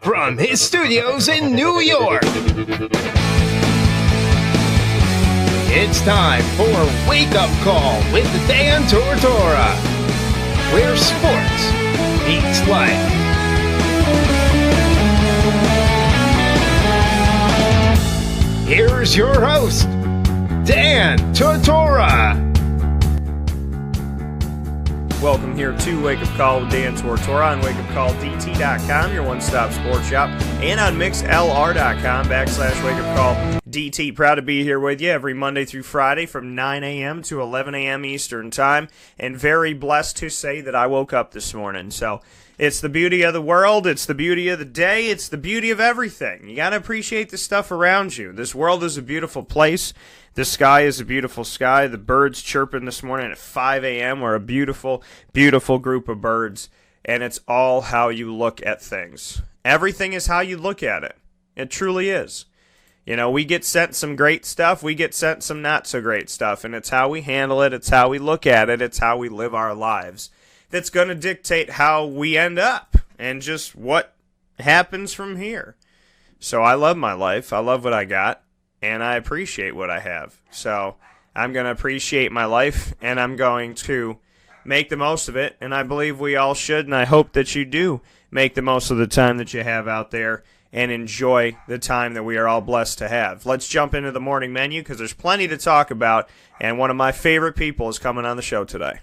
from his studios in New York, it's time for Wake Up Call with Dan Tortora, where sports meets life. Here's your host, Dan Tortora. Welcome here to Wake Up Call with Dan Tortora on wakeupcalldt.com, your one-stop sports shop, and on mixlr.com/wakeupcalldt. Proud to be here with you every Monday through Friday from 9 a.m. to 11 a.m. Eastern Time, and very blessed to say that I woke up this morning. So it's the beauty of the world, it's the beauty of the day, it's the beauty of everything. You got to appreciate the stuff around you. This world is a beautiful place. The sky is a beautiful sky. The birds chirping this morning at 5 a.m. were a beautiful, beautiful group of birds. And it's all how you look at things. Everything is how you look at it. It truly is. You know, we get sent some great stuff. We get sent some not so great stuff. And it's how we handle it. It's how we look at it. It's how we live our lives. That's going to dictate how we end up and just what happens from here. So I love my life. I love what I got. And I appreciate what I have. So I'm going to appreciate my life, and I'm going to make the most of it. And I believe we all should, and I hope that you do make the most of the time that you have out there and enjoy the time that we are all blessed to have. Let's jump into the morning menu because there's plenty to talk about, and one of my favorite people is coming on the show today.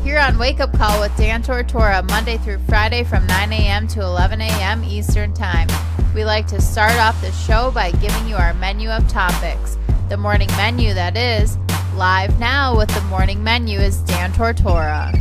Here on Wake Up Call with Dan Tortora, Monday through Friday from 9 a.m. to 11 a.m. Eastern Time. We like to start off the show by giving you our menu of topics. The morning menu, that is. Live now with the morning menu is Dan Tortora.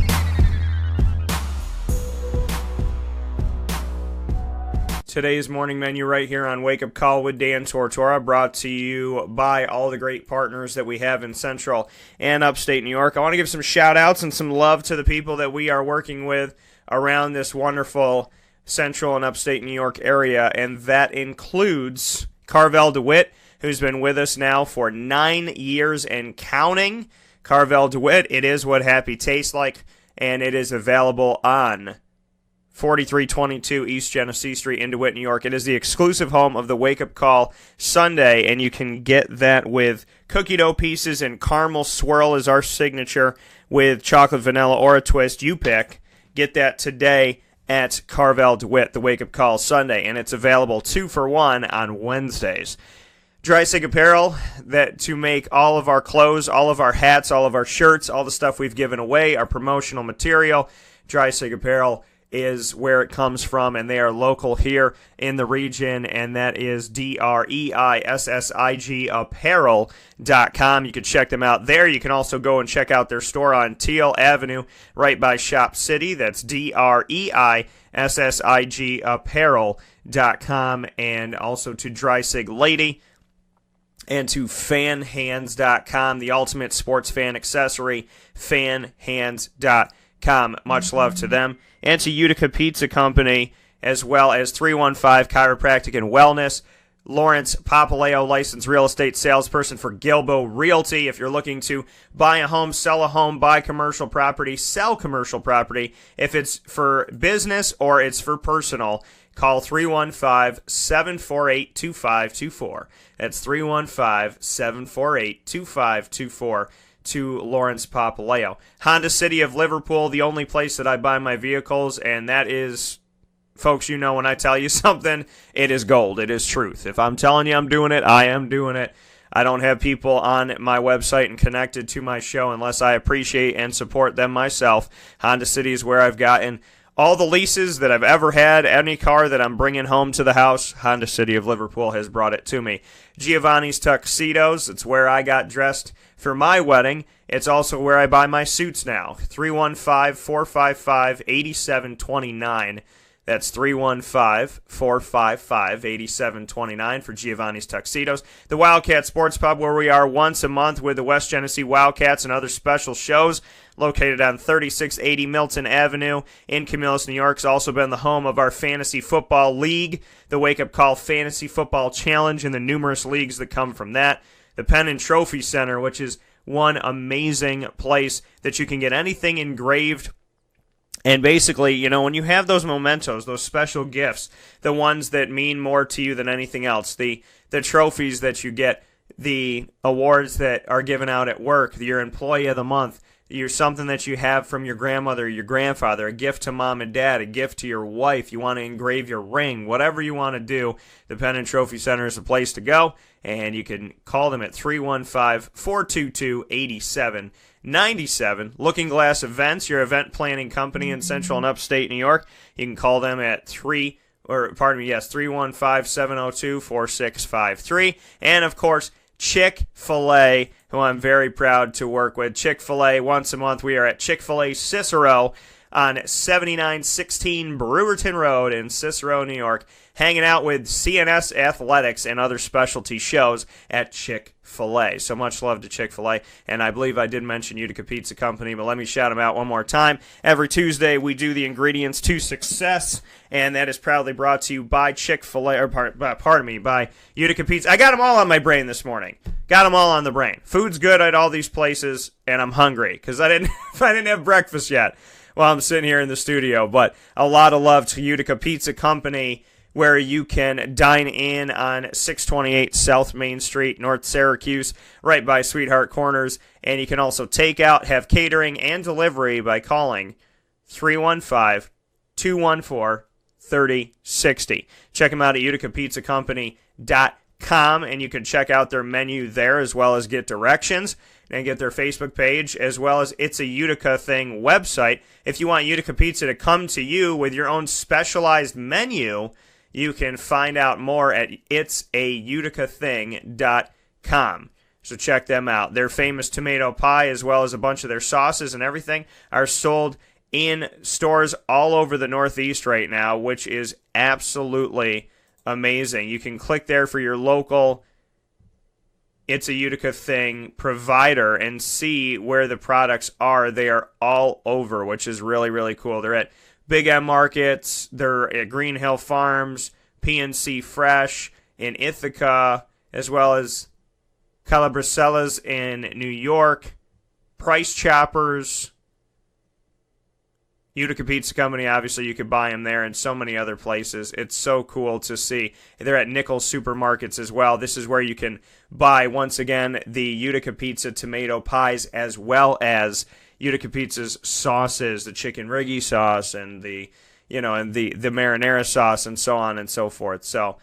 Today's morning menu right here on Wake Up Call with Dan Tortora, brought to you by all the great partners that we have in Central and Upstate New York. I want to give some shout-outs and some love to the people that we are working with around this wonderful Central and Upstate New York area, and that includes Carvel DeWitt, who's been with us now for 9 years and counting. Carvel DeWitt, it is what happy tastes like, and it is available on 4322 East Genesee Street in DeWitt, New York. It is the exclusive home of the Wake Up Call Sunday, and you can get that with cookie dough pieces and caramel swirl is our signature with chocolate, vanilla, or a twist. You pick. Get that today at Carvel DeWitt, the Wake Up Call Sunday, and it's available 2 for $1 on Wednesdays. Dry Sig Apparel, that to make all of our clothes, all of our hats, all of our shirts, all the stuff we've given away, our promotional material. Dry Sig Apparel is where it comes from, and they are local here in the region, and that is DREISSIG apparel.com. You can check them out there. You can also go and check out their store on Teal Avenue right by Shop City. That's DREISSIG apparel.com, and also to Dry Sig Lady and to fanhands.com, the ultimate sports fan accessory, fanhands.com. Much love to them. And to Utica Pizza Company, as well as 315 Chiropractic and Wellness. Lawrence Papaleo, licensed real estate salesperson for Gilbo Realty. If you're looking to buy a home, sell a home, buy commercial property, sell commercial property, if it's for business or it's for personal, call 315-748-2524. That's 315-748-2524. to Lawrence Papaleo. Honda City of Liverpool, the only place that I buy my vehicles, and that is, folks, you know when I tell you something, it is gold. It is truth. If I'm telling you I'm doing it, I am doing it. I don't have people on my website and connected to my show unless I appreciate and support them myself. Honda City is where I've gotten all the leases that I've ever had. Any car that I'm bringing home to the house, Honda City of Liverpool has brought it to me. Giovanni's Tuxedos, it's where I got dressed for my wedding. It's also where I buy my suits now. 315-455-8729. That's 315-455-8729 for Giovanni's Tuxedos. The Wildcat Sports Pub, where we are once a month with the West Genesee Wildcats and other special shows, located on 3680 Milton Avenue in Camillus, New York. It's also been the home of our Fantasy Football League, the Wake Up Call Fantasy Football Challenge, and the numerous leagues that come from that. The Pen and Trophy Center, which is one amazing place that you can get anything engraved And basically, you know, when you have those mementos, those special gifts, the ones that mean more to you than anything else, the trophies that you get, the awards that are given out at work, your employee of the month, you're something that you have from your grandmother, your grandfather, a gift to mom and dad, a gift to your wife, you want to engrave your ring, whatever you want to do, the Pen and Trophy Center is the place to go, and you can call them at 315-422-8797. Looking Glass Events, your event planning company in Central and Upstate New York, you can call them at 315-702-4653, and of course, Chick-fil-A, who I'm very proud to work with. Chick-fil-A, once a month, we are at Chick-fil-A Cicero on 7916 Brewerton Road in Cicero, New York, hanging out with CNS Athletics and other specialty shows at Chick-fil-A. So much love to Chick-fil-A, and I believe I did mention Utica Pizza Company, but let me shout them out one more time. Every Tuesday, we do the ingredients to success, and that is proudly brought to you by Chick-fil-A, or by Utica Pizza. I got them all on my brain this morning. Got them all on the brain. Food's good at all these places, and I'm hungry because I didn't have breakfast yet while I'm sitting here in the studio. But a lot of love to Utica Pizza Company, where you can dine in on 628 South Main Street, North Syracuse, right by Sweetheart Corners. And you can also take out, have catering, and delivery by calling 315-214-3060. Check them out at uticapizzacompany.com, and you can check out their menu there as well as get directions and get their Facebook page as well as It's a Utica Thing website. If you want Utica Pizza to come to you with your own specialized menu, you can find out more at itsauiticathing.com. So check them out. Their famous tomato pie as well as a bunch of their sauces and everything are sold in stores all over the Northeast right now, which is absolutely amazing. You can click there for your local It's a Utica Thing provider and see where the products are. They are all over, which is really, really cool. They're at Big M Markets, they're at Green Hill Farms, PNC Fresh in Ithaca, as well as Calabricella's in New York, Price Choppers, Utica Pizza Company, obviously you could buy them there, and so many other places. It's so cool to see. They're at Nichols Supermarkets as well. This is where you can buy, once again, the Utica Pizza tomato pies as well as Utica Pizza's sauces, the chicken riggy sauce and the marinara sauce and so on and so forth. So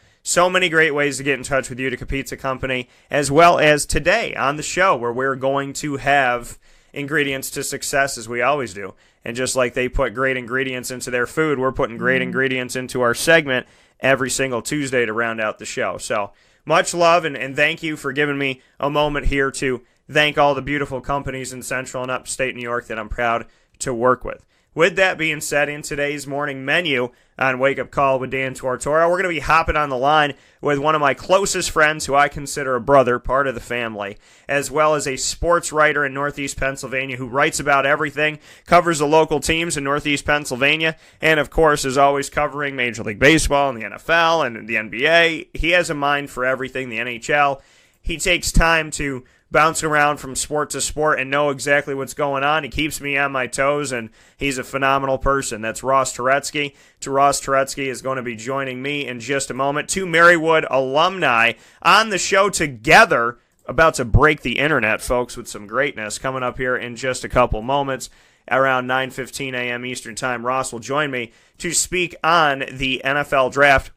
many great ways to get in touch with Utica Pizza Company, as well as today on the show where we're going to have ingredients to success as we always do. And just like they put great ingredients into their food, we're putting great ingredients into our segment every single Tuesday to round out the show. So much love and thank you for giving me a moment here to thank all the beautiful companies in Central and Upstate New York that I'm proud to work with. With that being said, in today's morning menu on Wake Up Call with Dan Tortora, we're going to be hopping on the line with one of my closest friends who I consider a brother, part of the family, as well as a sports writer in Northeast Pennsylvania who writes about everything, covers the local teams in Northeast Pennsylvania, and of course is always covering Major League Baseball and the NFL and the NBA. He has a mind for everything, the NHL. He takes time to bounce around from sport to sport and know exactly what's going on. He keeps me on my toes, and he's a phenomenal person. That's Ross Turetsky. Ross Turetsky is going to be joining me in just a moment. Two Marywood alumni on the show together, about to break the internet, folks, with some greatness coming up here in just a couple moments. Around 9:15 a.m. Eastern Time, Ross will join me to speak on the NFL Draft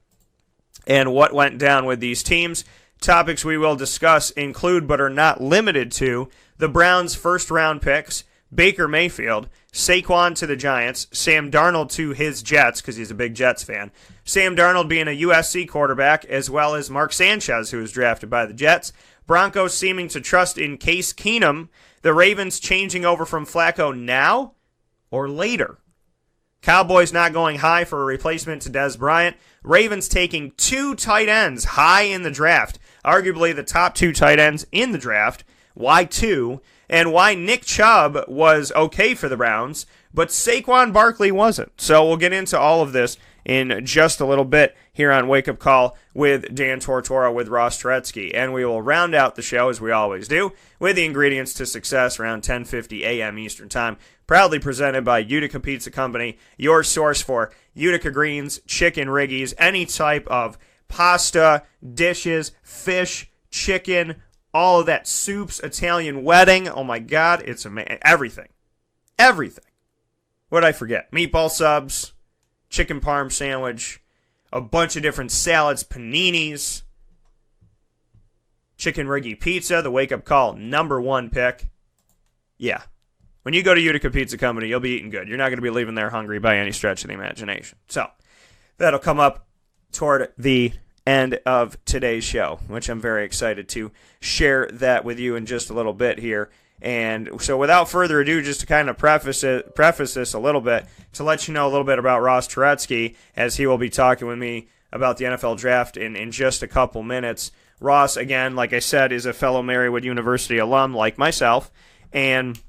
and what went down with these teams. Topics we will discuss include, but are not limited to, the Browns' first-round picks, Baker Mayfield, Saquon to the Giants, Sam Darnold to his Jets, because he's a big Jets fan, Sam Darnold being a USC quarterback, as well as Mark Sanchez, who was drafted by the Jets, Broncos seeming to trust in Case Keenum, the Ravens changing over from Flacco now or later, Cowboys not going high for a replacement to Dez Bryant, Ravens taking two tight ends high in the draft, arguably the top two tight ends in the draft. Why two? And why Nick Chubb was okay for the Browns, but Saquon Barkley wasn't. So we'll get into all of this in just a little bit here on Wake Up Call with Dan Tortora with Ross Turetsky. And we will round out the show, as we always do, with the ingredients to success around 10:50 a.m. Eastern Time. proudly presented by Utica Pizza Company, your source for Utica greens, chicken riggies, any type of pasta, dishes, fish, chicken, all of that, soups, Italian wedding. Oh my God, it's amazing. Everything. What did I forget? Meatball subs, chicken parm sandwich, a bunch of different salads, paninis, chicken riggy pizza, the wake-up call #1 pick. Yeah. When you go to Utica Pizza Company, you'll be eating good. You're not going to be leaving there hungry by any stretch of the imagination. So, that'll come up toward the end of today's show, which I'm very excited to share that with you in just a little bit here. And so without further ado, just to kind of preface this a little bit, to let you know a little bit about Ross Turetsky, as he will be talking with me about the NFL draft in just a couple minutes. Ross, again, like I said, is a fellow Marywood University alum like myself, and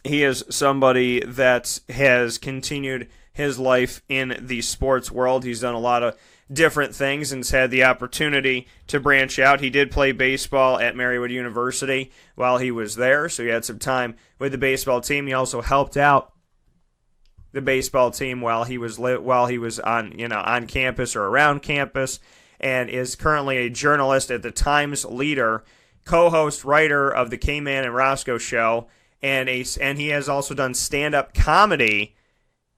he is somebody that has continued his life in the sports world. He's done a lot of different things and has had the opportunity to branch out. He did play baseball at Marywood University while he was there, so he had some time with the baseball team. He also helped out the baseball team while he was on campus or around campus, and is currently a journalist at the Times Leader, co-host, writer of the K-Man and Roscoe Show, and he has also done stand-up comedy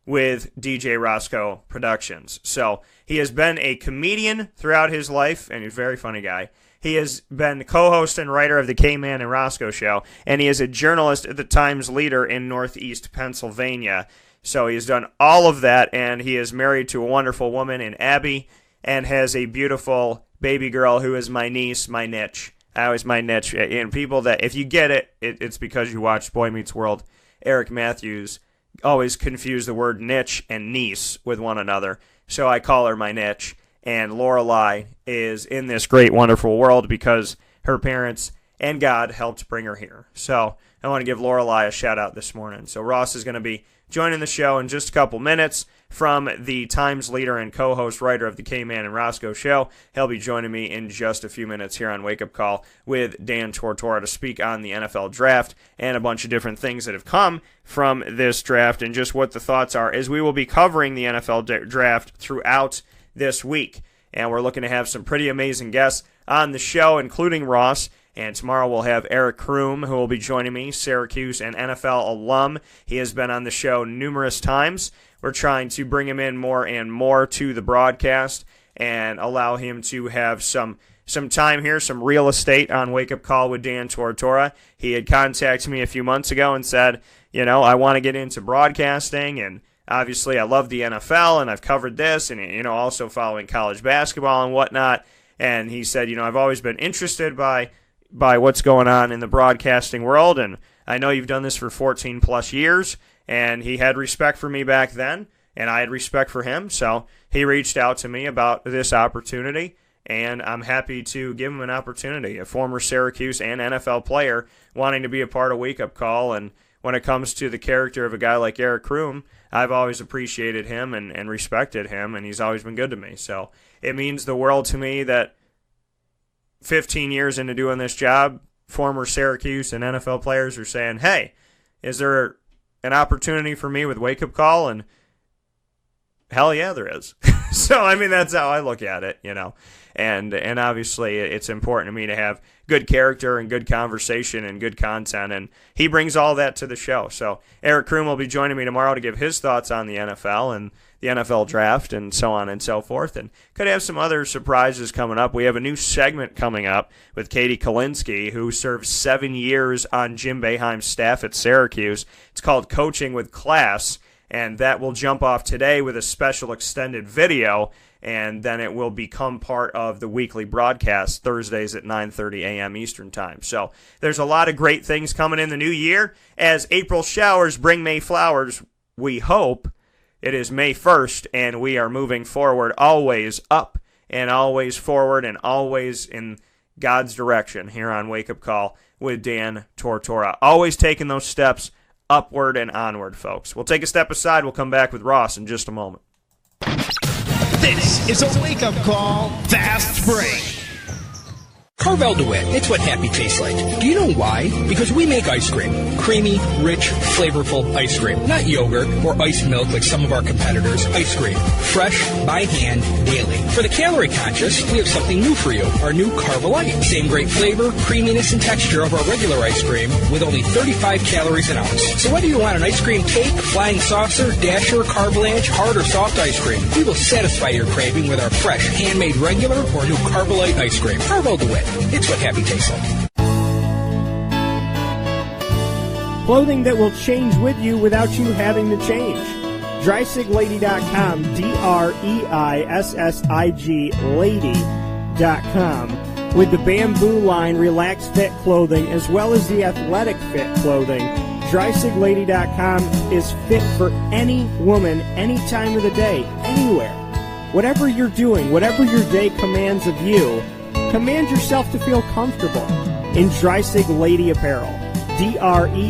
with DJ Roscoe Productions. So he has been a comedian throughout his life, and he's a very funny guy. He has been co-host and writer of the K-Man and Roscoe Show, and he is a journalist at the Times Leader in Northeast Pennsylvania. So he's done all of that, and he is married to a wonderful woman in Abby, and has a beautiful baby girl who is my niece, my niche. My niche. And people that, if you get it, it's because you watched Boy Meets World. Eric Matthews always confuse the word niche and niece with one another, so I call her my niche. And Lorelai is in this great, wonderful world because her parents and God helped bring her here. So I want to give Lorelai a shout out this morning. So Ross is going to be joining the show in just a couple minutes from the Times Leader and co-host writer of the K-Man and Roscoe Show. He'll be joining me in just a few minutes here on Wake Up Call with Dan Tortora to speak on the NFL draft and a bunch of different things that have come from this draft and just what the thoughts are, as we will be covering the NFL draft throughout this week. And we're looking to have some pretty amazing guests on the show, including Ross. And tomorrow we'll have Eric Kroom, who will be joining me, Syracuse and NFL alum. He has been on the show numerous times. We're trying to bring him in more and more to the broadcast and allow him to have some time here, some real estate on Wake Up Call with Dan Tortora. He had contacted me a few months ago and said, I want to get into broadcasting, and obviously I love the NFL, and I've covered this, and, also following college basketball and whatnot. And he said, I've always been interested by what's going on in the broadcasting world, and I know you've done this for 14 plus years, and he had respect for me back then, and I had respect for him, so he reached out to me about this opportunity, and I'm happy to give him an opportunity, a former Syracuse and NFL player wanting to be a part of Wake Up Call. And when it comes to the character of a guy like Eric Kroom, I've always appreciated him and respected him, and he's always been good to me, so it means the world to me that 15 years into doing this job, former Syracuse and NFL players are saying, hey, is there an opportunity for me with Wake Up Call? And hell yeah, there is. So, that's how I look at it, And obviously it's important to me to have good character and good conversation and good content, and he brings all that to the show. So Eric Kroom will be joining me tomorrow to give his thoughts on the NFL and the NFL draft and so on and so forth, and could have some other surprises coming up. We have a new segment coming up with Katie Kalinsky, who served 7 years on Jim Boeheim's staff at Syracuse. It's called Coaching with Class, and that will jump off today with a special extended video, and then it will become part of the weekly broadcast Thursdays at 9:30 a.m. Eastern Time. So there's a lot of great things coming in the new year. As April showers bring May flowers, we hope. It is May 1st, and we are moving forward, always up and always forward and always in God's direction here on Wake Up Call with Dan Tortora. Always taking those steps upward and onward, folks. We'll take a step aside. We'll come back with Ross in just a moment. This is a Wake Up Call Fast Break. Carvel DeWitt, it's what happy tastes like. Do you know why? Because we make ice cream. Creamy, rich, flavorful ice cream. Not yogurt or iced milk like some of our competitors. Ice cream. Fresh, by hand, daily. For the calorie conscious, we have something new for you. Our new Carvelite. Same great flavor, creaminess, and texture of our regular ice cream with only 35 calories an ounce. So whether you want an ice cream cake, flying saucer, dasher, carvalanche, hard or soft ice cream, we will satisfy your craving with our fresh, handmade regular or new Carvelite ice cream. Carvel DeWitt. It's what happy tastes like. Clothing that will change with you without you having to change. DreissigLady.com, DREISSIG Lady.com. With the Bamboo line Relaxed Fit clothing as well as the Athletic Fit clothing, DreisigLady.com is fit for any woman, any time of the day, anywhere. Whatever you're doing, whatever your day commands of you, command yourself to feel comfortable in Dreisig Lady Apparel. DREISSIG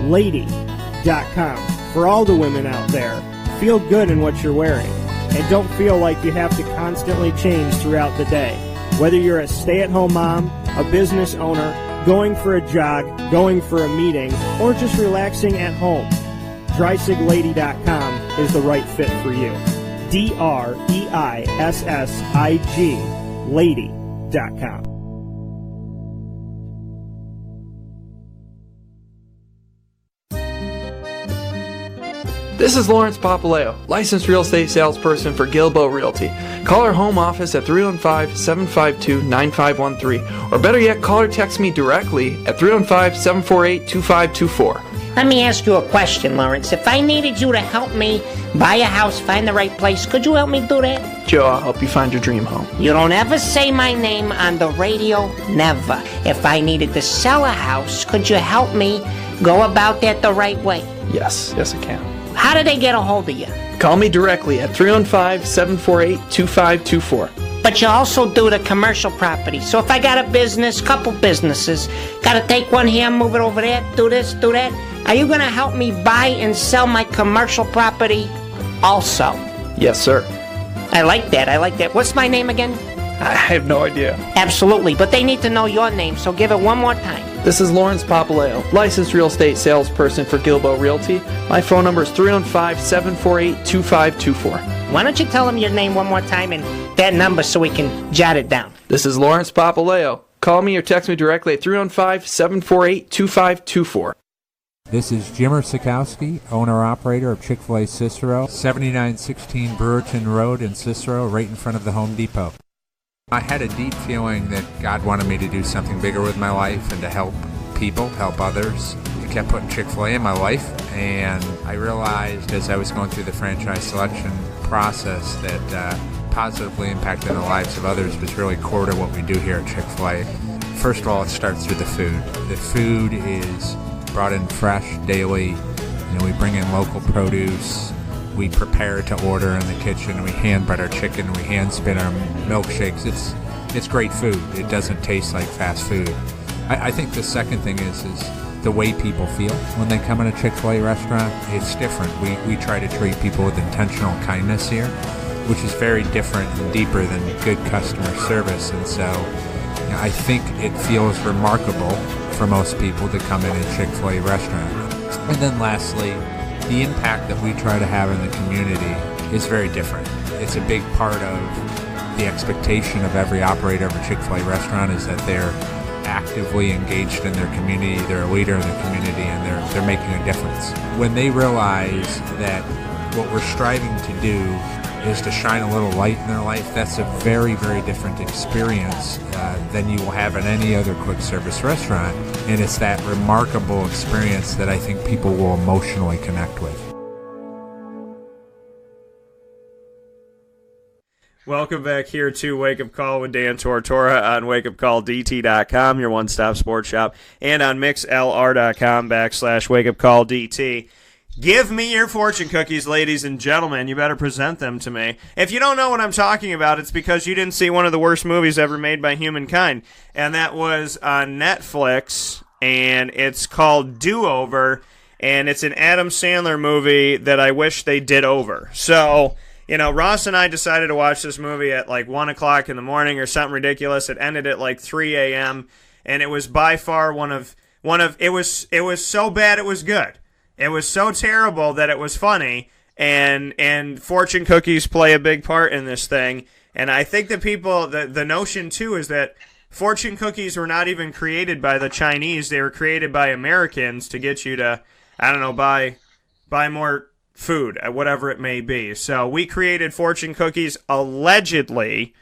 Lady.com. For all the women out there, feel good in what you're wearing. And don't feel like you have to constantly change throughout the day. Whether you're a stay-at-home mom, a business owner, going for a jog, going for a meeting, or just relaxing at home, DreisigLady.com is the right fit for you. DREISSIG Lady.com. This is Lawrence Papaleo, licensed real estate salesperson for Gilbo Realty. Call our home office at 315-752-9513, or better yet, call or text me directly at 315-748-2524. Let me ask you a question, Lawrence. If I needed you to help me buy a house, find the right place, could you help me do that? Joe, I'll help you find your dream home. You don't ever say my name on the radio, never. If I needed to sell a house, could you help me go about that the right way? Yes, I can. How do they get a hold of you? Call me directly at 315-748-2524. But you also do the commercial property. So if I got a business, couple businesses, got to take one here, move it over there, do this, do that, are you going to help me buy and sell my commercial property also? Yes, sir. I like that. What's my name again? I have no idea. Absolutely, but they need to know your name, so give it one more time. This is Lawrence Papaleo, licensed real estate salesperson for Gilbo Realty. My phone number is 315-748-2524. Why don't you tell them your name one more time and that number so we can jot it down? This is Lawrence Papaleo. Call me or text me directly at 315-748-2524. This is Jimmer Sikowski, owner-operator of Chick-fil-A Cicero, 7916 Brewerton Road in Cicero, right in front of the Home Depot. I had a deep feeling that God wanted me to do something bigger with my life and to help people, help others. I kept putting Chick-fil-A in my life, and I realized as I was going through the franchise selection process that positively impacting the lives of others was really core to what we do here at Chick-fil-A. First of all, it starts with the food. The food is brought in fresh daily. We bring in local produce. We prepare to order in the kitchen. We hand bread our chicken. We hand spin our milkshakes. It's great food. It doesn't taste like fast food. I think the second thing is the way people feel when they come in a Chick-fil-A restaurant. It's different. We try to treat people with intentional kindness here, which is very different and deeper than good customer service. And so I think it feels remarkable for most people to come in a Chick-fil-A restaurant. And then lastly, the impact that we try to have in the community is very different. It's a big part of the expectation of every operator of a Chick-fil-A restaurant is that they're actively engaged in their community, they're a leader in the community, and they're making a difference. When they realize that what we're striving to do is to shine a little light in their life, that's a very, very different experience than you will have in any other quick service restaurant. And it's that remarkable experience that I think people will emotionally connect with. Welcome back here to Wake Up Call with Dan Tortora on wakeupcalldt.com, your one-stop sports shop, and on mixlr.com/wakeupcalldt. Give me your fortune cookies, ladies and gentlemen. You better present them to me. If you don't know what I'm talking about, it's because you didn't see one of the worst movies ever made by humankind, and that was on Netflix, and it's called Do-Over, and it's an Adam Sandler movie that I wish they did over. So Ross and I decided to watch this movie at like 1 o'clock in the morning or something ridiculous. It ended at like 3 a.m. and it was by far it was so bad it was good. It was so terrible that it was funny, and fortune cookies play a big part in this thing. And I think that the notion too is that fortune cookies were not even created by the Chinese. They were created by Americans to get you to, I don't know, buy more food, whatever it may be. So we created fortune cookies allegedly,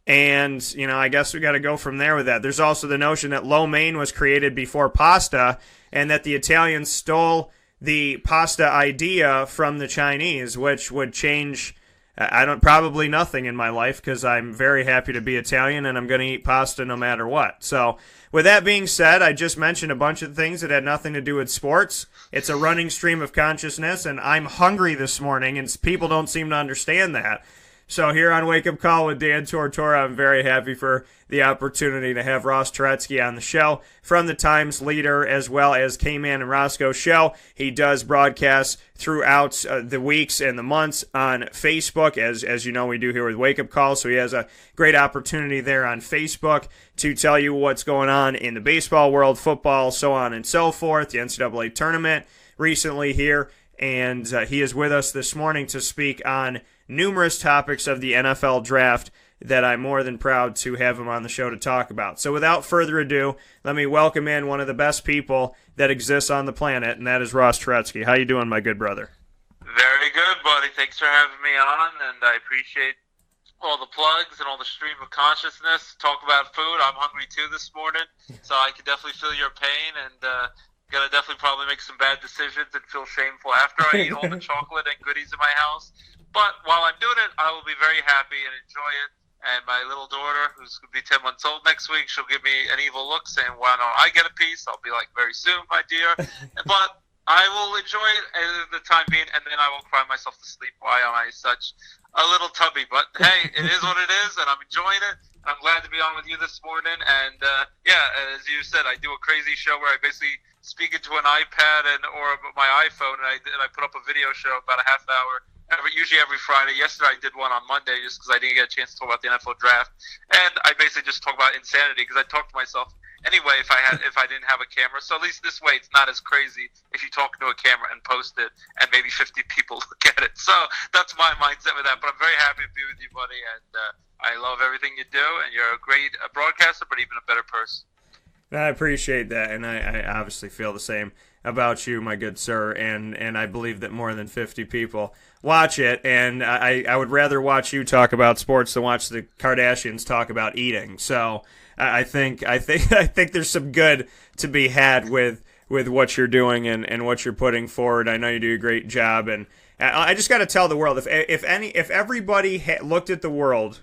and I guess we got to go from there with that. There's also the notion that lo mein was created before pasta, and that the Italians stole the pasta idea from the Chinese, which would change probably nothing in my life, because I'm very happy to be Italian and I'm going to eat pasta no matter what. So with that being said, I just mentioned a bunch of things that had nothing to do with sports. It's a running stream of consciousness, and I'm hungry this morning, and people don't seem to understand that. So here on Wake Up Call with Dan Tortora, I'm very happy for the opportunity to have Ross Turetsky on the show from the Times Leader, as well as K-Man and Roscoe Show. He does broadcasts throughout the weeks and the months on Facebook, as you know we do here with Wake Up Call. So he has a great opportunity there on Facebook to tell you what's going on in the baseball world, football, so on and so forth, the NCAA tournament recently here. And he is with us this morning to speak on numerous topics of the NFL draft that I'm more than proud to have him on the show to talk about. So without further ado, let me welcome in one of the best people that exists on the planet, and that is Ross Turetsky. How you doing, my good brother? Very good, buddy. Thanks for having me on, and I appreciate all the plugs and all the stream of consciousness. Talk about food. I'm hungry too this morning, so I can definitely feel your pain, and gonna definitely probably make some bad decisions and feel shameful after I eat all the chocolate and goodies in my house. But while I'm doing it, I will be very happy and enjoy it. And my little daughter, who's going to be 10 months old next week, she'll give me an evil look saying, why don't I get a piece? I'll be like, very soon, my dear. But I will enjoy it at the time being, and then I will cry myself to sleep. Why am I such a little tubby? But hey, it is what it is, and I'm enjoying it. I'm glad to be on with you this morning. And as you said, I do a crazy show where I basically speak into an iPad or my iPhone, and I put up a video show about a half hour. Usually every Friday. Yesterday I did one on Monday just because I didn't get a chance to talk about the NFL draft, and I basically just talk about insanity because I talk to myself anyway if I didn't have a camera. So at least this way it's not as crazy if you talk to a camera and post it and maybe 50 people look at it. So that's my mindset with that. But I'm very happy to be with you, buddy, and I love everything you do, and you're a great broadcaster, but even a better person. I appreciate that, and I obviously feel the same about you, my good sir, and I believe that more than 50 people watch it, and I would rather watch you talk about sports than watch the Kardashians talk about eating. So I think there's some good to be had with what you're doing and what you're putting forward. I know you do a great job, and I just got to tell the world, if everybody looked at the world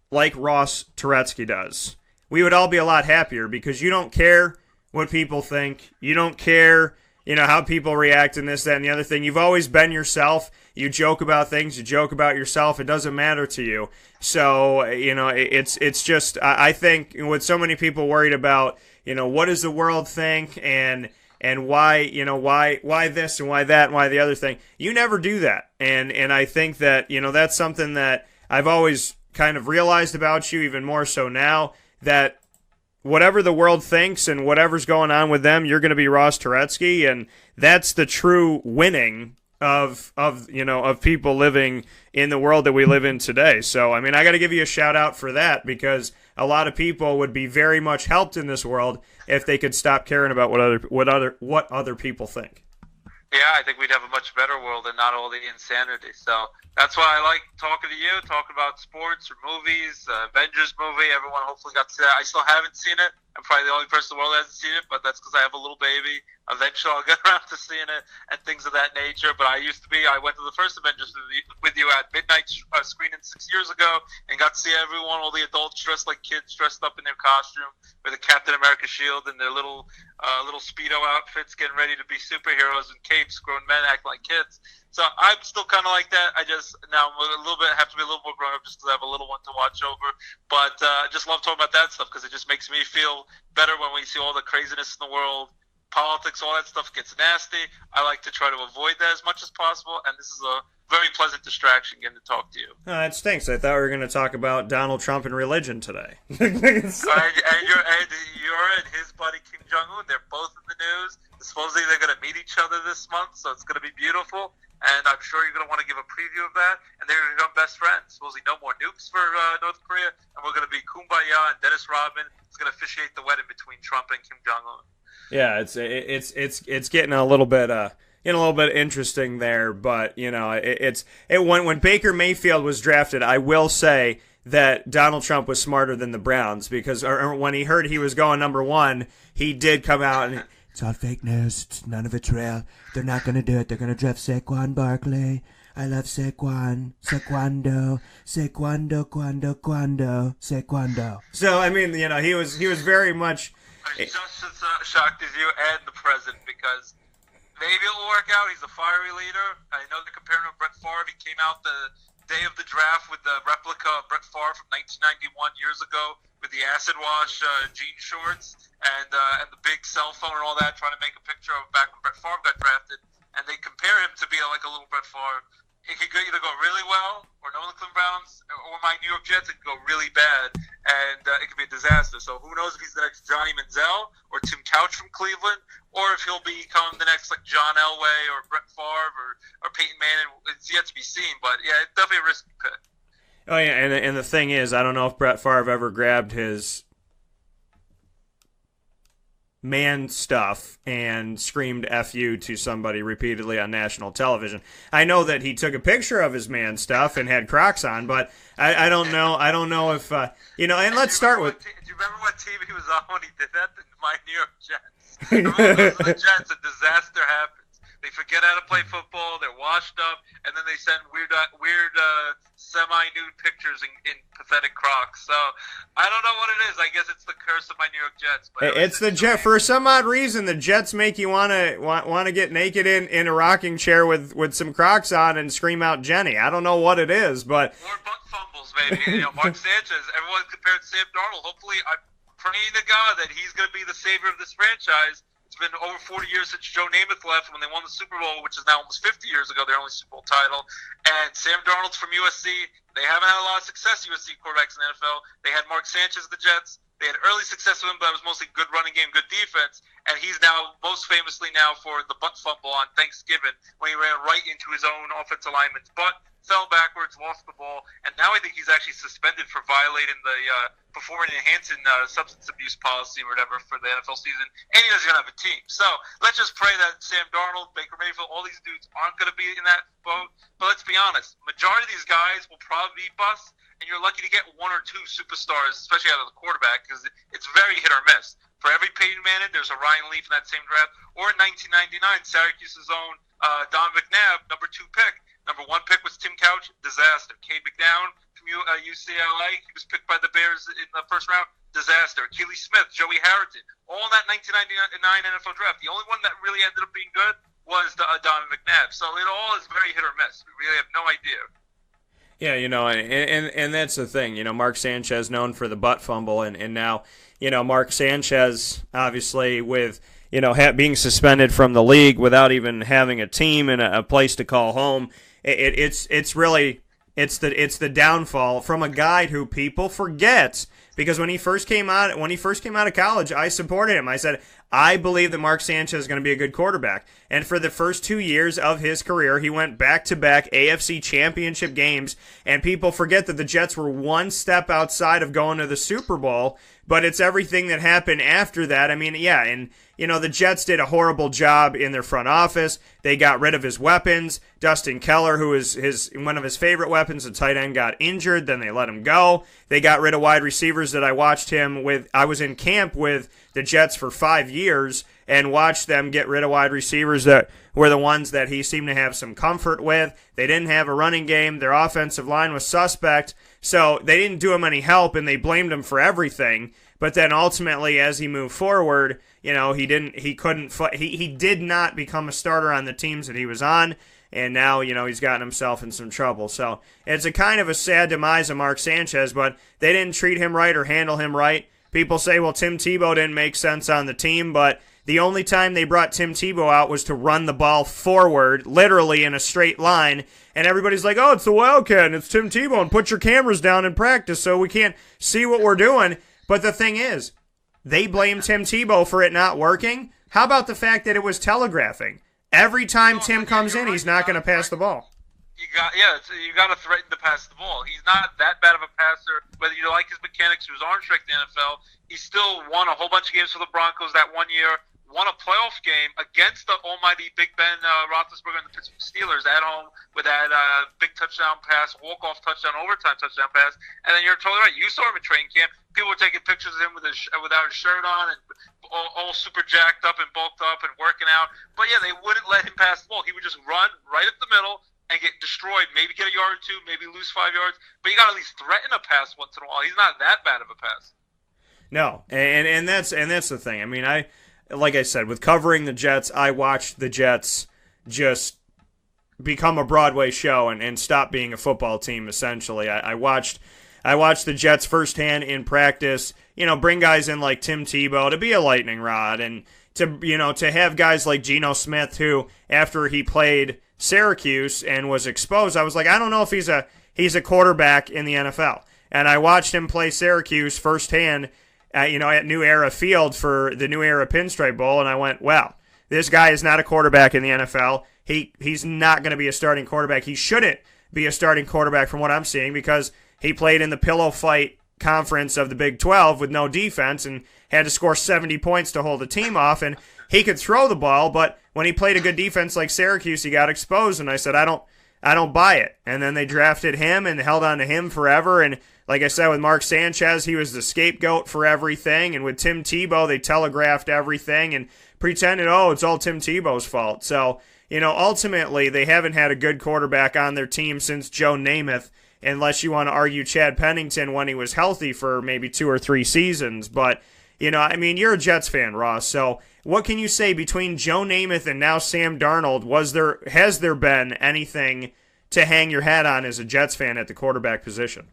like Ross Turetsky does, we would all be a lot happier, because you don't care what people think. You don't care, how people react and this, that, and the other thing. You've always been yourself. You joke about things. You joke about yourself. It doesn't matter to you. So, it's just, I think with so many people worried about, what does the world think and why, why this and why that and why the other thing. You never do that. And I think that, that's something that I've always kind of realized about you, even more so now, that whatever the world thinks and whatever's going on with them, you're going to be Ross Turetsky, and that's the true winning of people living in the world that we live in today. So, I got to give you a shout out for that, because a lot of people would be very much helped in this world if they could stop caring about what other people think. Yeah, I think we'd have a much better world and not all the insanity. So that's why I like talking to you, talking about sports or movies, Avengers movie. Everyone hopefully got to see that. I still haven't seen it. I'm probably the only person in the world that hasn't seen it, but that's because I have a little baby. Eventually I'll get around to seeing it and things of that nature. But I went to the first Avengers with you at midnight screening 6 years ago and got to see everyone, all the adults dressed like kids, dressed up in their costume with a Captain America shield and their little Speedo outfits, getting ready to be superheroes and capes, grown men acting like kids. So I'm still kind of like that. I just now I'm have to be a little more grown up just because I have a little one to watch over. But I just love talking about that stuff because it just makes me feel better when we see all the craziness in the world politics, all that stuff gets nasty. I like to try to avoid that as much as possible, and this is a very pleasant distraction getting to talk to you. That stinks. I thought we were going to talk about Donald Trump and religion today. And you're and his buddy Kim Jong-un, they're both in the news. Supposedly they're going to meet each other this month, so it's going to be beautiful. And I'm sure you're going to want to give a preview of that. And they're going to become best friends. Supposedly no more nukes for North Korea, and we're going to be kumbaya, and Dennis Rodman is going to officiate the wedding between Trump and Kim Jong-un. Yeah, it's getting a little bit interesting there, but when Baker Mayfield was drafted, I will say that Donald Trump was smarter than the Browns, because when he heard he was going number one, he did come out and it's all fake news. None of it's real. They're not going to do it. They're going to draft Saquon Barkley. I love Saquon. Saquando. Saquando. So I mean, he was very much. I'm just as shocked as you and the president, because maybe it'll work out. He's a fiery leader. I know they're comparing him to Brett Favre. He came out the day of the draft with the replica of Brett Favre from 1991 years ago with the acid wash jean shorts and the big cell phone and all that, trying to make a picture of back when Brett Favre got drafted. And they compare him to be like a little Brett Favre. It could either go really well, or no Cleveland Browns, or my New York Jets. It could go really bad, and it could be a disaster. So who knows if he's the next Johnny Manziel or Tim Couch from Cleveland, or if he'll become the next like John Elway or Brett Favre or Peyton Manning. It's yet to be seen, but yeah, it's definitely a risky pick. Oh yeah, and the thing is, I don't know if Brett Favre ever grabbed his man stuff and screamed F you to somebody repeatedly on national television. I know that he took a picture of his man stuff and had Crocs on, but I don't know if and let's start with. Do you remember what team he was on when he did that? My New York Jets. Remember the Jets? A disaster happens. They forget how to play football. They're washed up, and then they send weird semi-nude pictures in pathetic Crocs. So I don't know what it is. I guess it's the curse of my New York Jets. But it's the Jet. For some odd reason, the Jets make you want to get naked in a rocking chair with some Crocs on and scream out Jenny. I don't know what it is, but more butt fumbles, maybe. Mark Sanchez. Everyone compared Sam Darnold. Hopefully, I'm praying to God that he's going to be the savior of this franchise. It's been over 40 years since Joe Namath left when they won the Super Bowl, which is now almost 50 years ago, their only Super Bowl title. And Sam Darnold's from USC. They haven't had a lot of success, USC quarterbacks in the NFL. They had Mark Sanchez, the Jets. They had early success with him, but it was mostly good running game, good defense. And he's now most famously now for the butt fumble on Thanksgiving when he ran right into his own offensive lineman's butt, fell backwards, lost the ball, and now I think he's actually suspended for violating the performance-enhancing substance abuse policy or whatever for the NFL season, and he doesn't have a team. So let's just pray that Sam Darnold, Baker Mayfield, all these dudes aren't going to be in that boat. But let's be honest, majority of these guys will probably be busts, and you're lucky to get one or two superstars, especially out of the quarterback, because it's very hit or miss. For every Peyton Manning, there's a Ryan Leaf in that same draft. Or in 1999, Syracuse's own Don McNabb, number 2 pick. Number 1 pick was Tim Couch, disaster. Cade McDown from UCLA, he was picked by the Bears in the first round, disaster. Keely Smith, Joey Harrington, all in that 1999 NFL draft. The only one that really ended up being good was Don McNabb. So it all is very hit or miss. We really have no idea. Yeah, and that's the thing. Mark Sanchez known for the butt fumble, and now, Mark Sanchez obviously with being suspended from the league without even having a team and a place to call home. It's the downfall from a guy who people forget, because when he first came out of college, I supported him. I said, I believe that Mark Sanchez is going to be a good quarterback. And for the first 2 years of his career, he went back-to-back AFC championship games, and people forget that the Jets were one step outside of going to the Super Bowl, but it's everything that happened after that. I mean, yeah, and the Jets did a horrible job in their front office. They got rid of his weapons. Dustin Keller, who is one of his favorite weapons, the tight end, got injured. Then they let him go. They got rid of wide receivers that I watched him with. I was in camp with the Jets for 5 years and watched them get rid of wide receivers that were the ones that he seemed to have some comfort with. They didn't have a running game. Their offensive line was suspect. So they didn't do him any help, and they blamed him for everything. But then ultimately, as he moved forward, he did not become a starter on the teams that he was on, and now, he's gotten himself in some trouble. So it's a kind of a sad demise of Mark Sanchez, but they didn't treat him right or handle him right. People say, well, Tim Tebow didn't make sense on the team, but The only time they brought Tim Tebow out was to run the ball forward, literally in a straight line. And everybody's like, oh, it's the Wildcat and it's Tim Tebow, and put your cameras down in practice so we can't see what we're doing. But the thing is, they blame Tim Tebow for it not working. How about the fact that it was telegraphing? Every time Tim comes in, he's not going to pass the ball. You got to threaten to pass the ball. He's not that bad of a passer. Whether you like his mechanics or his arm strength in the NFL, he still won a whole bunch of games for the Broncos that one year. Won a playoff game against the almighty Big Ben Roethlisberger and the Pittsburgh Steelers at home with that big touchdown pass, walk-off touchdown, overtime touchdown pass. And then you're totally right. You saw him at training camp. People were taking pictures of him without his shirt on and all super jacked up and bulked up and working out. But, yeah, they wouldn't let him pass the ball. He would just run right up the middle and get destroyed, maybe get a yard or two, maybe lose 5 yards. But you got to at least threaten a pass once in a while. He's not that bad of a pass. No, and that's the thing. I mean, like I said, with covering the Jets, I watched the Jets just become a Broadway show and stop being a football team, essentially. I watched the Jets firsthand in practice, bring guys in like Tim Tebow to be a lightning rod, and to have guys like Geno Smith, who, after he played Syracuse and was exposed, I was like, I don't know if he's a quarterback in the NFL. And I watched him play Syracuse firsthand at New Era Field for the New Era Pinstripe Bowl, and I went, well, this guy is not a quarterback in the NFL. He's not going to be a starting quarterback. He shouldn't be a starting quarterback from what I'm seeing, because he played in the pillow fight conference of the Big 12 with no defense and had to score 70 points to hold the team off, and he could throw the ball, but when he played a good defense like Syracuse, he got exposed, and I said, I don't buy it. And then they drafted him and held on to him forever, and like I said, with Mark Sanchez, he was the scapegoat for everything. And with Tim Tebow, they telegraphed everything and pretended, oh, it's all Tim Tebow's fault. So, ultimately, they haven't had a good quarterback on their team since Joe Namath, unless you want to argue Chad Pennington when he was healthy for maybe 2 or 3 seasons. But, you're a Jets fan, Ross. So what can you say between Joe Namath and now Sam Darnold? Has there been anything to hang your hat on as a Jets fan at the quarterback position?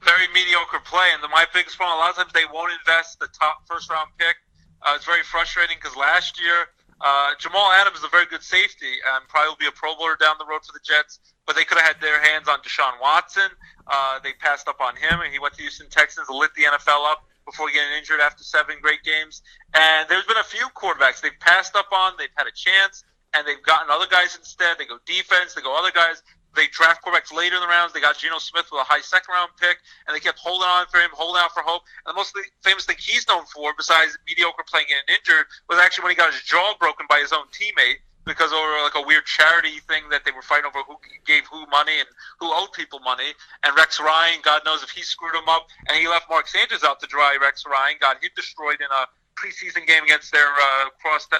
Very mediocre play, and my biggest problem, a lot of times they won't invest the top first-round pick. It's very frustrating because last year, Jamal Adams is a very good safety and probably will be a Pro Bowler down the road for the Jets, but they could have had their hands on Deshaun Watson. They passed up on him, and he went to Houston Texans, lit the NFL up before getting injured after 7 great games. And there's been a few quarterbacks they've passed up on, they've had a chance, and they've gotten other guys instead. They go defense, they go other guys. They draft quarterbacks later in the rounds. They got Geno Smith with a high second-round pick, and they kept holding on for him, holding out for hope. And the most famous thing he's known for, besides mediocre playing and injured, was actually when he got his jaw broken by his own teammate because over like a weird charity thing that they were fighting over who gave who money and who owed people money. And Rex Ryan, God knows if he screwed him up, and he left Mark Sanchez out to dry. Rex Ryan got him destroyed in a preseason game against their crosstown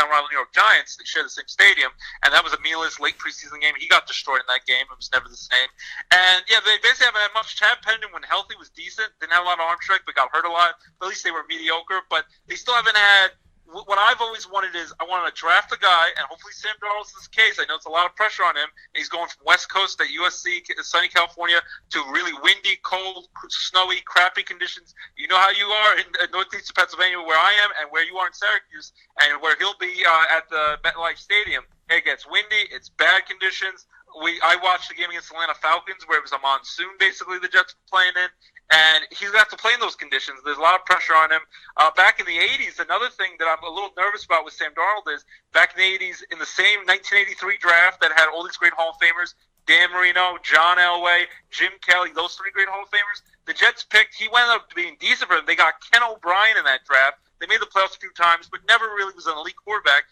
rival New York Giants. They share the same stadium, and that was a meaningless late preseason game. He got destroyed in that game. It was never the same. And yeah, they basically haven't had much. Chad Pennington, when healthy, was decent. Didn't have a lot of arm strength, but got hurt a lot. But at least they were mediocre. But they still haven't had. What I've always wanted is I want to draft a guy, and hopefully Sam Darnold's this case. I know it's a lot of pressure on him. He's going from West Coast at USC, sunny California, to really windy, cold, snowy, crappy conditions. You know how you are in northeast of Pennsylvania, where I am, and where you are in Syracuse, and where he'll be at the MetLife Stadium. It gets windy. It's bad conditions. I watched the game against the Atlanta Falcons, where it was a monsoon, basically, the Jets were playing in. And he's going to have to play in those conditions. There's a lot of pressure on him. Back in the 80s, another thing that I'm a little nervous about with Sam Darnold is back in the 80s, in the same 1983 draft that had all these great Hall of Famers, Dan Marino, John Elway, Jim Kelly, those 3 great Hall of Famers, the Jets picked, he wound up being decent for them. They got Ken O'Brien in that draft. They made the playoffs a few times, but never really was an elite quarterback.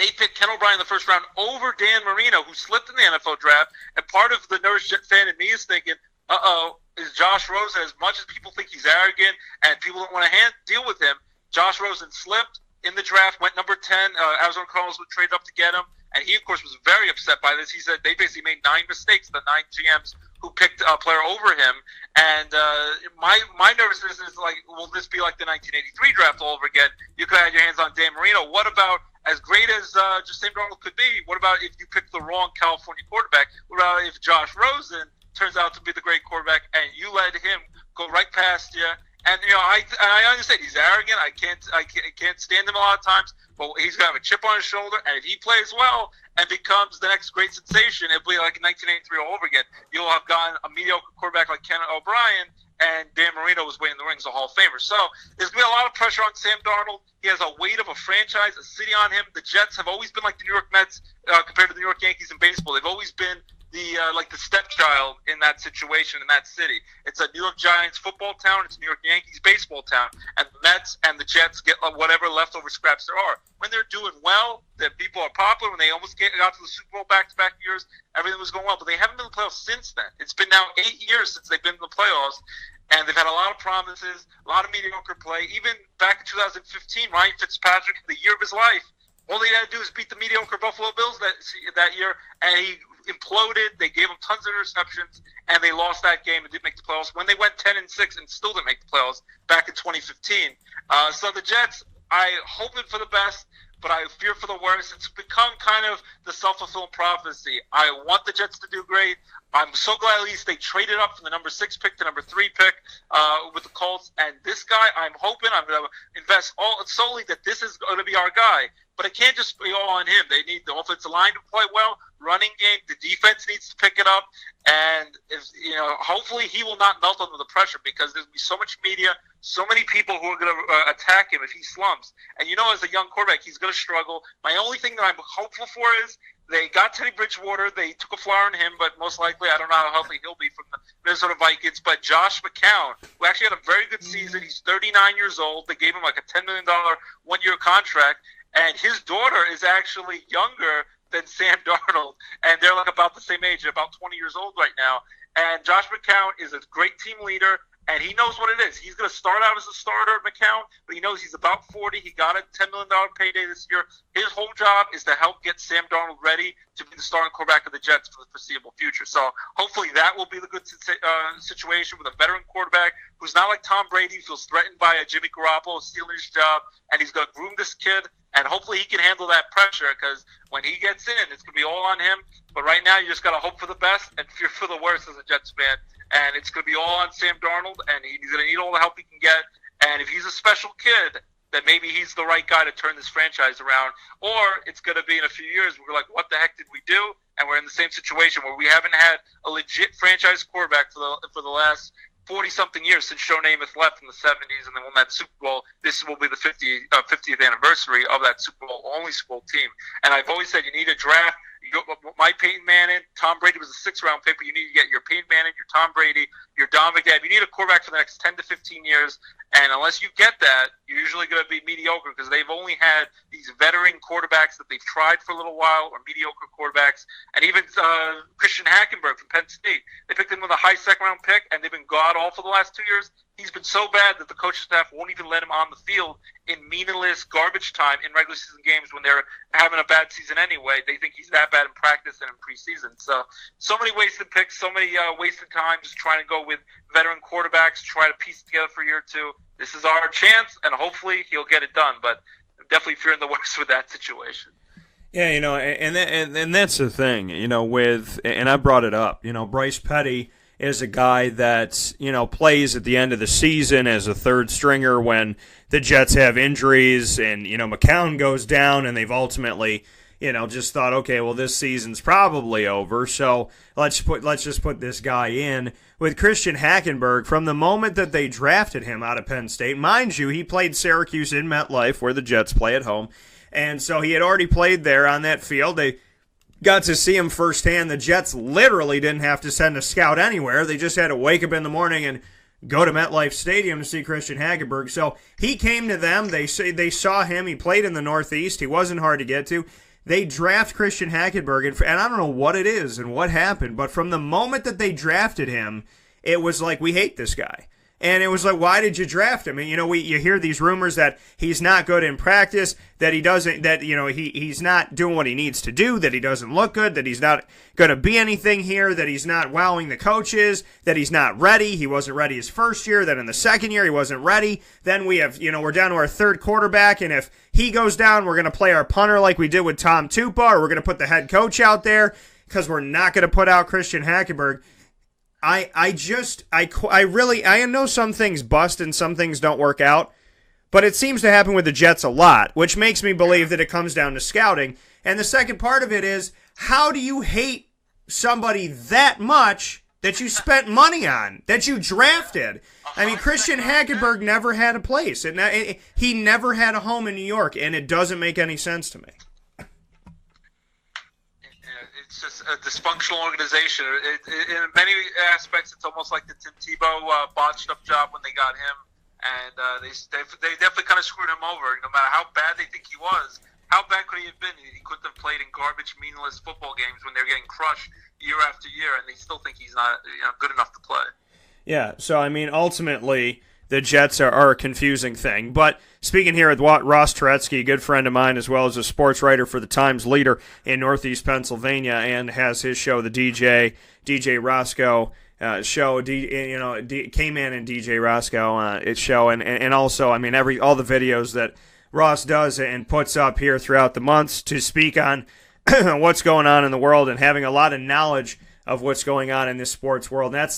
They picked Ken O'Brien in the first round over Dan Marino, who slipped in the NFL draft. And part of the nervous Jet fan in me is thinking, is Josh Rosen, as much as people think he's arrogant and people don't want to deal with him, Josh Rosen slipped in the draft, went number 10. Arizona Cardinals would trade up to get him. And he, of course, was very upset by this. He said they basically made 9 mistakes, the 9 GMs who picked a player over him. And my nervousness is like, will this be like the 1983 draft all over again? You could have had your hands on Dan Marino. What about, as great as just Sam Darnold could be, what about if you picked the wrong California quarterback? What about if Josh Rosen turns out to be the great quarterback and you let him go right past you And I understand he's arrogant. I can't stand him a lot of times. But he's gonna have a chip on his shoulder, and if he plays well and becomes the next great sensation, it'll be like 1983 all over again. You'll have gotten a mediocre quarterback like Ken O'Brien, and Dan Marino was waiting in the rings, a Hall of Famer. So there's been a lot of pressure on Sam Darnold. He has a weight of a franchise, a city on him. The Jets have always been like the New York Mets compared to the New York Yankees in baseball. They've always been the stepchild in that situation in that city. It's a New York Giants football town. It's a New York Yankees baseball town. And the Mets and the Jets get whatever leftover scraps there are. When they're doing well, that people are popular. When they almost got to the Super Bowl back-to-back years, everything was going well. But they haven't been in the playoffs since then. It's been now 8 years since they've been in the playoffs. And they've had a lot of promises, a lot of mediocre play. Even back in 2015, Ryan Fitzpatrick, the year of his life, all they had to do is beat the mediocre Buffalo Bills that year, and he imploded. They gave him tons of interceptions, and they lost that game and didn't make the playoffs. When they went 10-6 and still didn't make the playoffs back in 2015. So the Jets, I hope it for the best, but I fear for the worst. It's become kind of the self-fulfilling prophecy. I want the Jets to do great. I'm so glad at least they traded up from the number 6 pick to number 3 pick with the Colts. And this guy, I'm hoping I'm going to invest solely that this is going to be our guy. But it can't just be all on him. They need the offensive line to play well, running game. The defense needs to pick it up. And hopefully he will not melt under the pressure, because there's going to be so much media, so many people who are going to attack him if he slumps. And as a young quarterback, he's going to struggle. My only thing that I'm hopeful for is they got Teddy Bridgewater. They took a flyer on him, but most likely, I don't know how healthy he'll be from the Minnesota Vikings. But Josh McCown, who actually had a very good season, he's 39 years old. They gave him like a $10 million one-year contract. And his daughter is actually younger than Sam Darnold, and they're like about the same age, about 20 years old right now. And Josh McCown is a great team leader, and he knows what it is. He's going to start out as a starter at McCown, but he knows he's about 40. He got a $10 million payday this year. His whole job is to help get Sam Darnold ready to be the starting quarterback of the Jets for the foreseeable future. So hopefully that will be the good situation with a veteran quarterback who's not like Tom Brady, who feels threatened by a Jimmy Garoppolo stealing his job, and he's going to groom this kid. And hopefully he can handle that pressure, because when he gets in, it's going to be all on him. But right now, you just got to hope for the best and fear for the worst as a Jets fan. And it's going to be all on Sam Darnold, and he's going to need all the help he can get. And if he's a special kid, then maybe he's the right guy to turn this franchise around. Or it's going to be in a few years where we're like, what the heck did we do? And we're in the same situation where we haven't had a legit franchise quarterback for the last 40-something years since Joe Namath left in the 70s and then won that Super Bowl. This will be the 50th anniversary of that Super Bowl, only Super Bowl team. And I've always said you need a draft. My Peyton Manning, Tom Brady was a 6th-round pick, but you need to get your Peyton Manning, your Tom Brady, your Don McNabb. You need a quarterback for the next 10 to 15 years, and unless you get that, you're usually going to be mediocre, because they've only had these veteran quarterbacks that they've tried for a little while, or mediocre quarterbacks. And even Christian Hackenberg from Penn State, they picked him with a high 2nd-round pick, and they've been god-awful the last 2 years. He's been so bad that the coaching staff won't even let him on the field in meaningless garbage time in regular season games when they're having a bad season anyway. They think he's that bad in practice and in preseason. So many wasted picks, so many wasted time just trying to go with veteran quarterbacks, try to piece it together for a year or two. This is our chance, and hopefully he'll get it dund. But I'm definitely fearing the worst with that situation. Yeah, and that's the thing, and I brought it up. Bryce Petty is a guy that, plays at the end of the season as a third stringer when the Jets have injuries and, McCown goes down, and they've ultimately, just thought, okay, well, this season's probably over, so let's just put this guy in. With Christian Hackenberg, from the moment that they drafted him out of Penn State, mind you, he played Syracuse in MetLife, where the Jets play at home, and so he had already played there on that field. They got to see him firsthand. The Jets literally didn't have to send a scout anywhere. They just had to wake up in the morning and go to MetLife Stadium to see Christian Hackenberg. So he came to them. They saw him. He played in the Northeast. He wasn't hard to get to. They draft Christian Hackenberg, and I don't know what it is and what happened, but from the moment that they drafted him, it was like, we hate this guy. And it was like, why did you draft him? And, you hear these rumors that he's not good in practice, that he doesn't, that, he's not doing what he needs to do, that he doesn't look good, that he's not going to be anything here, that he's not wowing the coaches, that he's not ready. He wasn't ready his first year. Then in the second year, he wasn't ready. Then we have, we're down to our third quarterback. And if he goes down, we're going to play our punter like we did with Tom Tupa, or we're going to put the head coach out there because we're not going to put out Christian Hackenberg. I know some things bust and some things don't work out, but it seems to happen with the Jets a lot, which makes me believe that it comes down to scouting. And the second part of it is, how do you hate somebody that much that you spent money on, that you drafted? I mean, Christian Hackenberg never had a place. He never had a home in New York, and it doesn't make any sense to me. It's just a dysfunctional organization. In many aspects, it's almost like the Tim Tebow botched up job when they got him, and they definitely kind of screwed him over. No matter how bad they think he was, how bad could he have been? He couldn't have played in garbage, meaningless football games when they're getting crushed year after year, and they still think he's not good enough to play. Yeah, so I mean, ultimately, the Jets are a confusing thing. But speaking here with Ross Turetsky, a good friend of mine, as well as a sports writer for the Times Leader in Northeast Pennsylvania, and has his show, the DJ Roscoe show. K-Man and DJ Roscoe its show, and also, I mean, all the videos that Ross does and puts up here throughout the months to speak on what's going on in the world and having a lot of knowledge of what's going on in this sports world. And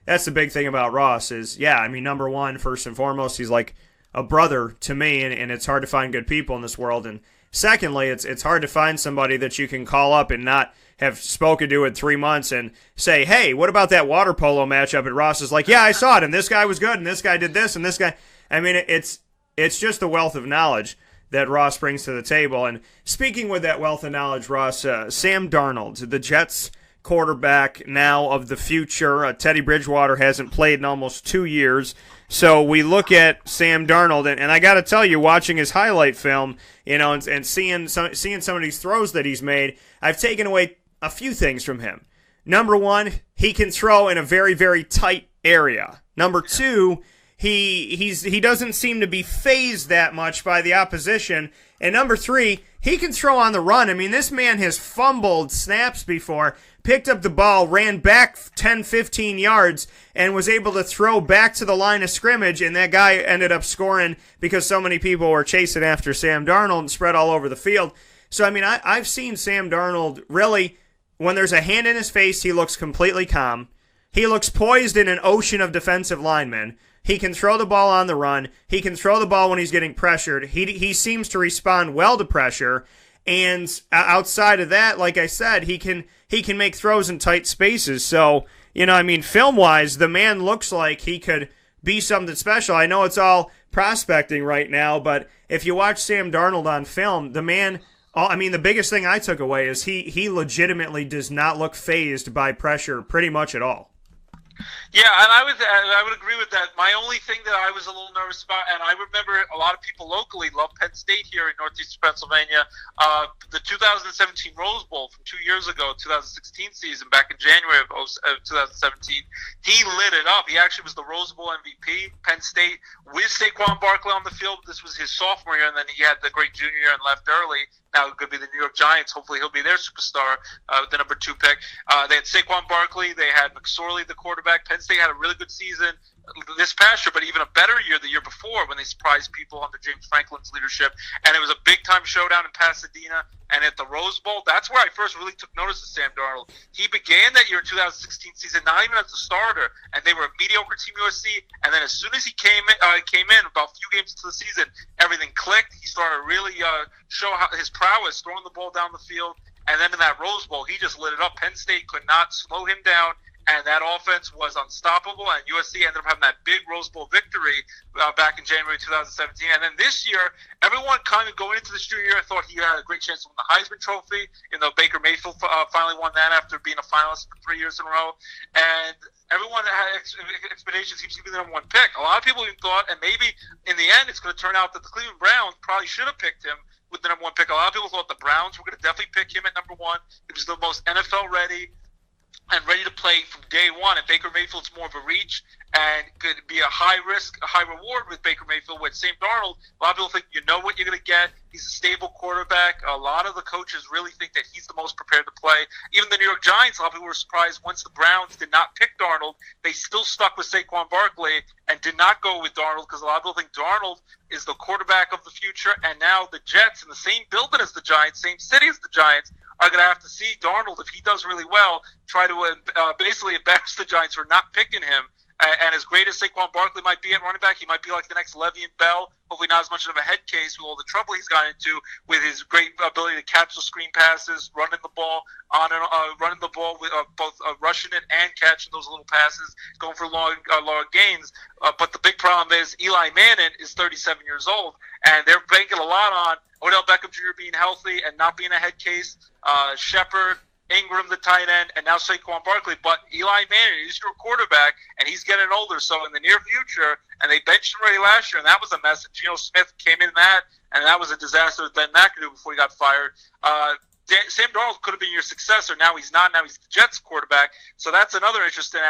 that's the big thing about Ross is, I mean, number one, first and foremost, he's like a brother to me, and it's hard to find good people in this world. And secondly, it's hard to find somebody that you can call up and not have spoken to in 3 months and say, hey, what about that water polo matchup? And Ross is like, yeah, I saw it, and this guy was good, and this guy did this, and this guy. I mean, it's just the wealth of knowledge that Ross brings to the table. And speaking with that wealth of knowledge, Ross, Sam Darnold, the Jets quarterback now of the future. Teddy Bridgewater hasn't played in almost 2 years. So we look at Sam Darnold, and I got to tell you, watching his highlight film, and seeing some of these throws that he's made, I've taken away a few things from him. Number one, he can throw in a very, very tight area. Number two, he doesn't seem to be fazed that much by the opposition. And number three, he can throw on the run. I mean, this man has fumbled snaps before, picked up the ball, ran back 10, 15 yards, and was able to throw back to the line of scrimmage, and that guy ended up scoring because so many people were chasing after Sam Darnold and spread all over the field. So, I mean, I've seen Sam Darnold really, when there's a hand in his face, he looks completely calm. He looks poised in an ocean of defensive linemen. He can throw the ball on the run. He can throw the ball when he's getting pressured. He seems to respond well to pressure. And outside of that, like I said, he can make throws in tight spaces. So, I mean, film-wise, the man looks like he could be something special. I know it's all prospecting right now, but if you watch Sam Darnold on film, the man, I mean, the biggest thing I took away is he legitimately does not look fazed by pressure pretty much at all. Yeah, and I would agree with that. My only thing that I was a little nervous about, and I remember a lot of people locally love Penn State here in Northeast Pennsylvania, the 2017 Rose Bowl from 2 years ago, 2016 season, back in January of 2017, he lit it up. He actually was the Rose Bowl MVP, Penn State, with Saquon Barkley on the field. This was his sophomore year, and then he had the great junior year and left early. Now it could be the New York Giants. Hopefully he'll be their superstar, the number 2 pick. They had Saquon Barkley. They had McSorley, the quarterback. Penn State had a really good season this past year, but even a better year the year before when they surprised people under James Franklin's leadership. And it was a big-time showdown in Pasadena. And at the Rose Bowl, that's where I first really took notice of Sam Darnold. He began that year in 2016 season not even as a starter, and they were a mediocre team USC. And then as soon as he came in about a few games into the season, everything clicked. He started to really show his prowess, throwing the ball down the field. And then in that Rose Bowl, he just lit it up. Penn State could not slow him down. And that offense was unstoppable, and USC ended up having that big Rose Bowl victory back in January 2017. And then this year, everyone kind of going into this year thought he had a great chance to win the Heisman Trophy, Baker Mayfield finally won that after being a finalist for 3 years in a row. And everyone had expectations he was going to be the number 1 pick. A lot of people even thought, and maybe in the end it's going to turn out that the Cleveland Browns probably should have picked him with the number 1 pick. A lot of people thought the Browns were going to definitely pick him at number 1. He was the most NFL ready and ready to play from day one. And Baker Mayfield's more of a reach and could be a high risk, a high reward with Baker Mayfield. With Sam Darnold, a lot of people think you know what you're going to get. He's a stable quarterback. A lot of the coaches really think that he's the most prepared to play. Even the New York Giants, a lot of people were surprised once the Browns did not pick Darnold. They still stuck with Saquon Barkley and did not go with Darnold because a lot of people think Darnold is the quarterback of the future. And now the Jets, in the same building as the Giants, same city as the Giants, are going to have to see Darnold, if he does really well, try to basically embarrass the Giants for not picking him. And as great as Saquon Barkley might be at running back, he might be like the next Le'Veon Bell. Hopefully not as much of a head case with all the trouble he's gotten into with his great ability to catch the screen passes, running the ball with both rushing it and catching those little passes, going for long gains. But the big problem is Eli Manning is 37 years old, and they're banking a lot on Odell Beckham Jr. being healthy and not being a head case. Shepard, Ingram, the tight end, and now Saquon Barkley. But Eli Manning is your quarterback, and he's getting older. So in the near future, and they benched him already last year, and that was a mess. And Geno Smith came in and that was a disaster with Ben McAdoo before he got fired. Sam Darnold could have been your successor. Now he's not. Now he's the Jets quarterback. So that's another interesting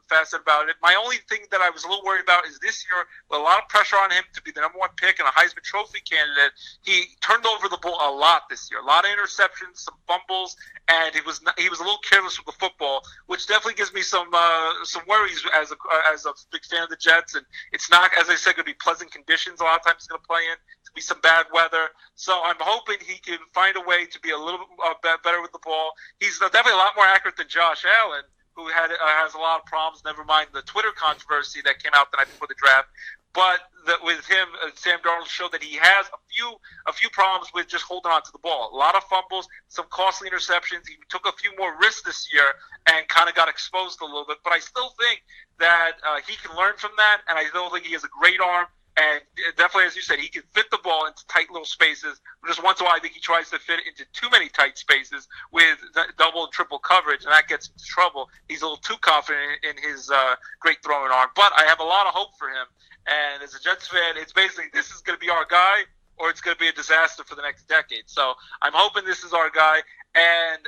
facet about it. My only thing that I was a little worried about is this year, with a lot of pressure on him to be the number one pick and a Heisman Trophy candidate, he turned over the ball a lot this year. A lot of interceptions, some fumbles, and he was a little careless with the football, which definitely gives me some worries as a big fan of the Jets. And it's not, as I said, going to be pleasant conditions. A lot of times he's going to play in. It's going to be some bad weather. So I'm hoping he can find a way to be a little better with the ball. He's definitely a lot more accurate than Josh Allen, who has a lot of problems, never mind the Twitter controversy that came out the night before the draft. But with him, Sam Darnold showed that he has a few problems with just holding on to the ball. A lot of fumbles, some costly interceptions. He took a few more risks this year and kind of got exposed a little bit. But I still think that he can learn from that, and I still think he has a great arm. And definitely, as you said, he can fit the ball into tight little spaces. Just once in a while, I think he tries to fit it into too many tight spaces with double and triple coverage, and that gets him into trouble. He's a little too confident in his great throwing arm. But I have a lot of hope for him. And as a Jets fan, it's basically this is going to be our guy, or it's going to be a disaster for the next decade. So I'm hoping this is our guy. And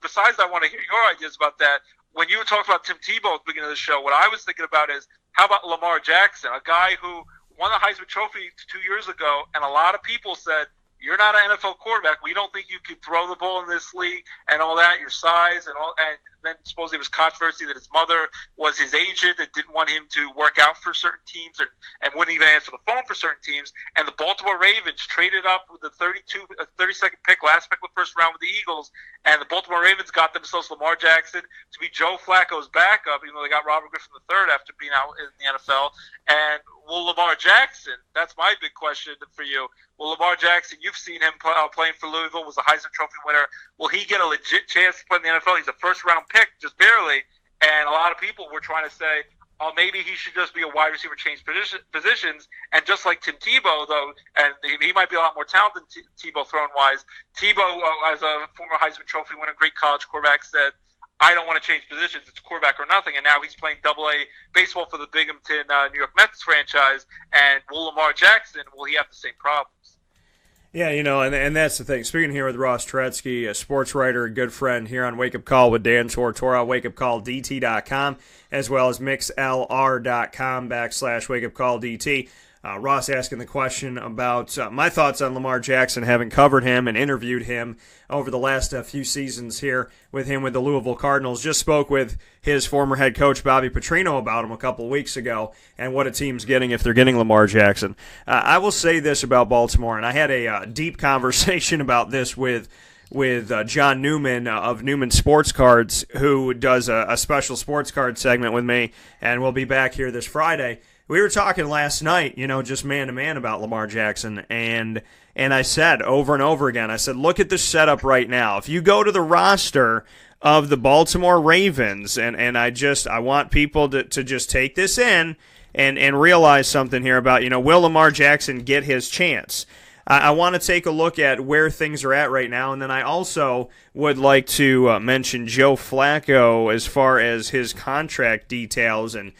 besides, I want to hear your ideas about that. When you were talking about Tim Tebow at the beginning of the show, what I was thinking about is, how about Lamar Jackson, a guy who won the Heisman Trophy 2 years ago, and a lot of people said, you're not an NFL quarterback. We don't think you can throw the ball in this league and all that, your size and all. And then supposedly there was controversy that his mother was his agent and didn't want him to work out for certain teams and wouldn't even answer the phone for certain teams. And the Baltimore Ravens traded up with the 32nd pick, last pick of the first round with the Eagles. And the Baltimore Ravens got themselves Lamar Jackson to be Joe Flacco's backup, even though they got Robert Griffin III after being out in the NFL. And will Lamar Jackson, that's my big question for you, will Lamar Jackson, you've seen him playing for Louisville, was a Heisman Trophy winner, will he get a legit chance to play in the NFL? He's a first-round pick, just barely, and a lot of people were trying to say, oh, maybe he should just be a wide receiver, change positions, and just like Tim Tebow, though, and he might be a lot more talented than Tebow throwing-wise, Tebow, as a former Heisman Trophy winner, great college quarterback, said, I don't want to change positions. It's quarterback or nothing. And now he's playing Double-A baseball for the Binghamton New York Mets franchise. And will Lamar Jackson, will he have the same problems? Yeah, and that's the thing. Speaking here with Ross Turetsky, a sports writer, a good friend here on Wake Up Call with Dan Tortora, wakeupcalldt.com, as well as mixlr.com/wakeupcalldt. Ross asking the question about my thoughts on Lamar Jackson, having covered him and interviewed him over the last few seasons here with him with the Louisville Cardinals. Just spoke with his former head coach, Bobby Petrino, about him a couple of weeks ago and what a team's getting if they're getting Lamar Jackson. I will say this about Baltimore, and I had a deep conversation about this with John Newman of Newman Sports Cards, who does a special sports card segment with me, and we'll be back here this Friday. We were talking last night, just man-to-man about Lamar Jackson, and I said over and over again, I said, look at the setup right now. If you go to the roster of the Baltimore Ravens, and I want people to just take this in and realize something here about, will Lamar Jackson get his chance? I want to take a look at where things are at right now, and then I also would like to mention Joe Flacco as far as his contract details and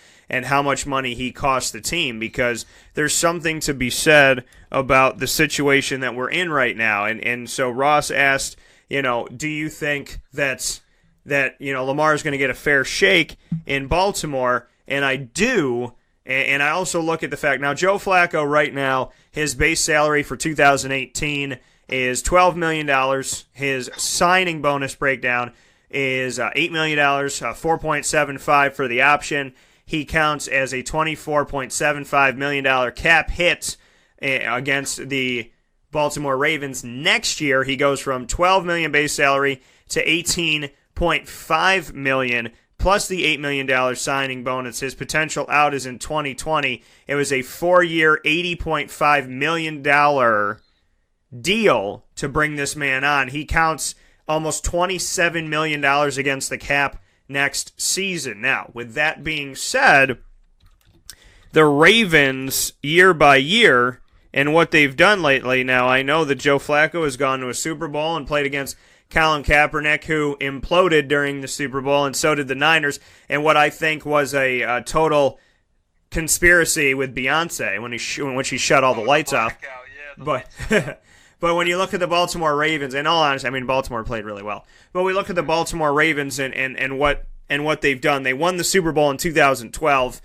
how much money he cost the team, because there's something to be said about the situation that we're in right now. And so Ross asked, do you think that Lamar is going to get a fair shake in Baltimore? And I do. And I also look at the fact, now Joe Flacco right now, his base salary for 2018 is $12 million. His signing bonus breakdown is $8 million, 4.75 for the option. He counts as a $24.75 million cap hit against the Baltimore Ravens. Next year, he goes from $12 million base salary to $18.5 million, plus the $8 million signing bonus. His potential out is in 2020. It was a 4-year, $80.5 million deal to bring this man on. He counts almost $27 million against the cap next season. Now, with that being said, the Ravens, year by year, and what they've done lately, now I know that Joe Flacco has gone to a Super Bowl and played against Colin Kaepernick, who imploded during the Super Bowl, and so did the Niners, and what I think was a total conspiracy with Beyonce when she shut all the lights off. But but when you look at the Baltimore Ravens, in all honesty, I mean, Baltimore played really well. But we look at the Baltimore Ravens and what they've done. They won the Super Bowl in 2012.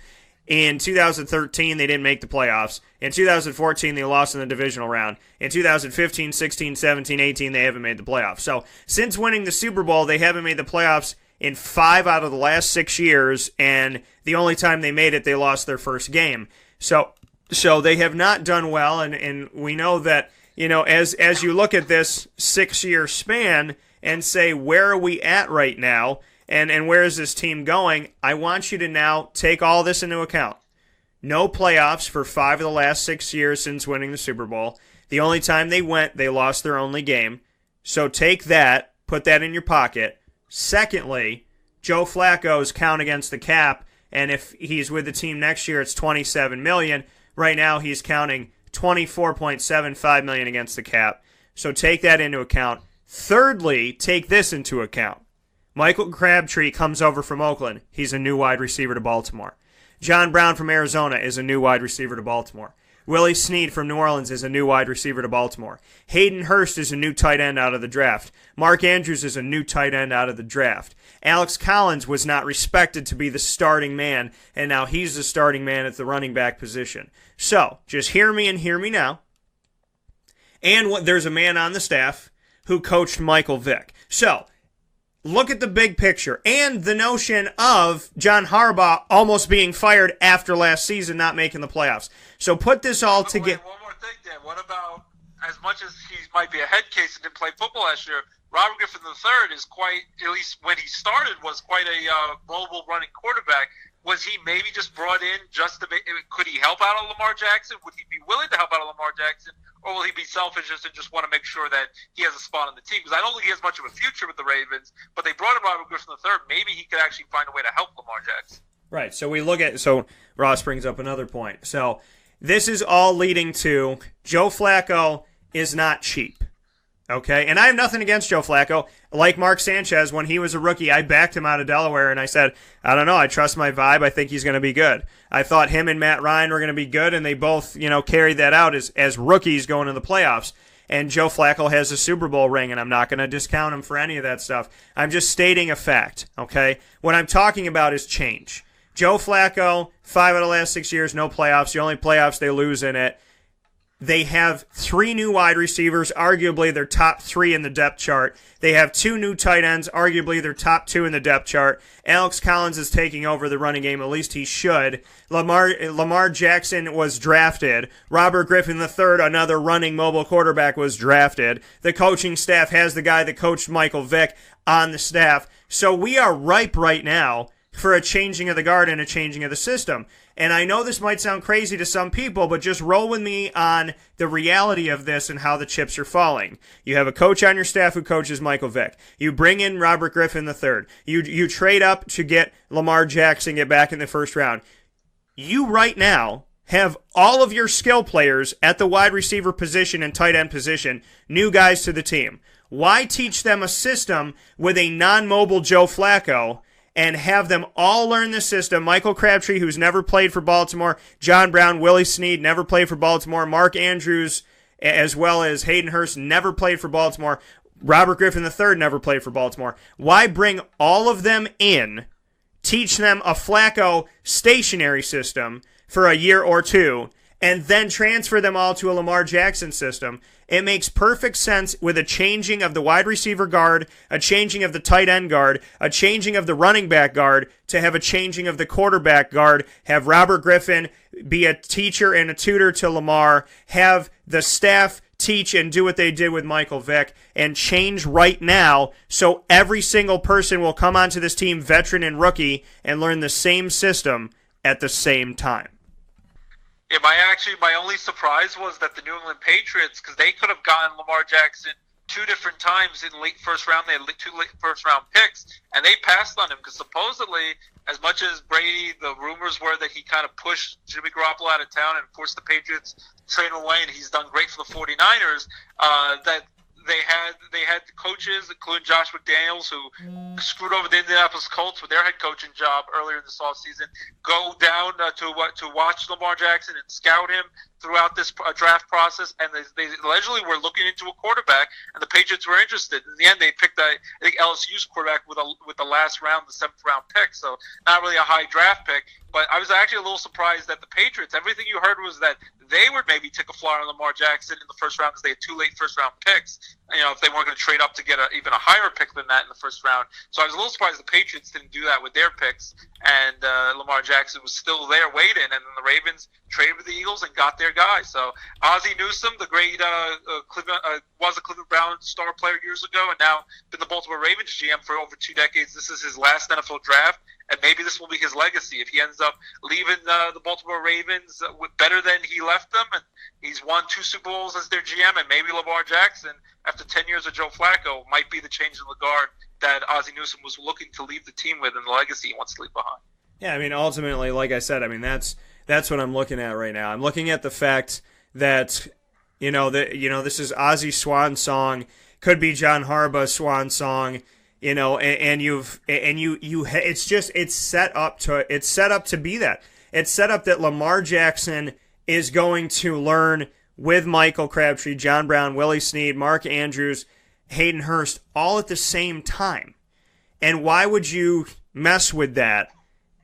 In 2013, they didn't make the playoffs. In 2014, they lost in the divisional round. In 2015, 16, 17, 18, they haven't made the playoffs. So since winning the Super Bowl, they haven't made the playoffs in 5 out of the last 6 years, and the only time they made it, they lost their first game. So they have not done well, and we know that, you know, as you look at this 6-year span and say, where are we at right now? And where is this team going? I want you to now take all this into account. No playoffs for 5 of the last 6 years since winning the Super Bowl. The only time they went, they lost their only game. So take that, put that in your pocket. Secondly, Joe Flacco's count against the cap, and if he's with the team next year, it's $27 million. Right now, he's counting $24.75 million against the cap. So take that into account. Thirdly, take this into account. Michael Crabtree comes over from Oakland. He's a new wide receiver to Baltimore. John Brown from Arizona is a new wide receiver to Baltimore. Willie Snead from New Orleans is a new wide receiver to Baltimore. Hayden Hurst is a new tight end out of the draft. Mark Andrews is a new tight end out of the draft. Alex Collins was not respected to be the starting man, and now he's the starting man at the running back position. So, just hear me and hear me now. And there's a man on the staff who coached Michael Vick. So, look at the big picture and the notion of John Harbaugh almost being fired after last season, not making the playoffs. So put this all together. One more thing, Dan. What about, as much as he might be a head case and didn't play football last year, Robert Griffin III is quite, at least when he started, was quite a mobile running quarterback. Was he maybe just brought in just to make, could he help out on Lamar Jackson? Would he be willing to help out on Lamar Jackson? Or will he be selfish and just want to make sure that he has a spot on the team? Because I don't think he has much of a future with the Ravens, but they brought in Robert Griffin III. Maybe he could actually find a way to help Lamar Jackson. Right, so Ross brings up another point. So this is all leading to Joe Flacco is not cheap. Okay, and I have nothing against Joe Flacco. Like Mark Sanchez, when he was a rookie, I backed him out of Delaware, and I said, I don't know, I trust my vibe. I think he's going to be good. I thought him and Matt Ryan were going to be good, and they both, carried that out as rookies going to the playoffs. And Joe Flacco has a Super Bowl ring, and I'm not going to discount him for any of that stuff. I'm just stating a fact, okay? What I'm talking about is change. Joe Flacco, 5 out of the last 6 years, no playoffs. The only playoffs they lose in it. They have 3 new wide receivers, arguably their top 3 in the depth chart. They have 2 new tight ends, arguably their top 2 in the depth chart. Alex Collins is taking over the running game, at least he should. Lamar Jackson was drafted. Robert Griffin III, another running mobile quarterback, was drafted. The coaching staff has the guy that coached Michael Vick on the staff. So we are ripe right now for a changing of the guard and a changing of the system. And I know this might sound crazy to some people, but just roll with me on the reality of this and how the chips are falling. You have a coach on your staff who coaches Michael Vick. You bring in Robert Griffin III. You trade up to get Lamar Jackson, get back in the first round. You right now have all of your skill players at the wide receiver position and tight end position, new guys to the team. Why teach them a system with a non-mobile Joe Flacco and have them all learn the system? Michael Crabtree, who's never played for Baltimore, John Brown, Willie Snead, never played for Baltimore, Mark Andrews, as well as Hayden Hurst, never played for Baltimore, Robert Griffin III never played for Baltimore. Why bring all of them in, teach them a Flacco stationary system for a year or two, and then transfer them all to a Lamar Jackson system? It makes perfect sense with a changing of the wide receiver guard, a changing of the tight end guard, a changing of the running back guard, to have a changing of the quarterback guard, have Robert Griffin be a teacher and a tutor to Lamar, have the staff teach and do what they did with Michael Vick and change right now so every single person will come onto this team, veteran and rookie, and learn the same system at the same time. Yeah, my only surprise was that the New England Patriots, because they could have gotten Lamar Jackson 2 different times in late first round. They had 2 late first round picks, and they passed on him because supposedly, as much as Brady, the rumors were that he kind of pushed Jimmy Garoppolo out of town and forced the Patriots to trade him away, and he's done great for the 49ers, that they had coaches, including Josh McDaniels, who screwed over the Indianapolis Colts with their head coaching job earlier in this offseason, go down to watch Lamar Jackson and scout him throughout this draft process, and they allegedly were looking into a quarterback, and the Patriots were interested. In the end, they picked, I think, LSU's quarterback with the last round, the 7th round pick, so not really a high draft pick. But I was actually a little surprised that the Patriots, everything you heard was that they would maybe take a flyer on Lamar Jackson in the first round because they had 2 late first-round picks, if they weren't going to trade up to get even a higher pick than that in the first round. So I was a little surprised the Patriots didn't do that with their picks, and Lamar Jackson was still there waiting, and then the Ravens traded with the Eagles and got their guy. So Ozzie Newsome, the great was a Cleveland Browns star player years ago, and now been the Baltimore Ravens GM for over 2 decades. This is his last NFL draft, and maybe this will be his legacy if he ends up leaving the Baltimore Ravens better than he left them, and he's won 2 Super Bowls as their GM, and maybe Lamar Jackson, after 10 years of Joe Flacco, might be the change in the guard that Ozzie Newsome was looking to leave the team with and the legacy he wants to leave behind. Yeah, I mean, ultimately, like I said, I mean, that's what I'm looking at right now. I'm looking at the fact that, this is Ozzy's swan song, could be John Harbaugh's swan song, it's set up to be that. It's set up that Lamar Jackson is going to learn with Michael Crabtree, John Brown, Willie Snead, Mark Andrews, Hayden Hurst, all at the same time. And why would you mess with that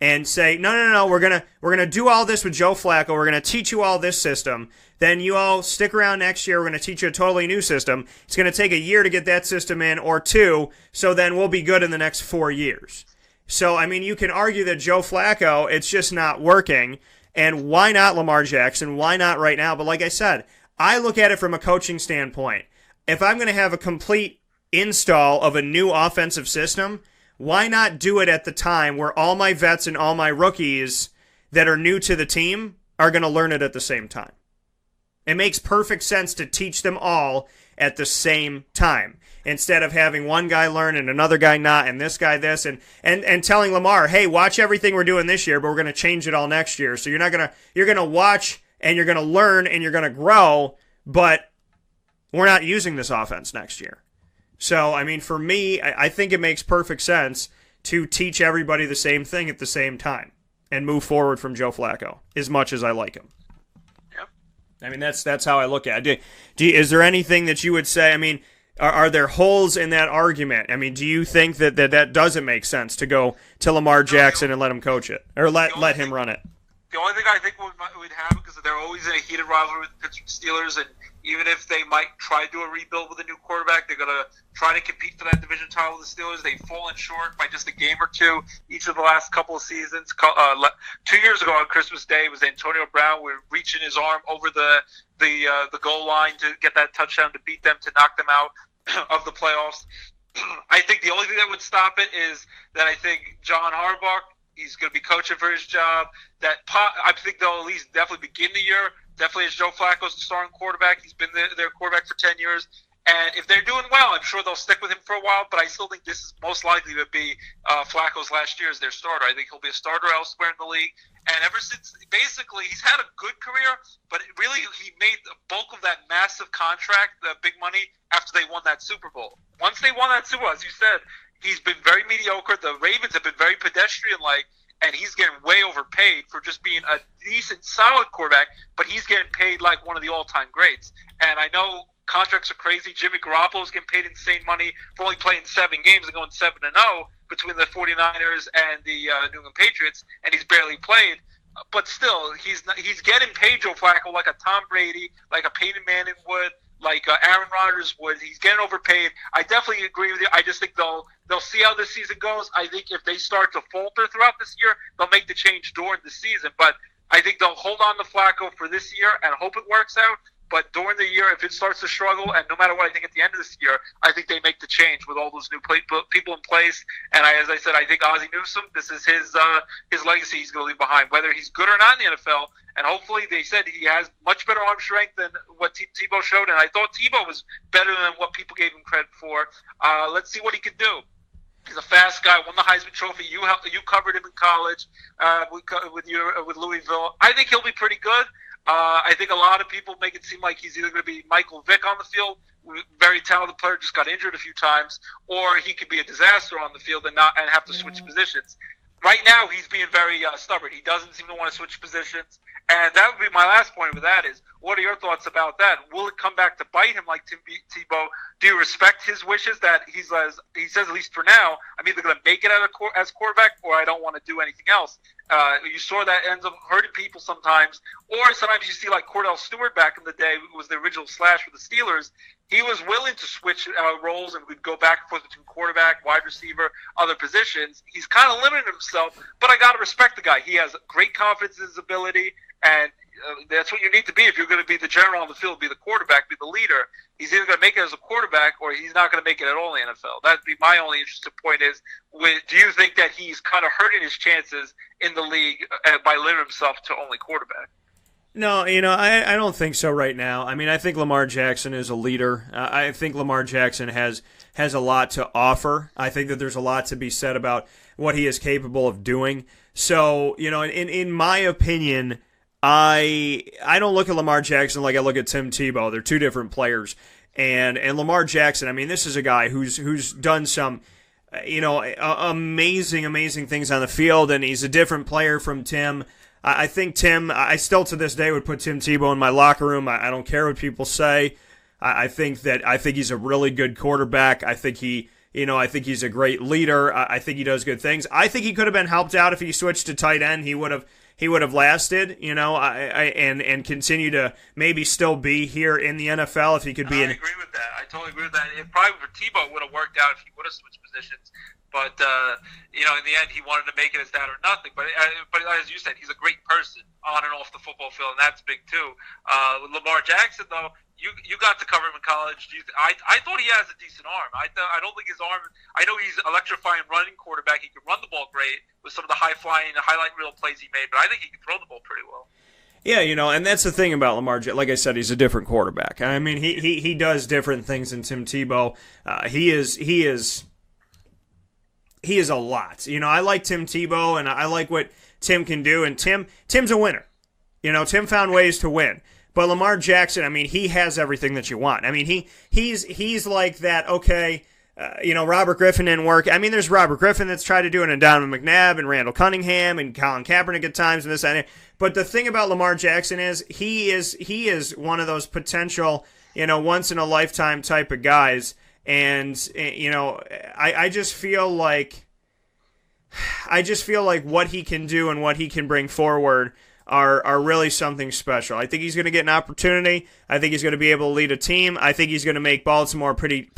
and say, no, we're gonna do all this with Joe Flacco, we're gonna teach you all this system, then you all stick around next year, we're gonna teach you a totally new system. It's gonna take a year to get that system in, or 2, so then we'll be good in the next 4 years. So, I mean, you can argue that Joe Flacco, it's just not working, and why not Lamar Jackson? Why not right now? But like I said, I look at it from a coaching standpoint. If I'm going to have a complete install of a new offensive system, why not do it at the time where all my vets and all my rookies that are new to the team are going to learn it at the same time? It makes perfect sense to teach them all at the same time, instead of having one guy learn and another guy not, and this guy this, and telling Lamar, hey, watch everything we're doing this year, but we're going to change it all next year. So you're going to watch and you're going to learn and you're going to grow, but we're not using this offense next year. So, I mean, for me, I think it makes perfect sense to teach everybody the same thing at the same time and move forward from Joe Flacco, as much as I like him. Yep. I mean, that's how I look at it. Is there anything that you would say, I mean, are there holes in that argument? I mean, do you think that doesn't make sense to go to Lamar Jackson and let him coach it, or let him run it? The only thing I think would happen, because they're always in a heated rivalry with the Pittsburgh Steelers, and even if they might try to do a rebuild with a new quarterback, they're going to try to compete for that division title with the Steelers. They've fallen short by just a game or 2 each of the last couple of seasons. 2 years ago on Christmas Day, it was Antonio Brown reaching his arm over the goal line to get that touchdown to beat them, to knock them out of the playoffs. I think the only thing that would stop it is that I think John Harbaugh, he's going to be coaching for his job. I think they'll at least definitely begin the year. Definitely as Joe Flacco's the starting quarterback. He's been their quarterback for 10 years. And if they're doing well, I'm sure they'll stick with him for a while. But I still think this is most likely to be Flacco's last year as their starter. I think he'll be a starter elsewhere in the league. And ever since, basically, he's had a good career, but really he made the bulk of that massive contract, the big money, after they won that Super Bowl. Once they won that Super Bowl, as you said, he's been very mediocre. The Ravens have been very pedestrian-like, and he's getting way overpaid for just being a decent, solid quarterback, but he's getting paid like one of the all-time greats. And I know contracts are crazy. Jimmy Garoppolo's getting paid insane money for only playing 7 games and going 7-0 between the 49ers and the New England Patriots, and he's barely played. But still, he's getting paid, Joe Flacco, like a Tom Brady, like a Peyton Manning would, like Aaron Rodgers would. He's getting overpaid. I definitely agree with you. I just think they'll see how this season goes. I think if they start to falter throughout this year, they'll make the change during the season. But I think they'll hold on to Flacco for this year and hope it works out. But during the year, if it starts to struggle, and no matter what, I think at the end of this year, I think they make the change with all those new people in place. And as I said, I think Ozzie Newsome, this is his legacy he's going to leave behind, whether he's good or not in the NFL. And hopefully, they said he has much better arm strength than what Tebow showed. And I thought Tebow was better than what people gave him credit for. Let's see what he can do. He's a fast guy. Won the Heisman Trophy. You covered him in college with Louisville. I think he'll be pretty good. I think a lot of people make it seem like he's either going to be Michael Vick on the field, very talented player, just got injured a few times, or he could be a disaster on the field and have to switch positions. Right now, he's being very stubborn. He doesn't seem to want to switch positions. And that would be my last point with that is, what are your thoughts about that? Will it come back to bite him like Tebow? Do you respect his wishes that he says, at least for now, I'm either going to make it as quarterback or I don't want to do anything else? You saw that ends up hurting people sometimes. Or sometimes you see like Cordell Stewart back in the day, who was the original Slash for the Steelers. He was willing to switch roles and would go back and forth between quarterback, wide receiver, other positions. He's kind of limited himself, but I got to respect the guy. He has great confidence in his ability, and that's what you need to be if you're going to be the general on the field, be the quarterback, be the leader. He's either going to make it as a quarterback or he's not going to make it at all in the NFL. That'd be my only interesting point is, do you think that he's kind of hurting his chances in the league by limiting himself to only quarterback? No, I don't think so right now. I mean, I think Lamar Jackson is a leader. I think Lamar Jackson has a lot to offer. I think that there's a lot to be said about what he is capable of doing. So, in my opinion, I don't look at Lamar Jackson like I look at Tim Tebow. They're two different players. And Lamar Jackson, I mean, this is a guy who's done some, amazing things on the field, and he's a different player from Tim. I think Tim, I still to this day would put Tim Tebow in my locker room. I don't care what people say. I think he's a really good quarterback. I think he's a great leader. I think he does good things. I think he could have been helped out if he switched to tight end. He would have lasted, and continue to maybe still be here in the NFL if he could be. I agree with that. I totally agree with that. It probably for Tebow would have worked out if he would have switched positions. But, in the end, he wanted to make it as that or nothing. But as you said, he's a great person on and off the football field, and that's big, too. With Lamar Jackson, though, you got to cover him in college. I thought he has a decent arm. I don't think his arm – I know he's electrifying running quarterback. He can run the ball great with some of the high-flying, highlight reel plays he made, but I think he can throw the ball pretty well. Yeah, and that's the thing about Lamar. Like I said, he's a different quarterback. I mean, he does different things than Tim Tebow. He is a lot. I like Tim Tebow, and I like what Tim can do, and Tim's a winner. Tim found ways to win. But Lamar Jackson, I mean, he has everything that you want. I mean, he's like that, okay, Robert Griffin didn't work. I mean, there's Robert Griffin that's tried to do it, and Donovan McNabb, and Randall Cunningham, and Colin Kaepernick at times, and this and that. But the thing about Lamar Jackson is he is one of those potential, once-in-a-lifetime type of guys. And, I just feel like what he can do and what he can bring forward are really something special. I think he's going to get an opportunity. I think he's going to be able to lead a team. I think he's going to make Baltimore pretty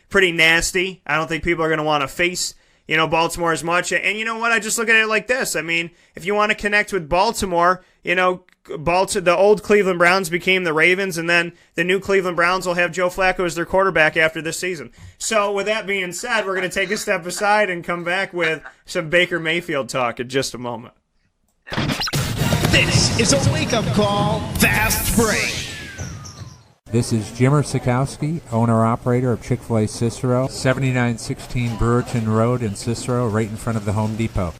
nasty. I don't think people are going to want to face, Baltimore as much. And you know what? I just look at it like this. I mean, if you want to connect with Baltimore, the old Cleveland Browns became the Ravens, and then the new Cleveland Browns will have Joe Flacco as their quarterback after this season. So with that being said, we're going to take a step aside and come back with some Baker Mayfield talk in just a moment. This is a wake-up call, fast break. This is Jimmer Sikowski, owner-operator of Chick-fil-A Cicero, 7916 Brewerton Road in Cicero, right in front of the Home Depot.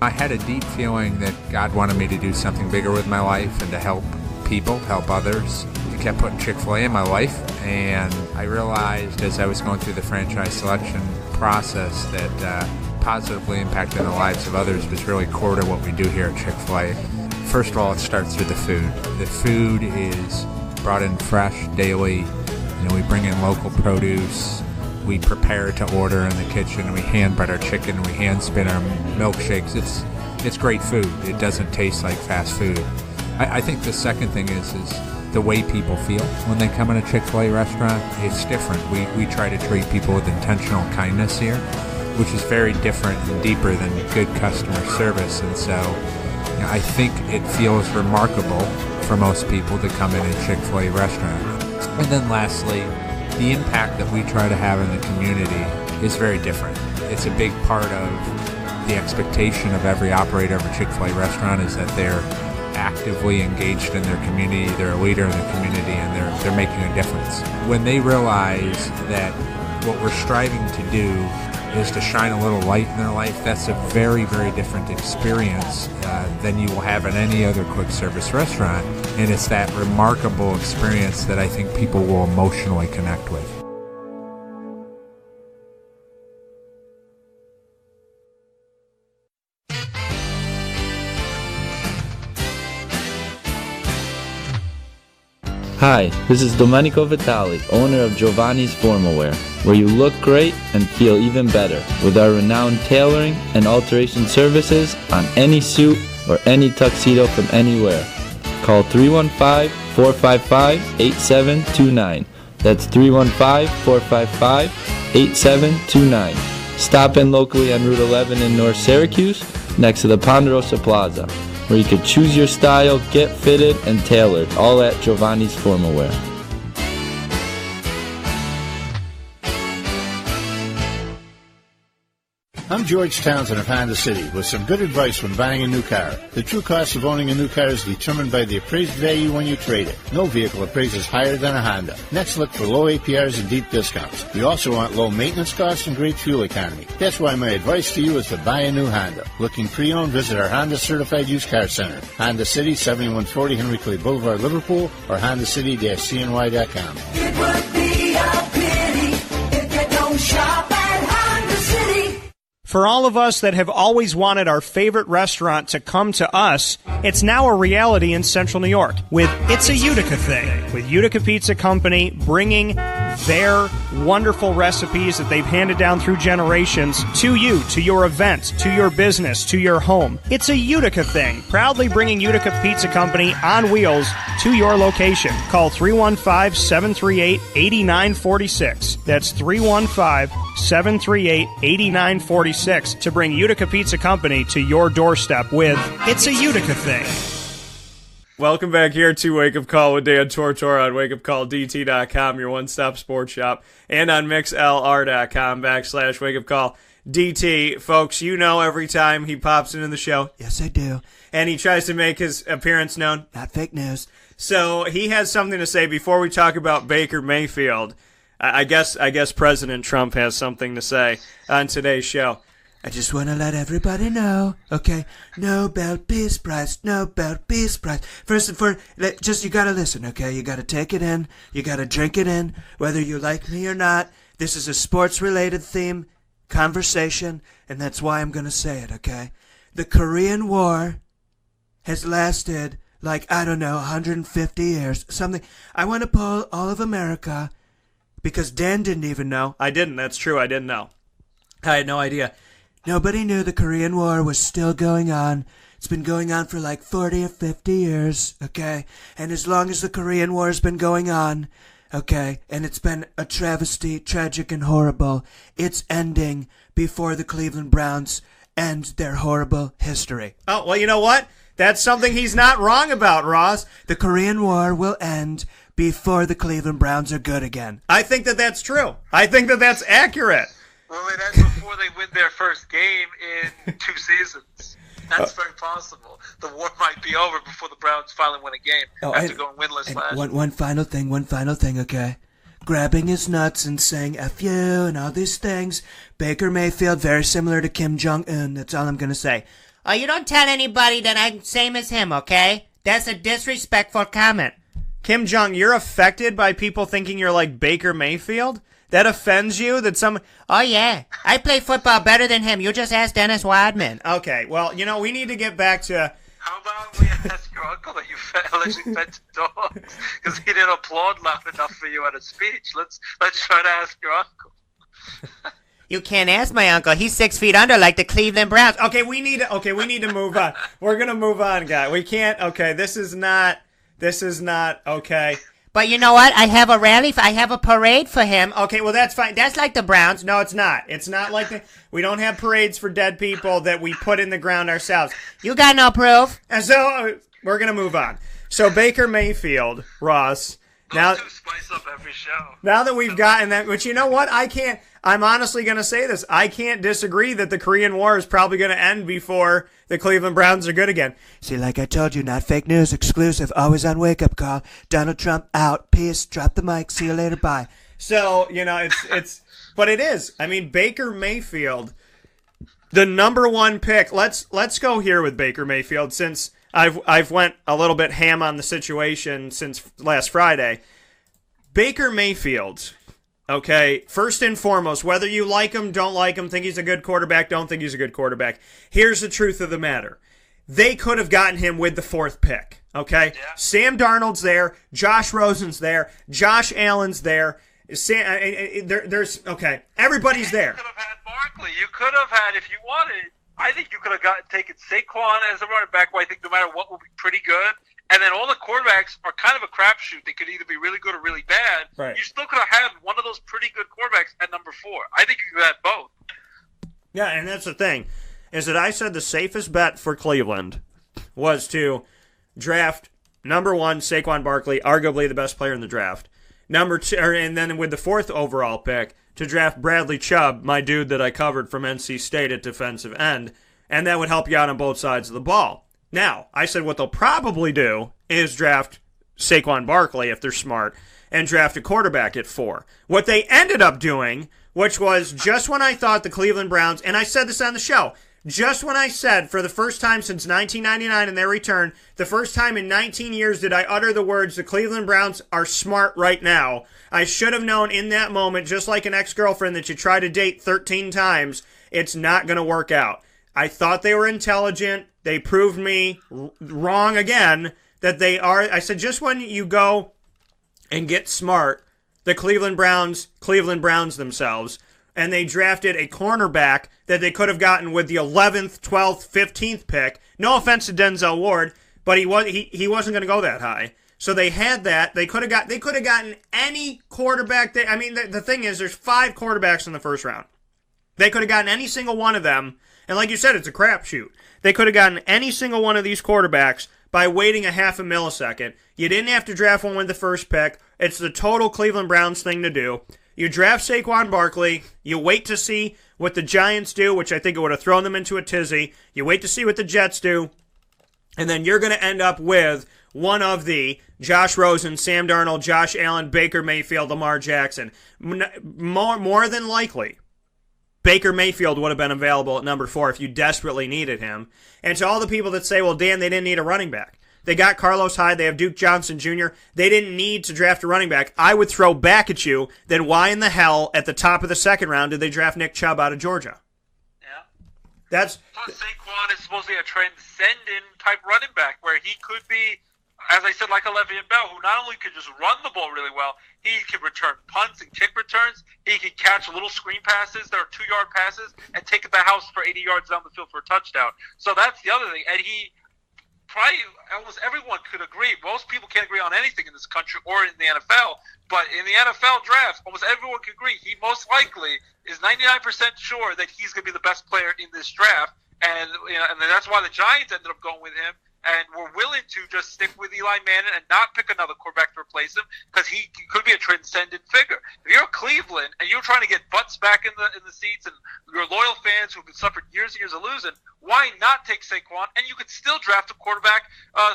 I had a deep feeling that God wanted me to do something bigger with my life and to help people, help others. He kept putting Chick-fil-A in my life, and I realized as I was going through the franchise selection process that positively impacting the lives of others was really core to what we do here at Chick-fil-A. First of all, it starts with the food. The food is brought in fresh daily. We bring in local produce. We prepare to order in the kitchen. We hand bread our chicken. We hand spin our milkshakes. It's great food. It doesn't taste like fast food. I think the second thing is the way people feel when they come in a Chick-fil-A restaurant. It's different. We try to treat people with intentional kindness here, which is very different and deeper than good customer service. And so, I think it feels remarkable for most people to come in a Chick-fil-A restaurant. And then lastly, the impact that we try to have in the community is very different. It's a big part of the expectation of every operator of a Chick-fil-A restaurant is that they're actively engaged in their community, they're a leader in the community, and they're making a difference. When they realize that what we're striving to do is to shine a little light in their life, that's a very, very different experience than you will have in any other quick service restaurant. And it's that remarkable experience that I think people will emotionally connect with. Hi, this is Domenico Vitali, owner of Giovanni's Formal Wear, where you look great and feel even better with our renowned tailoring and alteration services on any suit or any tuxedo from anywhere. Call 315-455-8729. That's 315-455-8729. Stop in locally on Route 11 in North Syracuse, next to the Ponderosa Plaza, where you can choose your style, get fitted, and tailored, all at Giovanni's Formal Wear. I'm George Townsend of Honda City with some good advice when buying a new car. The true cost of owning a new car is determined by the appraised value when you trade it. No vehicle appraises higher than a Honda. Next, look for low APRs and deep discounts. You also want low maintenance costs and great fuel economy. That's why my advice to you is to buy a new Honda. Looking pre-owned, visit our Honda Certified Used Car Center. Honda City, 7140 Henry Clay Boulevard, Liverpool, or HondaCity-CNY.com. It would be a pity if you don't shop at Honda City. For all of us that have always wanted our favorite restaurant to come to us, it's now a reality in Central New York with It's a Utica Thing, with Utica Pizza Company bringing their wonderful recipes that they've handed down through generations to you, to your event, to your business, to your home. It's a Utica Thing, proudly bringing Utica Pizza Company on wheels to your location. Call 315-738-8946. That's 315-738-8946 to bring Utica Pizza Company to your doorstep with It's a Utica Thing. Welcome back here to Wake Up Call with Dan Tortora on wakeupcalldt.com, your one-stop sports shop, and on mixlr.com/wakeupcalldt. Folks, you know every time he pops into the show, yes I do, and he tries to make his appearance known. Not fake news. So he has something to say before we talk about Baker Mayfield. I guess President Trump has something to say on today's show. I just want to let everybody know, okay? Nobel Peace Prize, Nobel Peace Prize. First and foremost, just you gotta listen, okay? You gotta take it in, you gotta drink it in, whether you like me or not. This is a sports-related theme conversation, and that's why I'm gonna say it, okay? The Korean War has lasted, like, I don't know, 150 years, something. I want to poll all of America, because Dan didn't even know. I didn't, that's true, I didn't know. I had no idea. Nobody knew the Korean War was still going on. It's been going on for like 40 or 50 years, okay? And as long as the Korean War has been going on, okay, and it's been a travesty, tragic and horrible, it's ending before the Cleveland Browns end their horrible history. Oh, well, you know what? That's something he's not wrong about, Ross. The Korean War will end before the Cleveland Browns are good again. I think that that's true. I think that that's accurate. Well, it ends before they win their first game in 2 seasons. That's very possible. The war might be over before the Browns finally win a game after going winless last year. One final thing, okay? Grabbing his nuts and saying F you and all these things. Baker Mayfield, very similar to Kim Jong-un. That's all I'm going to say. Oh, you don't tell anybody that I'm same as him, okay? That's a disrespectful comment. Kim Jong, you're affected by people thinking you're like Baker Mayfield? That offends you? That some... Oh, yeah. I play football better than him. You just ask Dennis Rodman. Okay, well, you know, we need to get back to... How about we ask your uncle that you allegedly fed to dogs? Because he didn't applaud loud enough for you at a speech. Let's try to ask your uncle. You can't ask my uncle. He's 6 feet under like the Cleveland Browns. Okay, we need to move on. We're going to move on, guy. We can't... Okay, this is not okay. But you know what? I have a rally. I have a parade for him. Okay, well, that's fine. That's like the Browns. No, it's not. It's not like the... We don't have parades for dead people that we put in the ground ourselves. You got no proof. And so, we're going to move on. So, Baker Mayfield, Ross... Now, spice up every show. Now that we've gotten that... But you know what? I'm honestly going to say this. I can't disagree that the Korean War is probably going to end before the Cleveland Browns are good again. See, like I told you, not fake news, exclusive, always on Wake Up Call. Donald Trump out, peace, drop the mic, see you later, bye. So, it's but it is. I mean, Baker Mayfield, the number one pick. Let's go here with Baker Mayfield since I've went a little bit ham on the situation since last Friday. Baker Mayfield, okay, first and foremost, whether you like him, don't like him, think he's a good quarterback, don't think he's a good quarterback, here's the truth of the matter. They could have gotten him with the 4th pick, okay? Yeah. Sam Darnold's there, Josh Rosen's there, Josh Allen's there, there's okay, everybody's there. You could have had Barkley. You could have had, if you wanted, I think you could have taken Saquon as a running back, who I think no matter what will be pretty good. And then all the quarterbacks are kind of a crapshoot. They could either be really good or really bad. Right. You still could have had one of those pretty good quarterbacks at number 4. I think you could have had both. Yeah, and that's the thing, is that I said the safest bet for Cleveland was to draft number 1, Saquon Barkley, arguably the best player in the draft. Number 2, and then with the 4th overall pick, to draft Bradley Chubb, my dude that I covered from NC State at defensive end, and that would help you out on both sides of the ball. Now, I said what they'll probably do is draft Saquon Barkley if they're smart and draft a quarterback at 4. What they ended up doing, which was just when I thought the Cleveland Browns, and I said this on the show, just when I said for the first time since 1999 in their return, the first time in 19 years did I utter the words, the Cleveland Browns are smart right now, I should have known in that moment, just like an ex-girlfriend that you try to date 13 times, it's not going to work out. I thought they were intelligent. They proved me wrong again that they are. I said, just when you go and get smart, the Cleveland Browns themselves, and they drafted a cornerback that they could have gotten with the 11th, 12th, 15th pick. No offense to Denzel Ward, but he wasn't going to go that high. So they had that. They could have gotten any quarterback. The thing is, there's 5 quarterbacks in the first round. They could have gotten any single one of them. And like you said, it's a crapshoot. They could have gotten any single one of these quarterbacks by waiting a half a millisecond. You didn't have to draft one with the first pick. It's the total Cleveland Browns thing to do. You draft Saquon Barkley. You wait to see what the Giants do, which I think it would have thrown them into a tizzy. You wait to see what the Jets do. And then you're going to end up with one of the Josh Rosen, Sam Darnold, Josh Allen, Baker Mayfield, Lamar Jackson. More than likely, Baker Mayfield would have been available at number 4 if you desperately needed him. And to all the people that say, well, Dan, they didn't need a running back. They got Carlos Hyde. They have Duke Johnson Jr. They didn't need to draft a running back. I would throw back at you, then why in the hell at the top of the 2nd round did they draft Nick Chubb out of Georgia? Yeah. That's plus Saquon is supposed to be a transcendent type running back where he could be, as I said, like a Le'Veon Bell, who not only could just run the ball really well, he could return punts and kick returns. He could catch little screen passes that are 2-yard passes and take it to the house for 80 yards down the field for a touchdown. So that's the other thing. And he probably, almost everyone could agree. Most people can't agree on anything in this country or in the NFL. But in the NFL draft, almost everyone can agree. He most likely is 99% sure that he's going to be the best player in this draft. And that's why the Giants ended up going with him. And we're willing to just stick with Eli Manning and not pick another quarterback to replace him because he could be a transcendent figure. If you're Cleveland and you're trying to get butts back in the seats and your loyal fans who've suffered years and years of losing, why not take Saquon? And you could still draft a quarterback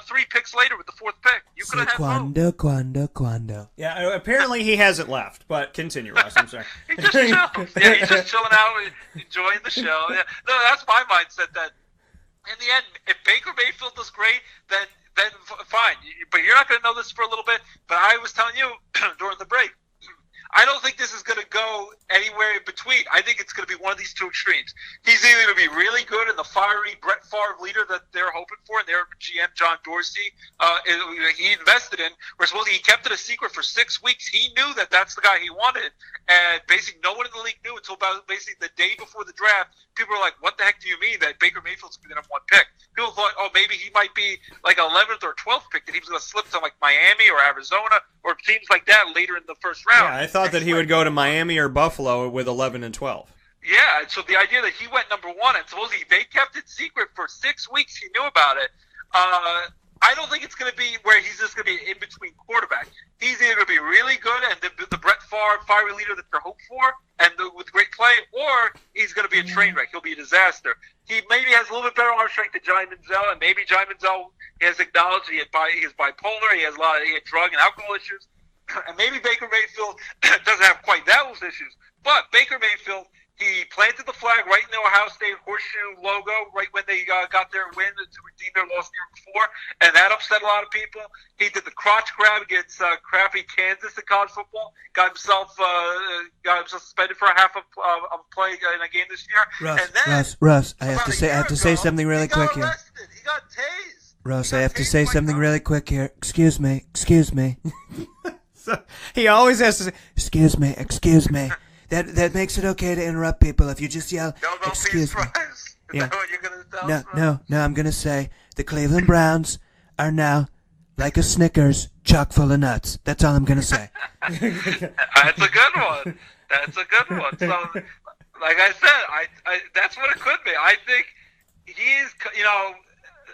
3 picks later with the 4th pick. You could have had both. Quando. Yeah, apparently he hasn't left, but continue, Ross. I'm sorry. He just chills. Yeah, he's just chilling out, enjoying the show. Yeah. No, that's my mindset that in the end, if Baker Mayfield does great, then fine. But you're not going to know this for a little bit. But I was telling you during the break, I don't think this is going to go anywhere in between. I think it's going to be one of these 2 extremes. He's either going to be really good and the fiery Brett Favre leader that they're hoping for, and their GM, John Dorsey, he invested in. Where supposedly he kept it a secret for 6 weeks. He knew that that's the guy he wanted. And basically no one in the league knew until about basically the day before the draft. People were like, what the heck do you mean that Baker Mayfield's going to be the number 1 pick? People thought, oh, maybe he might be like 11th or 12th pick, and he was going to slip to like Miami or Arizona or teams like that later in the first round. Yeah, I thought that he would go to Miami or Buffalo with 11 and 12. Yeah, and so the idea that he went number 1, and supposedly they kept it secret for 6 weeks, he knew about it. I don't think it's going to be where he's just going to be an in-between quarterback. He's either going to be really good and the Brett Favre fiery leader that they're hoped for and with great play, or he's going to be a train wreck. He'll be a disaster. He maybe has a little bit better arm strength than Johnny Manziel, and maybe Johnny Manziel has acknowledged he is bipolar, he has he had drug and alcohol issues, and maybe Baker Mayfield doesn't have quite those issues. But Baker Mayfield, he planted the flag right in the Ohio State horseshoe logo right when they got their win to redeem their loss the year before, and that upset a lot of people. He did the crotch grab against crappy Kansas in college football, got himself suspended for a half of play in a game this year. Russ, I have to say something really quick here. He got tased. Russ, I have to say something really quick here. Excuse me. So he always has to say, excuse me. That makes it okay to interrupt people if you just yell, excuse me. Yeah. Is that what you're going to tell? No, I'm going to say the Cleveland Browns are now like a Snickers chock full of nuts. That's all I'm going to say. That's a good one. So, like I said, I that's what it could be. I think he's,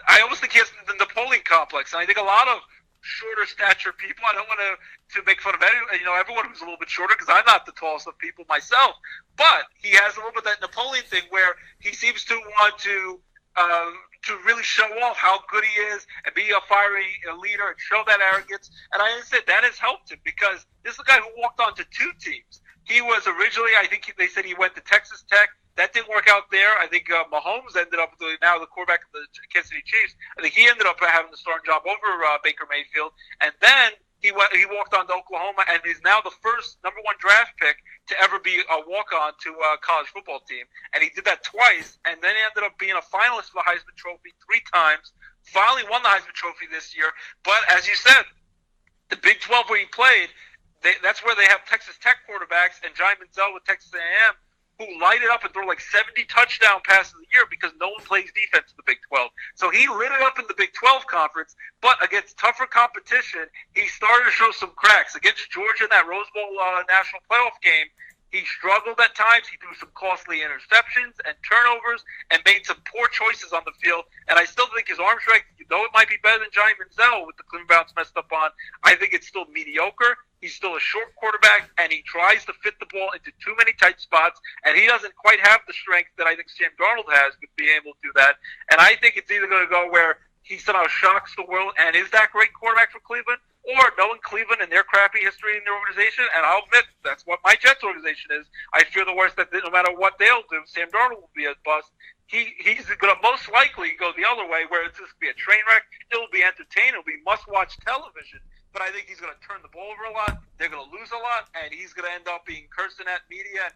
I almost think he has the Napoleon complex. And I think a lot of shorter stature people, I don't want to make fun of everyone who's a little bit shorter, because I'm not the tallest of people myself, but he has a little bit of that Napoleon thing where he seems to want to really show off how good he is and be a fiery leader and show that arrogance. And I understand that has helped him, because this is a guy who walked on to 2 teams. He was originally, I think they said he went to Texas Tech. That didn't work out there. I think Mahomes ended up now the quarterback of the Kansas City Chiefs. I think he ended up having the starting job over Baker Mayfield. And then he walked on to Oklahoma and is now the first #1 draft pick to ever be a walk-on to a college football team. And he did that twice, and then he ended up being a finalist for the Heisman Trophy 3 times. Finally won the Heisman Trophy this year. But as you said, the Big 12 where he played, that's where they have Texas Tech quarterbacks and Johnny Manziel with Texas A&M, who light it up and throw like 70 touchdown passes a year because no one plays defense in the Big 12. So he lit it up in the Big 12 conference, but against tougher competition, he started to show some cracks. Against Georgia in that Rose Bowl national playoff game, he struggled at times. He threw some costly interceptions and turnovers and made some poor choices on the field. And I still think his arm strength, though it might be better than Johnny Manziel with the Cleveland Browns messed up on, I think it's still mediocre. He's still a short quarterback, and he tries to fit the ball into too many tight spots, and he doesn't quite have the strength that I think Sam Darnold has with being able to do that. And I think it's either going to go where he somehow shocks the world and is that great quarterback for Cleveland, or knowing Cleveland and their crappy history in their organization, and I'll admit that's what my Jets organization is. I fear the worst that no matter what they'll do, Sam Darnold will be a bust. He's going to most likely go the other way, where it's just going to be a train wreck. It'll be entertaining. It'll be must-watch television. But I think he's going to turn the ball over a lot. They're going to lose a lot, and he's going to end up being cursing at media and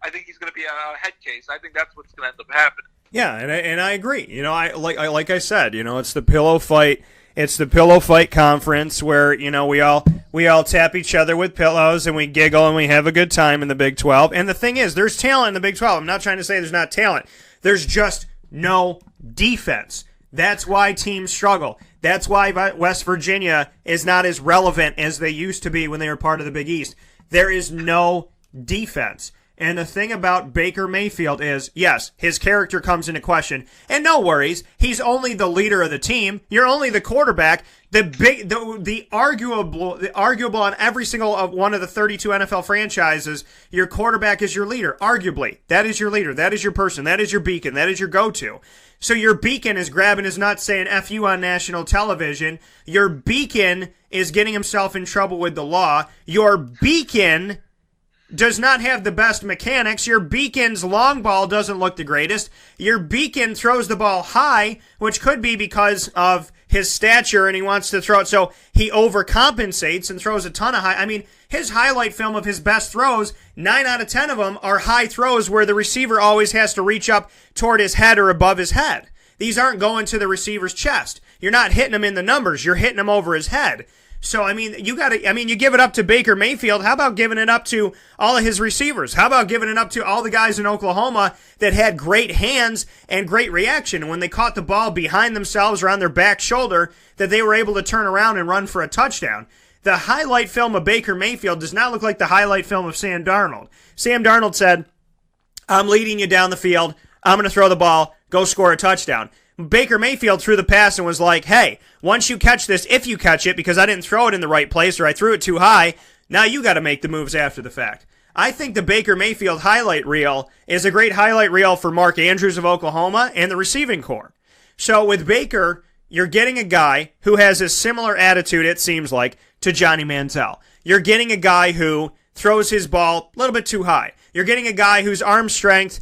I think he's going to be a head case. I think that's what's going to end up happening. Yeah, and I agree. Like I said, it's the pillow fight. It's the pillow fight conference where we all tap each other with pillows and we giggle and we have a good time in the Big 12. And the thing is, there's talent in the Big 12. I'm not trying to say there's not talent. There's just no defense. That's why teams struggle. That's why West Virginia is not as relevant as they used to be when they were part of the Big East. There is no defense. And the thing about Baker Mayfield is, yes, his character comes into question. And no worries, he's only the leader of the team. You're only the quarterback. The arguable on every single of one of the 32 NFL franchises, your quarterback is your leader. Arguably, that is your leader. That is your person. That is your beacon. That is your go-to. So your beacon is grabbing his nuts saying F you on national television. Your beacon is getting himself in trouble with the law. Your beacon does not have the best mechanics. Your beacon's long ball doesn't look the greatest. Your beacon throws the ball high, which could be because of his stature and he wants to throw it. So he overcompensates and throws a ton of high. I mean, his highlight film of his best throws, 9 out of 10 of them are high throws where the receiver always has to reach up toward his head or above his head. These aren't going to the receiver's chest. You're not hitting him in the numbers. You're hitting him over his head. So, I mean, you give it up to Baker Mayfield. How about giving it up to all of his receivers? How about giving it up to all the guys in Oklahoma that had great hands and great reaction? And when they caught the ball behind themselves or on their back shoulder, that they were able to turn around and run for a touchdown. The highlight film of Baker Mayfield does not look like the highlight film of Sam Darnold. Sam Darnold said, I'm leading you down the field. I'm going to throw the ball. Go score a touchdown. Baker Mayfield threw the pass and was like, hey, once you catch this, if you catch it, because I didn't throw it in the right place or I threw it too high, now you got to make the moves after the fact. I think the Baker Mayfield highlight reel is a great highlight reel for Mark Andrews of Oklahoma and the receiving corps. So with Baker, you're getting a guy who has a similar attitude, it seems like, to Johnny Manziel. You're getting a guy who throws his ball a little bit too high. You're getting a guy whose arm strength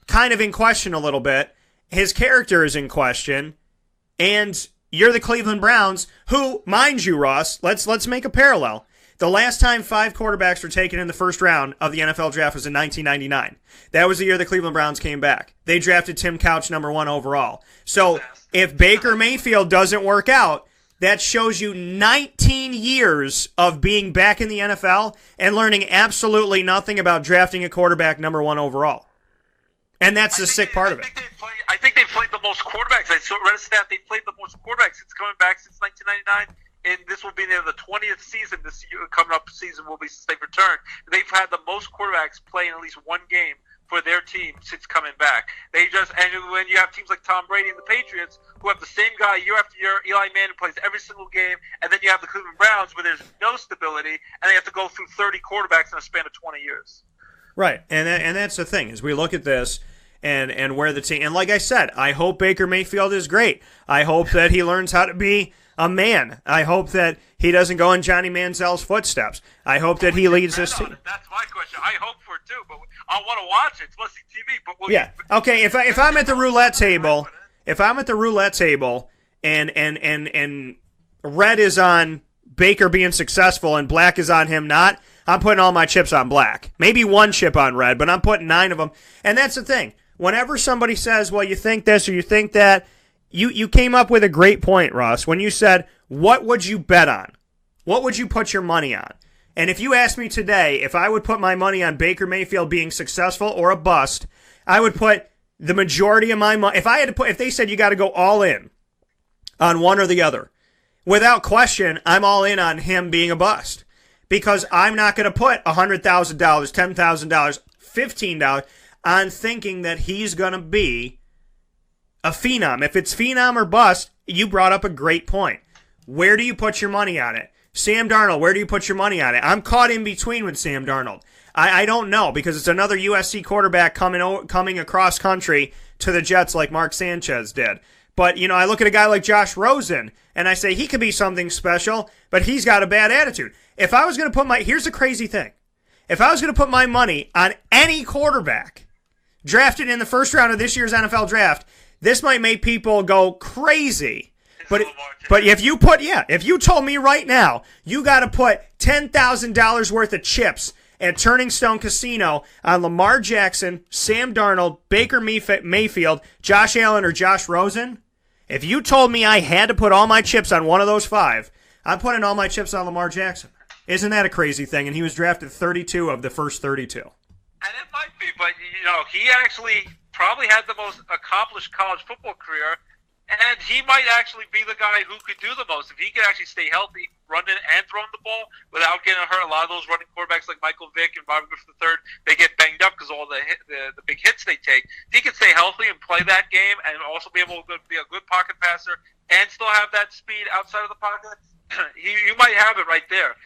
kind of in question a little bit. His character is in question, and you're the Cleveland Browns, who, mind you, Ross, let's make a parallel. The last time 5 quarterbacks were taken in the first round of the NFL draft was in 1999. That was the year the Cleveland Browns came back. They drafted Tim Couch number 1 overall. So if Baker Mayfield doesn't work out, that shows you 19 years of being back in the NFL and learning absolutely nothing about drafting a quarterback number 1 overall. And that's the sick part of it. I think they played the most quarterbacks. I read a stat. They played the most quarterbacks since coming back since 1999, and this will be the 20th season. This year, coming up season will be since they've returned. They've had the most quarterbacks playing at least one game for their team since coming back. And when you have teams like Tom Brady and the Patriots who have the same guy year after year, Eli Manning plays every single game, and then you have the Cleveland Browns where there's no stability, and they have to go through 30 quarterbacks in a span of 20 years. Right, and that's the thing, is we look at this and where the team, and like I said, I hope Baker Mayfield is great. I hope that he learns how to be a man. I hope that he doesn't go in Johnny Manziel's footsteps. I hope that he leads this team. That's my question. I hope for it too, but I want to watch it. It's must see TV. But yeah. Okay. If I'm at the roulette table, and red is on Baker being successful and black is on him not, I'm putting all my chips on black. Maybe 1 chip on red, but I'm putting 9 of them. And that's the thing. Whenever somebody says, well, you think this or you think that, you came up with a great point, Ross, when you said, what would you bet on? What would you put your money on? And if you asked me today if I would put my money on Baker Mayfield being successful or a bust, I would put the majority of my money. If they said you got to go all in on one or the other, without question, I'm all in on him being a bust. Because I'm not going to put $100,000, $10,000, $15 on thinking that he's going to be a phenom. If it's phenom or bust, you brought up a great point. Where do you put your money on it? Sam Darnold, where do you put your money on it? I'm caught in between with Sam Darnold. I don't know, because it's another USC quarterback coming across country to the Jets like Mark Sanchez did. But, I look at a guy like Josh Rosen, and I say he could be something special, but he's got a bad attitude. If I was going to put here's the crazy thing. If I was going to put my money on any quarterback drafted in the first round of this year's NFL draft, this might make people go crazy. But if you told me right now, you got to put $10,000 worth of chips at Turning Stone Casino on Lamar Jackson, Sam Darnold, Baker Mayfield, Josh Allen, or Josh Rosen, if you told me I had to put all my chips on one of those 5, I'm putting all my chips on Lamar Jackson. Isn't that a crazy thing? And he was drafted 32 of the first 32. And it might be, but, he actually probably had the most accomplished college football career, and he might actually be the guy who could do the most. If he could actually stay healthy, running and throwing the ball without getting hurt. A lot of those running quarterbacks like Michael Vick and Bobby Griffin III, they get banged up because of all the big hits they take. If he could stay healthy and play that game and also be able to be a good pocket passer and still have that speed outside of the pocket, you might have it right there.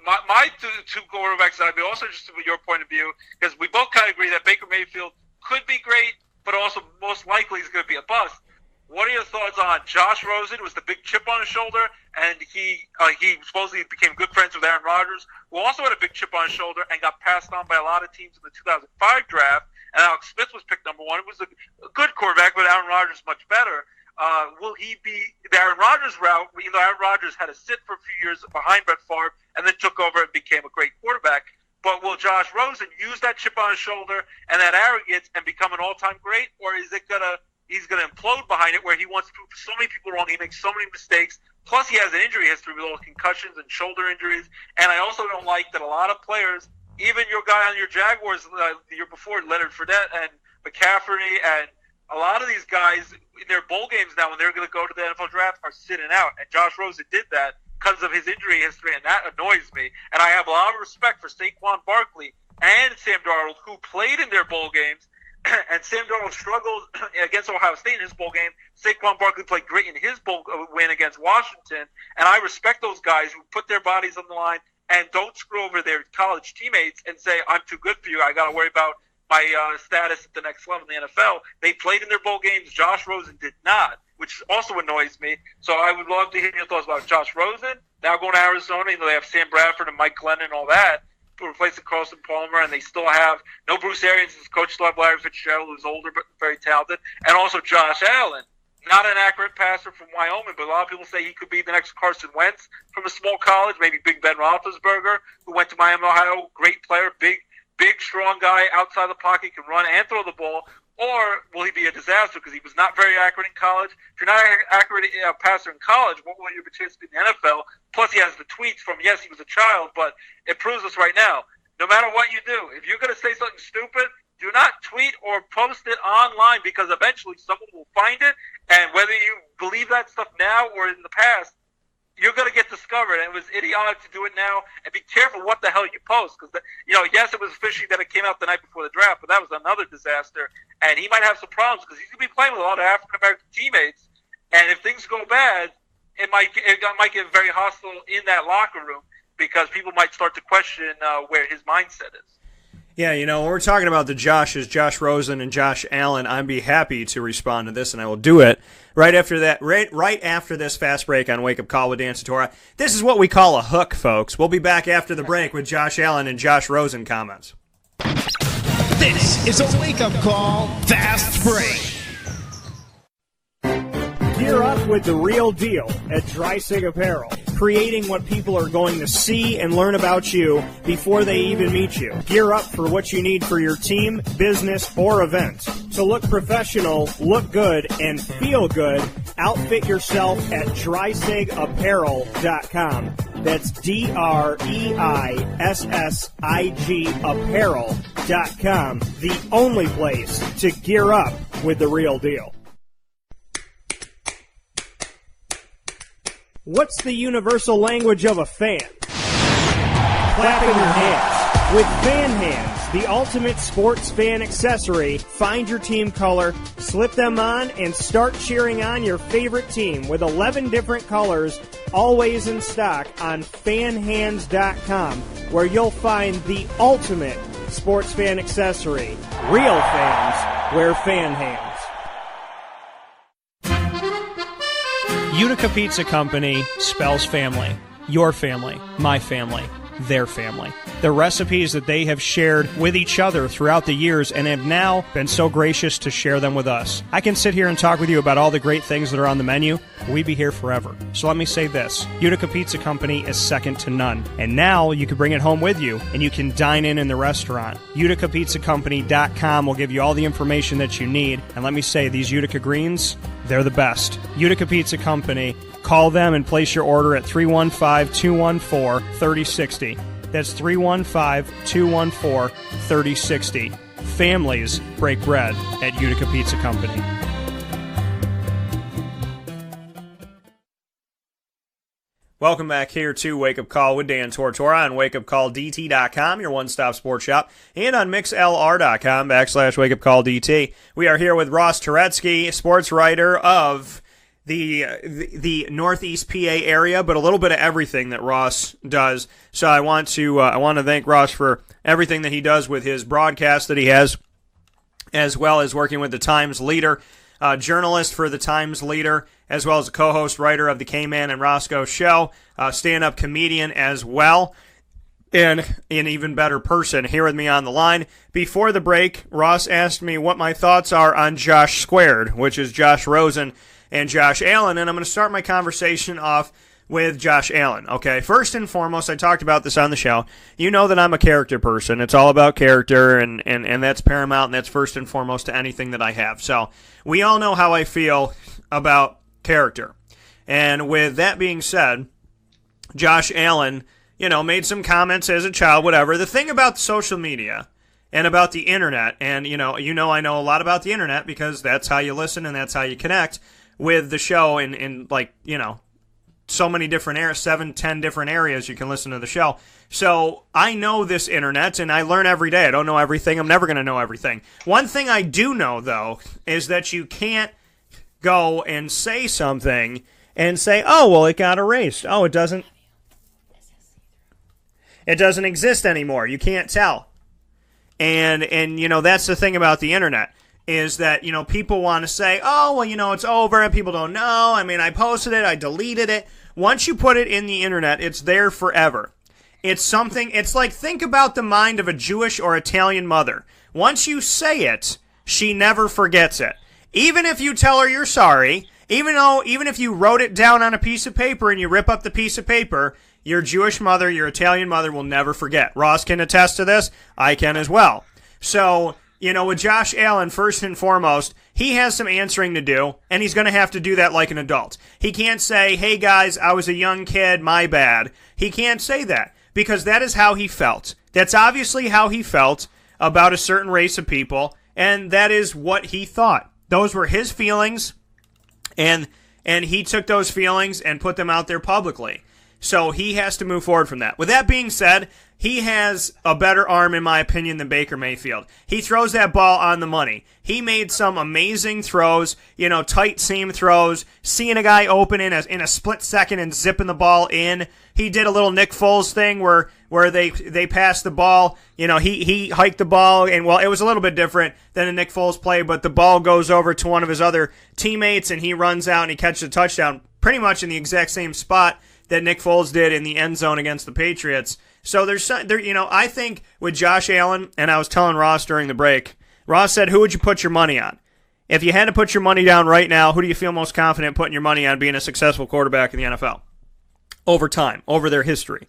My two quarterbacks that I'd be also interested with your point of view, because we both kind of agree that Baker Mayfield could be great, but also most likely is going to be a bust. What are your thoughts on Josh Rosen? Was the big chip on his shoulder, and he supposedly became good friends with Aaron Rodgers, who also had a big chip on his shoulder and got passed on by a lot of teams in the 2005 draft. And Alex Smith was picked number 1. It was a good quarterback, but Aaron Rodgers much better. Will he be the Aaron Rodgers route? Aaron Rodgers had to sit for a few years behind Brett Favre and then took over and became a great quarterback. But will Josh Rosen use that chip on his shoulder and that arrogance and become an all-time great, or is it he's going to implode behind it where he wants to prove so many people wrong, he makes so many mistakes, Plus, he has an injury history with all concussions and shoulder injuries. And I also don't like that a lot of players, even your guy on your Jaguars the year before, Leonard Fournette and McCaffrey, and a lot of these guys in their bowl games now, when they're going to go to the NFL draft, are sitting out. And Josh Rosen did that because of his injury history, and that annoys me. And I have a lot of respect for Saquon Barkley and Sam Darnold, who played in their bowl games. And Sam Darnold struggled against Ohio State in his bowl game. Saquon Barkley played great in his bowl win against Washington. And I respect those guys who put their bodies on the line and don't screw over their college teammates and say, I'm too good for you. I got to worry about my status at the next level in the NFL. They played in their bowl games. Josh Rosen did not, which also annoys me. So I would love to hear your thoughts about Josh Rosen. Now going to Arizona, they have Sam Bradford and Mike Glennon and all that, replacing Carson Palmer, and they still have no Bruce Arians as coach. Still have Larry Fitzgerald, who's older but very talented, and also Josh Allen, not an accurate passer from Wyoming, but a lot of people say he could be the next Carson Wentz from a small college, maybe Big Ben Roethlisberger, who went to Miami, Ohio, great player, big, strong guy outside the pocket, can run and throw the ball. Or will he be a disaster because he was not very accurate in college? If you're not an accurate passer in college, what will your chance be in the NFL? Plus, he has the tweets from, yes, he was a child, but it proves us right now. No matter what you do, if you're going to say something stupid, do not tweet or post it online because eventually someone will find it. And whether you believe that stuff now or in the past, you're going to get discovered. And it was idiotic to do it now. And be careful what the hell you post. Because, yes, it was fishy that it came out the night before the draft, but that was another disaster. And he might have some problems because he's going to be playing with a lot of African-American teammates. And if things go bad, it might get very hostile in that locker room because people might start to question where his mindset is. Yeah, when we're talking about the Joshes, Josh Rosen and Josh Allen, I'd be happy to respond to this, and I will do it right after that. Right after this fast break on Wake Up Call with Dan Tortora. This is what we call a hook, folks. We'll be back after the break with Josh Allen and Josh Rosen comments. This is a Wake Up Call fast break. Gear up with the real deal at Dry Sig Apparel, creating what people are going to see and learn about you before they even meet you. Gear up for what you need for your team, business, or event. To look professional, look good, and feel good, outfit yourself at DrySigApparel.com. That's DREISSIG Apparel.com. The only place to gear up with the real deal. What's the universal language of a fan? Clapping your hands. With Fan Hands, the ultimate sports fan accessory, find your team color, slip them on, and start cheering on your favorite team with 11 different colors, always in stock on fanhands.com, where you'll find the ultimate sports fan accessory. Real fans wear Fan Hands. Utica Pizza Company spells family. Your family, my family, their family. The recipes that they have shared with each other throughout the years and have now been so gracious to share them with us. I can sit here and talk with you about all the great things that are on the menu. We'd be here forever. So let me say this. Utica Pizza Company is second to none. And now you can bring it home with you and you can dine in the restaurant. UticaPizzaCompany.com will give you all the information that you need. And let me say, these Utica greens, they're the best. Utica Pizza Company. Call them and place your order at 315-214-3060. That's 315-214-3060. Families break bread at Utica Pizza Company. Welcome back here to Wake Up Call with Dan Tortora on WakeUpCallDT.com, your one-stop sports shop, and on MixLR.com/WakeUpCallDT. We are here with Ross Turetsky, sports writer of the Northeast PA area, but a little bit of everything that Ross does. So I want to thank Ross for everything that he does with his broadcast that he has, as well as working with the Times Leader, journalist for the Times Leader, as well as a co-host writer of the K-Man and Roscoe Show, stand-up comedian as well, and an even better person here with me on the line. Before the break, Ross asked me what my thoughts are on Josh Squared, which is Josh Rosen and Josh Allen, and I'm going to start my conversation off with Josh Allen. Okay, first and foremost, I talked about this on the show. You know that I'm a character person. It's all about character, and that's paramount, and that's first and foremost to anything that I have. So we all know how I feel about character. And with that being said, Josh Allen, made some comments as a child, whatever. The thing about social media and about the internet, and I know a lot about the internet because that's how you listen and that's how you connect with the show in so many different areas, 7-10 different areas you can listen to the show. So I know this internet, and I learn every day. I don't know everything. I'm never going to know everything. One thing I do know, though, is that you can't go and say something and say, oh, well, it got erased. Oh, it doesn't exist anymore. You can't tell. And that's the thing about the internet, is that, people want to say, oh, well, it's over, and people don't know. I mean, I posted it, I deleted it. Once you put it in the internet, it's there forever. It's like, think about the mind of a Jewish or Italian mother. Once you say it, she never forgets it. Even if you tell her you're sorry, even if you wrote it down on a piece of paper and you rip up the piece of paper, your Jewish mother, your Italian mother will never forget. Ross can attest to this. I can as well. So, with Josh Allen, first and foremost, he has some answering to do, and he's going to have to do that like an adult. He can't say, hey, guys, I was a young kid, my bad. He can't say that, because that is how he felt. That's obviously how he felt about a certain race of people, and that is what he thought. Those were his feelings, and he took those feelings and put them out there publicly. So he has to move forward from that. With that being said, he has a better arm, in my opinion, than Baker Mayfield. He throws that ball on the money. He made some amazing throws, tight seam throws, seeing a guy open in a split second and zipping the ball in. He did a little Nick Foles thing where they passed the ball. He hiked the ball, and, well, it was a little bit different than a Nick Foles play, but the ball goes over to one of his other teammates, and he runs out and he catches a touchdown pretty much in the exact same spot that Nick Foles did in the end zone against the Patriots. So I think with Josh Allen, and I was telling Ross during the break, Ross said, who would you put your money on? If you had to put your money down right now, who do you feel most confident putting your money on being a successful quarterback in the NFL? Over time, over their history.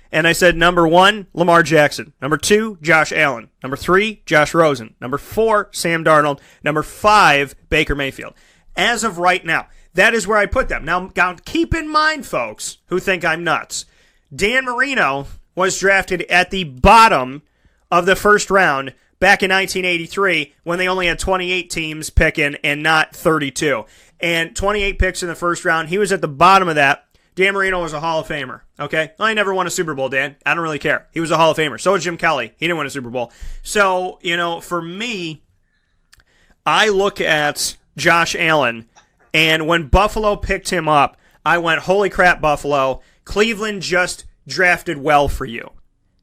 And I said, number 1, Lamar Jackson. Number 2, Josh Allen. Number 3, Josh Rosen. Number 4, Sam Darnold. Number 5, Baker Mayfield. As of right now, that is where I put them. Now, keep in mind, folks, who think I'm nuts, Dan Marino was drafted at the bottom of the first round back in 1983 when they only had 28 teams picking and not 32. And 28 picks in the first round. He was at the bottom of that. Dan Marino was a Hall of Famer, okay? Well, he never won a Super Bowl, Dan. I don't really care. He was a Hall of Famer. So was Jim Kelly. He didn't win a Super Bowl. So, for me, I look at Josh Allen, and when Buffalo picked him up, I went, holy crap, Buffalo. Cleveland just drafted well for you.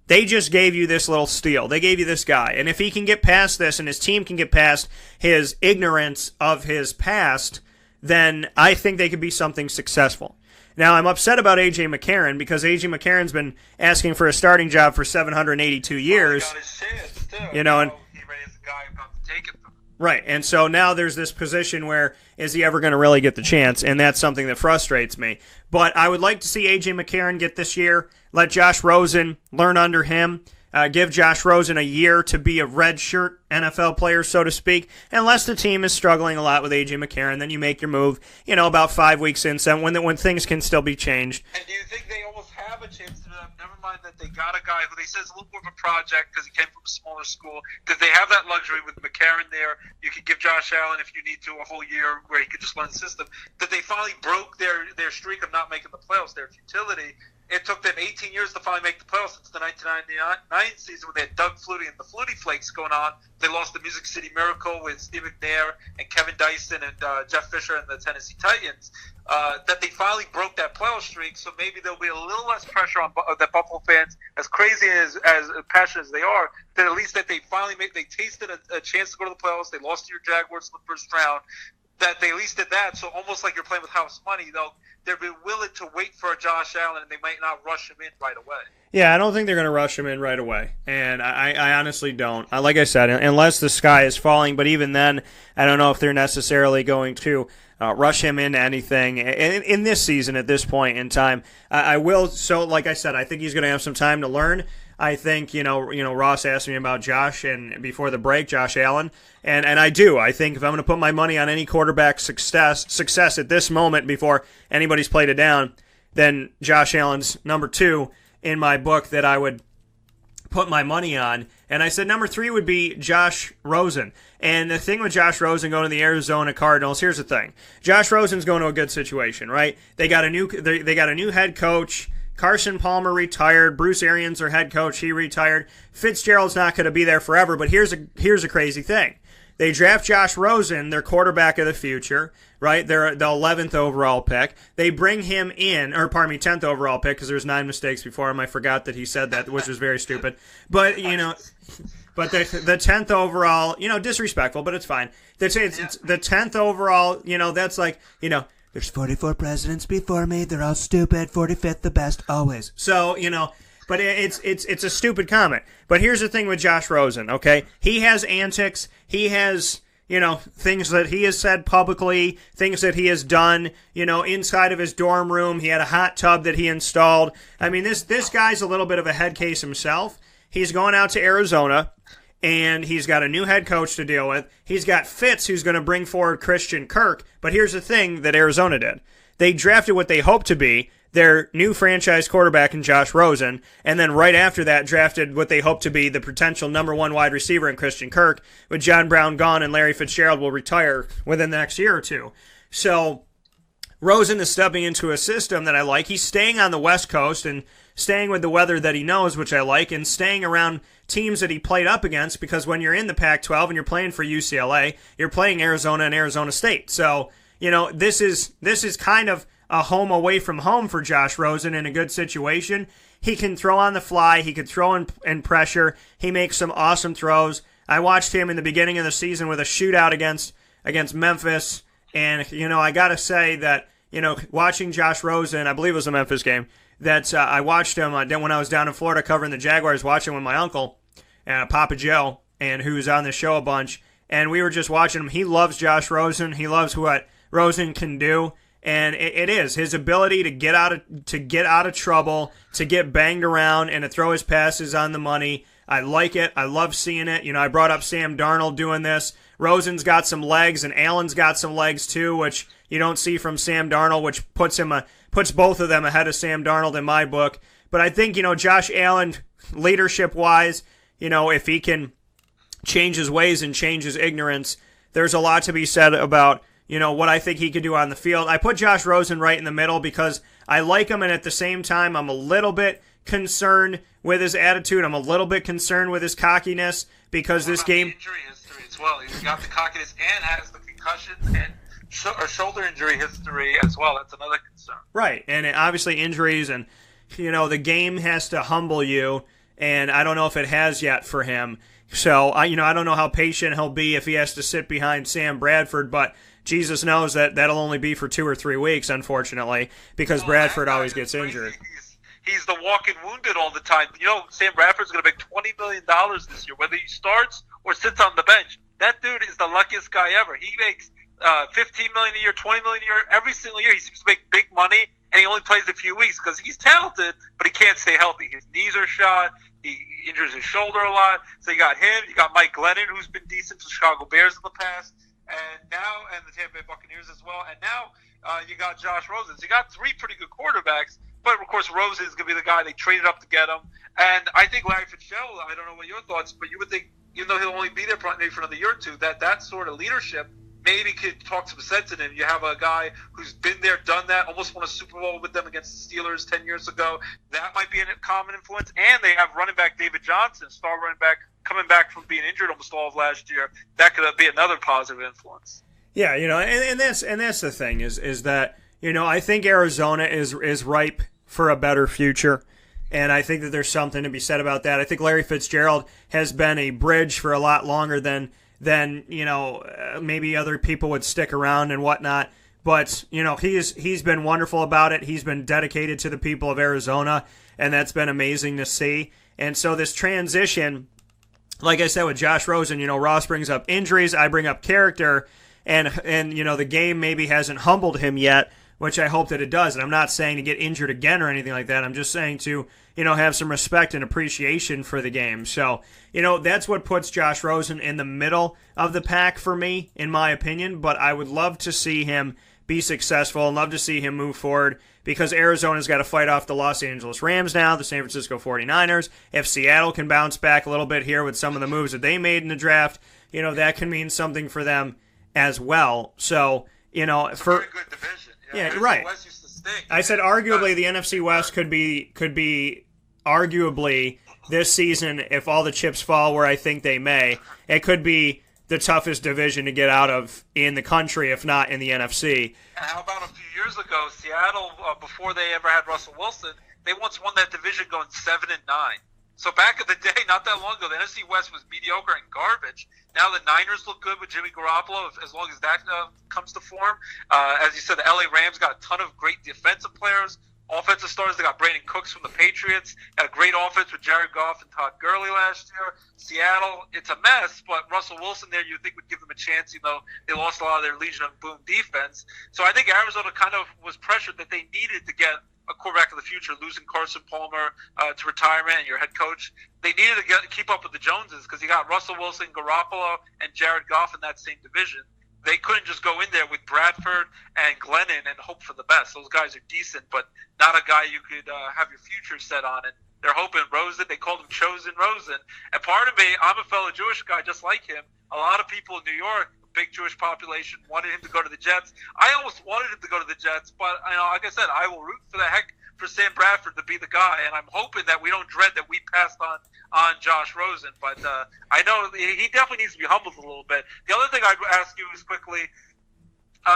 They just gave you this little steal. They gave you this guy. And if he can get past this and his team can get past his ignorance of his past, then I think they could be something successful. Now, I'm upset about A.J. Mccarron because A.J. McCarron's been asking for a starting job for 782 years. He got his chance, too. And he raised the guy about to take it. Right, and so now there's this position where, is he ever going to really get the chance? And that's something that frustrates me. But I would like to see A.J. McCarron get this year, let Josh Rosen learn under him, give Josh Rosen a year to be a redshirt NFL player, so to speak, unless the team is struggling a lot with A.J. McCarron, then you make your move, about 5 weeks in, so when things can still be changed. And do you think they almost have a chance to do that? Never mind that they got a guy who they say is a little more of a project because he came from a smaller school. Did they have that luxury with McCarron there? You could give Josh Allen, if you need to, a whole year where he could just learn the system. That they finally broke their streak of not making the playoffs, their futility. It took them 18 years to finally make the playoffs since the 1999 season when they had Doug Flutie and the Flutie Flakes going on. They lost the Music City Miracle with Steve McNair and Kevin Dyson and Jeff Fisher and the Tennessee Titans. That they finally broke that playoff streak, so maybe there'll be a little less pressure on the Buffalo fans, as crazy as passionate as they are, that at least that they finally they tasted a chance to go to the playoffs. They lost to your Jaguars in the first round. That they at least did that, so almost like you're playing with house money, they'll be willing to wait for a Josh Allen, and they might not rush him in right away. Yeah, I don't think they're going to rush him in right away, and I honestly don't. Like I said, unless the sky is falling, but even then, I don't know if they're necessarily going to rush him into anything in this season at this point in time. I will, so like I said, I think he's going to have some time to learn. I think, Ross asked me about Josh and before the break, Josh Allen, and I do. I think if I'm going to put my money on any quarterback success at this moment before anybody's played it down, then Josh Allen's number 2 in my book that I would put my money on. And I said number 3 would be Josh Rosen. And the thing with Josh Rosen going to the Arizona Cardinals, here's the thing. Josh Rosen's going to a good situation, right? They got a new head coach. Carson Palmer retired. Bruce Arians, their head coach, he retired. Fitzgerald's not going to be there forever, but here's a crazy thing. They draft Josh Rosen, their quarterback of the future, right? They're the 11th overall pick. They bring him in, 10th overall pick, because there's 9 mistakes before him. I forgot that he said that, which was very stupid. But, but the 10th overall, disrespectful, but it's fine. It's the 10th overall, that's like, there's 44 presidents before me. They're all stupid. 45th the best, always. So, but it's a stupid comment. But here's the thing with Josh Rosen, okay? He has antics. He has, things that he has said publicly, things that he has done, inside of his dorm room. He had a hot tub that he installed. I mean, this guy's a little bit of a head case himself. He's going out to Arizona, and he's got a new head coach to deal with. He's got Fitz, who's going to bring forward Christian Kirk. But here's the thing that Arizona did. They drafted what they hoped to be their new franchise quarterback in Josh Rosen, and then right after that drafted what they hoped to be the potential number 1 wide receiver in Christian Kirk. With John Brown gone and Larry Fitzgerald will retire within the next year or two. So Rosen is stepping into a system that I like. He's staying on the West Coast and staying with the weather that he knows, which I like, and staying around teams that he played up against, because when you're in the Pac-12 and you're playing for UCLA, you're playing Arizona and Arizona State. So, this is kind of a home away from home for Josh Rosen in a good situation. He can throw on the fly. He can throw in pressure. He makes some awesome throws. I watched him in the beginning of the season with a shootout against Memphis, and, I got to say that, watching Josh Rosen, I believe it was a Memphis game, that I watched him when I was down in Florida covering the Jaguars, watching with my uncle, Papa Joe, and who was on the show a bunch, and we were just watching him. He loves Josh Rosen. He loves what Rosen can do, and it is his ability to get out of trouble, to get banged around, and to throw his passes on the money. I like it. I love seeing it. I brought up Sam Darnold doing this. Rosen's got some legs, and Allen's got some legs too, which you don't see from Sam Darnold, which puts both of them ahead of Sam Darnold in my book. But I think, Josh Allen, leadership-wise, if he can change his ways and change his ignorance, there's a lot to be said about, what I think he could do on the field. I put Josh Rosen right in the middle because I like him, and at the same time, I'm a little bit concerned with his attitude. I'm a little bit concerned with his cockiness because this game... injury history as well. He's got the cockiness and has the concussion and shoulder injury history as well. That's another concern. Right, and obviously injuries, and the game has to humble you, and I don't know if it has yet for him. So I don't know how patient he'll be if he has to sit behind Sam Bradford, but Jesus knows that that'll only be for 2 or 3 weeks, unfortunately, because Bradford always gets injured. He's the walking wounded all the time. Sam Bradford's going to make $20 million this year, whether he starts or sits on the bench. That dude is the luckiest guy ever. He makes $15 million a year, $20 million a year, every single year. He seems to make big money, and he only plays a few weeks because he's talented, but he can't stay healthy. His knees are shot. He injures his shoulder a lot. So you got him. You got Mike Glennon, who's been decent for Chicago Bears in the past, and the Tampa Bay Buccaneers as well. And now you got Josh Rosen. So you got 3 pretty good quarterbacks. But, of course, Rosen is going to be the guy they traded up to get him. And I think Larry Fitzgerald, I don't know what your thoughts, but you would think, even though he'll only be there maybe for another year or two, that sort of leadership maybe could talk some sense in him. You have a guy who's been there, done that, almost won a Super Bowl with them against the Steelers 10 years ago. That might be a common influence. And they have running back David Johnson, star running back, coming back from being injured almost all of last year. That could be another positive influence. Yeah, and that's the thing is that, I think Arizona is ripe for a better future. And I think that there's something to be said about that. I think Larry Fitzgerald has been a bridge for a lot longer than maybe other people would stick around and whatnot. But, he's been wonderful about it. He's been dedicated to the people of Arizona, and that's been amazing to see. And so this transition, like I said with Josh Rosen, Ross brings up injuries, I bring up character, and the game maybe hasn't humbled him yet which I hope that it does. And I'm not saying to get injured again or anything like that. I'm just saying to, have some respect and appreciation for the game. So, that's what puts Josh Rosen in the middle of the pack for me, in my opinion. But I would love to see him be successful and love to see him move forward, because Arizona's got to fight off the Los Angeles Rams now, the San Francisco 49ers. If Seattle can bounce back a little bit here with some of the moves that they made in the draft, that can mean something for them as well. So, it's a very good division. Yeah, right. West used to stink. I said arguably the NFC West could be arguably this season, if all the chips fall where I think they may, it could be the toughest division to get out of in the country, if not in the NFC. And how about a few years ago, Seattle, before they ever had Russell Wilson, they once won that division going 7-9. So back in the day, not that long ago, the NFC West was mediocre and garbage. Now the Niners look good with Jimmy Garoppolo, as long as that comes to form. As you said, the LA Rams got a ton of great defensive players. Offensive stars, they got Brandon Cooks from the Patriots. Had a great offense with Jared Goff and Todd Gurley last year. Seattle, it's a mess, but Russell Wilson there you think would give them a chance, they lost a lot of their Legion of Boom defense. So I think Arizona kind of was pressured that they needed to get a quarterback of the future, losing Carson Palmer to retirement and your head coach. They needed to keep up with the Joneses because you got Russell Wilson, Garoppolo, and Jared Goff in that same division. They couldn't just go in there with Bradford and Glennon and hope for the best. Those guys are decent, but not a guy you could have your future set on. And they're hoping Rosen. They called him Chosen Rosen. And part of me, I'm a fellow Jewish guy just like him. A lot of people in New York, big Jewish population, wanted him to go to the Jets. I almost wanted him to go to the Jets, but like I said, I will root for the heck for Sam Bradford to be the guy, and I'm hoping that we don't dread that we passed on Josh Rosen. But I know he definitely needs to be humbled a little bit. The other thing I'd ask you is quickly,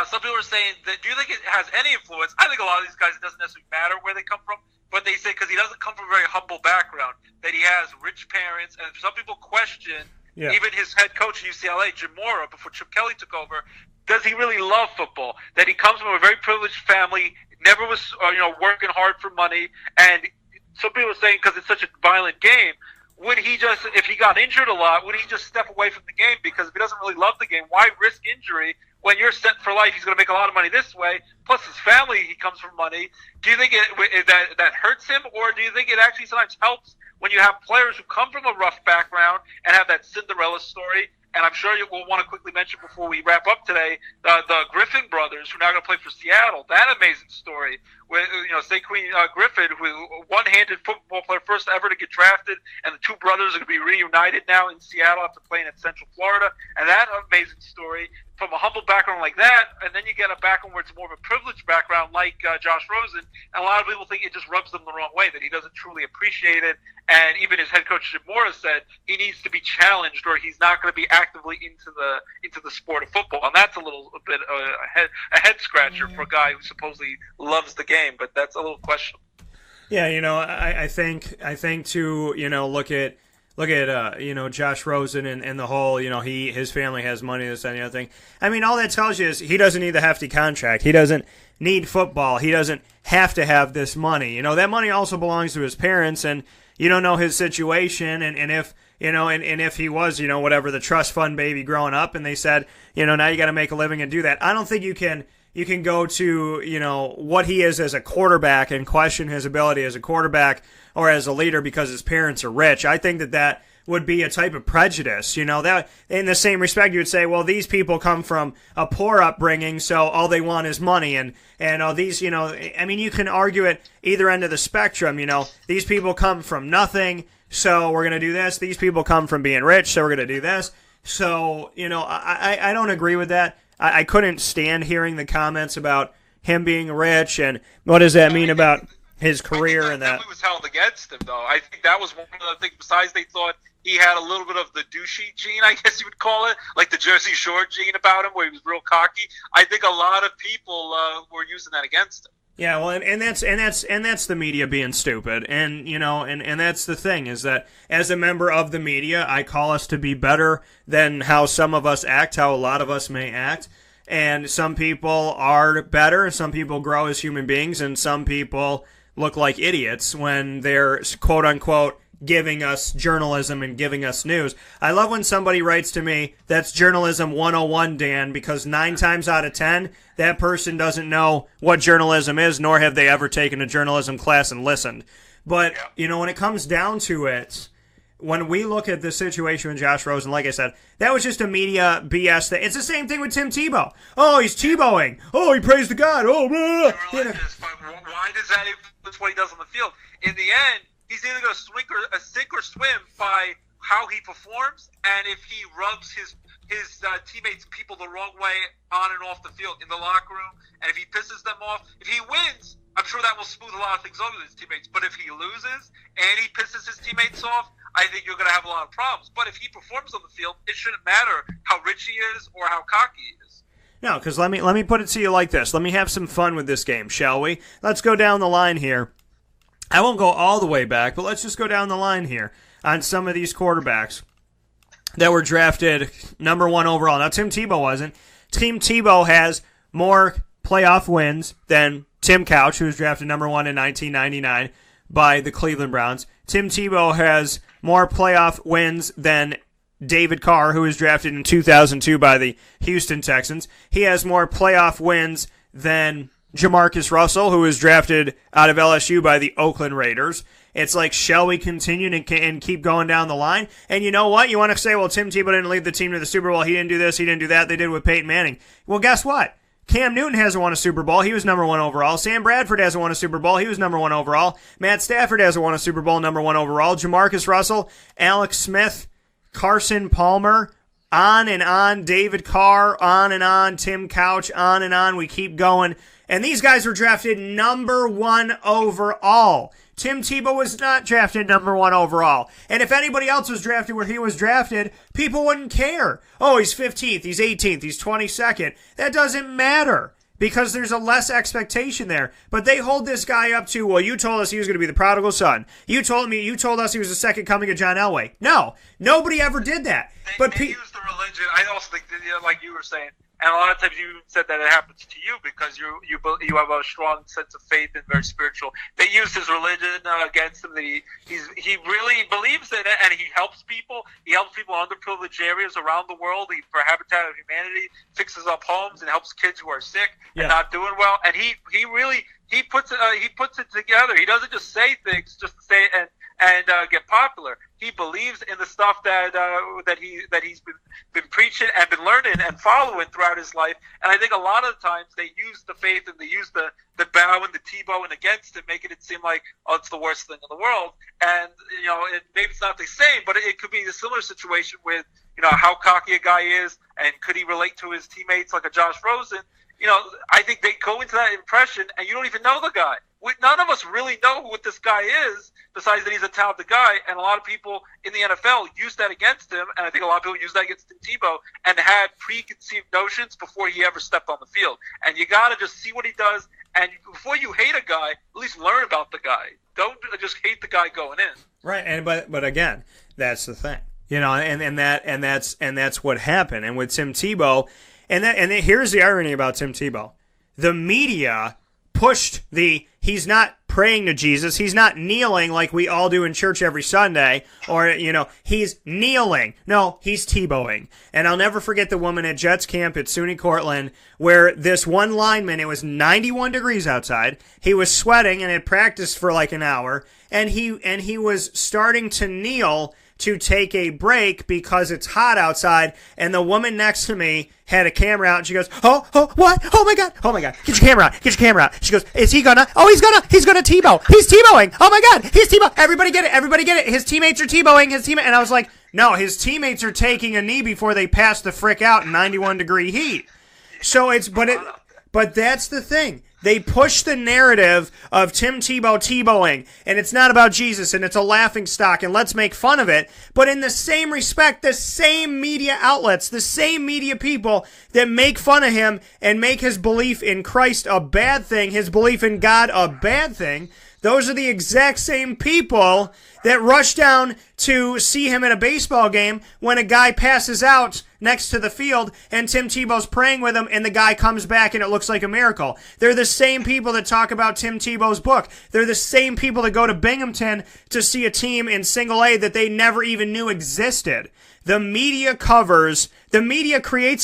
some people are saying that, do you think it has any influence? I think a lot of these guys, it doesn't necessarily matter where they come from, but they say because he doesn't come from a very humble background, that he has rich parents, and some people question even his head coach at UCLA, Jim Mora, before Chip Kelly took over, does he really love football? That he comes from a very privileged family, never was working hard for money, and some people are saying because it's such a violent game, would he just, if he got injured a lot, would he just step away from the game? Because if he doesn't really love the game, why risk injury when you're set for life? He's going to make a lot of money this way, plus his family, he comes from money. Do you think that hurts him, or do you think it actually sometimes helps when you have players who come from a rough background and have that Cinderella story? And I'm sure you will want to quickly mention before we wrap up today, the Griffin brothers, who are now going to play for Seattle. That amazing story with, Saquon Griffin, who one-handed football player, first ever to get drafted, and the two brothers are going to be reunited now in Seattle after playing at Central Florida. And that amazing story from a humble background like that, and then you get a background where it's more of a privileged background like Josh Rosen, and a lot of people think it just rubs them the wrong way, that he doesn't truly appreciate it. And even his head coach Jim Mora said he needs to be challenged, or he's not going to be actively into the sport of football. And that's a little bit a head scratcher for a guy who supposedly loves the game, but that's a little questionable. Yeah, I think to look at Josh Rosen and the whole, his family has money, this and the other thing. I mean, all that tells you is he doesn't need the hefty contract. He doesn't need football. He doesn't have to have this money. That money also belongs to his parents, and you don't know his situation, and if and if he was, whatever, the trust fund baby growing up, and they said, now you got to make a living and do that. I don't think you can go to, what he is as a quarterback and question his ability as a quarterback or as a leader because his parents are rich. I think that would be a type of prejudice, that in the same respect you would say, well, these people come from a poor upbringing, so all they want is money, and these, I mean, you can argue it either end of the spectrum, these people come from nothing, so we're going to do this. These people come from being rich, so we're going to do this. So, I don't agree with that. I couldn't stand hearing the comments about him being rich and what does that mean about his career and that. He was held against him, though. I think that was one of the things. Besides, they thought he had a little bit of the douchey gene, I guess you would call it, like the Jersey Shore gene about him, where he was real cocky. I think a lot of people were using that against him. Yeah, well, and that's the media being stupid, and and that's the thing is that as a member of the media, I call us to be better than how some of us act, how a lot of us may act, and some people are better, some people grow as human beings, and some people look like idiots when they're quote unquote giving us journalism and giving us news. I love when somebody writes to me, that's journalism 101, Dan, because 9 times out of 10, that person doesn't know what journalism is, nor have they ever taken a journalism class and listened. But, when it comes down to it, when we look at the situation with Josh Rosen, like I said, that was just a media BS thing. It's the same thing with Tim Tebow. Oh, he's Tebowing. Oh, he prays to God. Oh, blah, blah. Why does that influence what he does on the field? In the end, he's either going to sink or swim by how he performs, and if he rubs his teammates and people the wrong way on and off the field in the locker room, and if he pisses them off, if he wins, I'm sure that will smooth a lot of things over with his teammates. But if he loses and he pisses his teammates off, I think you're going to have a lot of problems. But if he performs on the field, it shouldn't matter how rich he is or how cocky he is. No, because let me put it to you like this. Let me have some fun with this game, shall we? Let's go down the line here. I won't go all the way back, but let's just go down the line here on some of these quarterbacks that were drafted number 1 overall. Now, Tim Tebow wasn't. Tim Tebow has more playoff wins than Tim Couch, who was drafted number 1 in 1999 by the Cleveland Browns. Tim Tebow has more playoff wins than David Carr, who was drafted in 2002 by the Houston Texans. He has more playoff wins than Jamarcus Russell, who was drafted out of LSU by the Oakland Raiders. It's like, shall we continue and keep going down the line? And you know what? You want to say, well, Tim Tebow didn't lead the team to the Super Bowl. He didn't do this. He didn't do that. They did with Peyton Manning. Well, guess what? Cam Newton hasn't won a Super Bowl. He was number 1 overall. Sam Bradford hasn't won a Super Bowl. He was number 1 overall. Matt Stafford hasn't won a Super Bowl, number 1 overall. Jamarcus Russell, Alex Smith, Carson Palmer, on and on. David Carr, on and on. Tim Couch, on and on. We keep going. And these guys were drafted number 1 overall. Tim Tebow was not drafted number 1 overall. And if anybody else was drafted where he was drafted, people wouldn't care. Oh, he's 15th, he's 18th, he's 22nd. That doesn't matter because there's a less expectation there. But they hold this guy up to, well, you told us he was going to be the prodigal son. You told us he was the second coming of John Elway. No, nobody ever did that. They use the religion. I also think, like you were saying, and a lot of times you said that it happens to you because you have a strong sense of faith and very spiritual. They use his religion against him. He really believes in it, and he helps people. He helps people in underprivileged areas around the world. For Habitat of Humanity, fixes up homes and helps kids who are sick and not doing well. And he puts it together. He doesn't just say things just to say it and get popular. He believes in the stuff that he's been preaching and been learning and following throughout his life. And I think a lot of the times they use the faith and they use the bow and the Tebow and against it, making it seem like, oh, it's the worst thing in the world. And maybe it's not the same, but it could be a similar situation with how cocky a guy is and could he relate to his teammates like a Josh Rosen. I think they go into that impression and you don't even know the guy. None of us really know what this guy is, besides that he's a talented guy. And a lot of people in the NFL use that against him, and I think a lot of people use that against Tim Tebow, and had preconceived notions before he ever stepped on the field. And you got to just see what he does, and before you hate a guy, at least learn about the guy. Don't just hate the guy going in. Right, and but again, that's the thing, and that's what happened. And with Tim Tebow, and here's the irony about Tim Tebow: the media pushed he's not praying to Jesus. He's not kneeling like we all do in church every Sunday, or, he's kneeling. No, he's Tebowing. And I'll never forget the woman at Jets camp at SUNY Cortland where this one lineman, it was 91 degrees outside. He was sweating and had practiced for like an hour, and he was starting to kneel to take a break because it's hot outside, and the woman next to me had a camera out, and she goes, oh, what? Oh my God, get your camera out. She goes, is he gonna? Oh, he's gonna Tebow. He's Tebowing. Oh my God, he's Tebow. Everybody get it. His teammates are Tebowing, and I was like, no, his teammates are taking a knee before they pass the frick out in 91 degree heat. So but that's the thing. They push the narrative of Tim Tebow Tebowing, and it's not about Jesus, and it's a laughingstock, and let's make fun of it. But in the same respect, the same media outlets, the same media people that make fun of him and make his belief in Christ a bad thing, his belief in God a bad thing, those are the exact same people that rush down to see him at a baseball game when a guy passes out next to the field, and Tim Tebow's praying with him, and the guy comes back, and it looks like a miracle. They're the same people that talk about Tim Tebow's book. They're the same people that go to Binghamton to see a team in single A that they never even knew existed. The media creates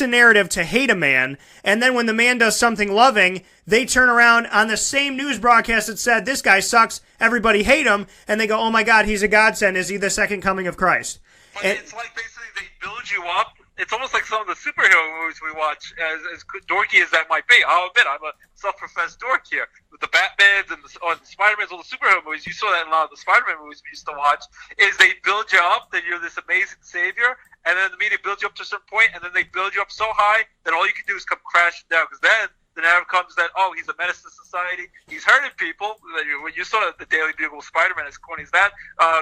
a narrative to hate a man, and then when the man does something loving, they turn around on the same news broadcast that said, this guy sucks, everybody hate him, and they go, oh my God, he's a godsend. Is he the second coming of Christ? But it's like basically they build you up. It's almost like some of the superhero movies we watch, as dorky as that might be. I'll admit, I'm a self-professed dork here. With the Batmans and the Spider-Mans, all the superhero movies, you saw that in a lot of the Spider-Man movies we used to watch, is they build you up that you're this amazing savior, and then the media builds you up to a certain point, and then they build you up so high that all you can do is come crashing down. Because then the narrative comes that, oh, he's a menace to society, he's hurting people. When you saw the Daily Bugle with Spider-Man, as corny as that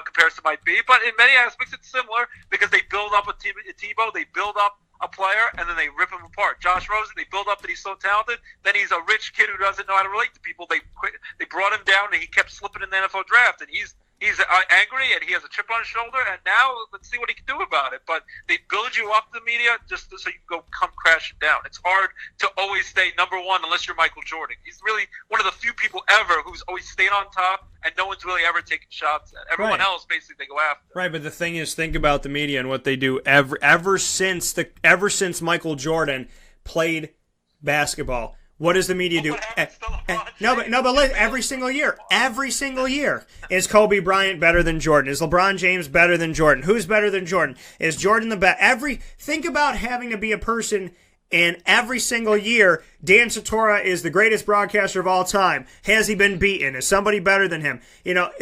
comparison might be, but in many aspects it's similar, because they build up a Tebow, they build up a player, and then they rip him apart. Josh Rosen, they build up that he's so talented, then he's a rich kid who doesn't know how to relate to people. They brought him down, and he kept slipping in the NFL draft, and he's angry, and he has a chip on his shoulder, and now let's see what he can do about it. But they build you up, the media, just so you can come crashing down. It's hard to always stay number one unless you're Michael Jordan. He's really one of the few people ever who's always stayed on top, and no one's really ever taken shots at. Everyone else, basically, they go after. Right, but the thing is, think about the media and what they do ever since Michael Jordan played basketball. What does the media do? Every single year. Is Kobe Bryant better than Jordan? Is LeBron James better than Jordan? Who's better than Jordan? Is Jordan the best? Think about having to be a person, and every single year, Dan Tortora is the greatest broadcaster of all time. Has he been beaten? Is somebody better than him?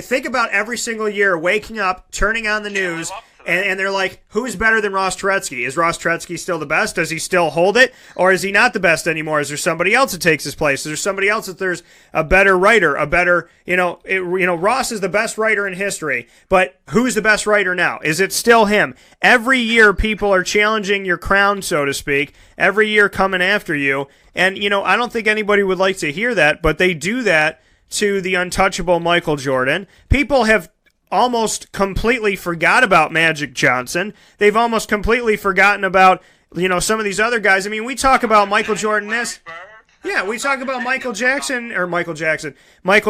Think about every single year waking up, turning on the news, and they're like, who's better than Ross Turetsky? Is Ross Turetsky still the best? Does he still hold it? Or is he not the best anymore? Is there somebody else that takes his place? Is there somebody else that there's a better writer, Ross is the best writer in history, but who's the best writer now? Is it still him? Every year people are challenging your crown, so to speak, every year coming after you, and, I don't think anybody would like to hear that, but they do that to the untouchable Michael Jordan. People have almost completely forgot about Magic Johnson. They've almost completely forgotten about, some of these other guys. I mean, we talk about Michael Jordan we talk about Michael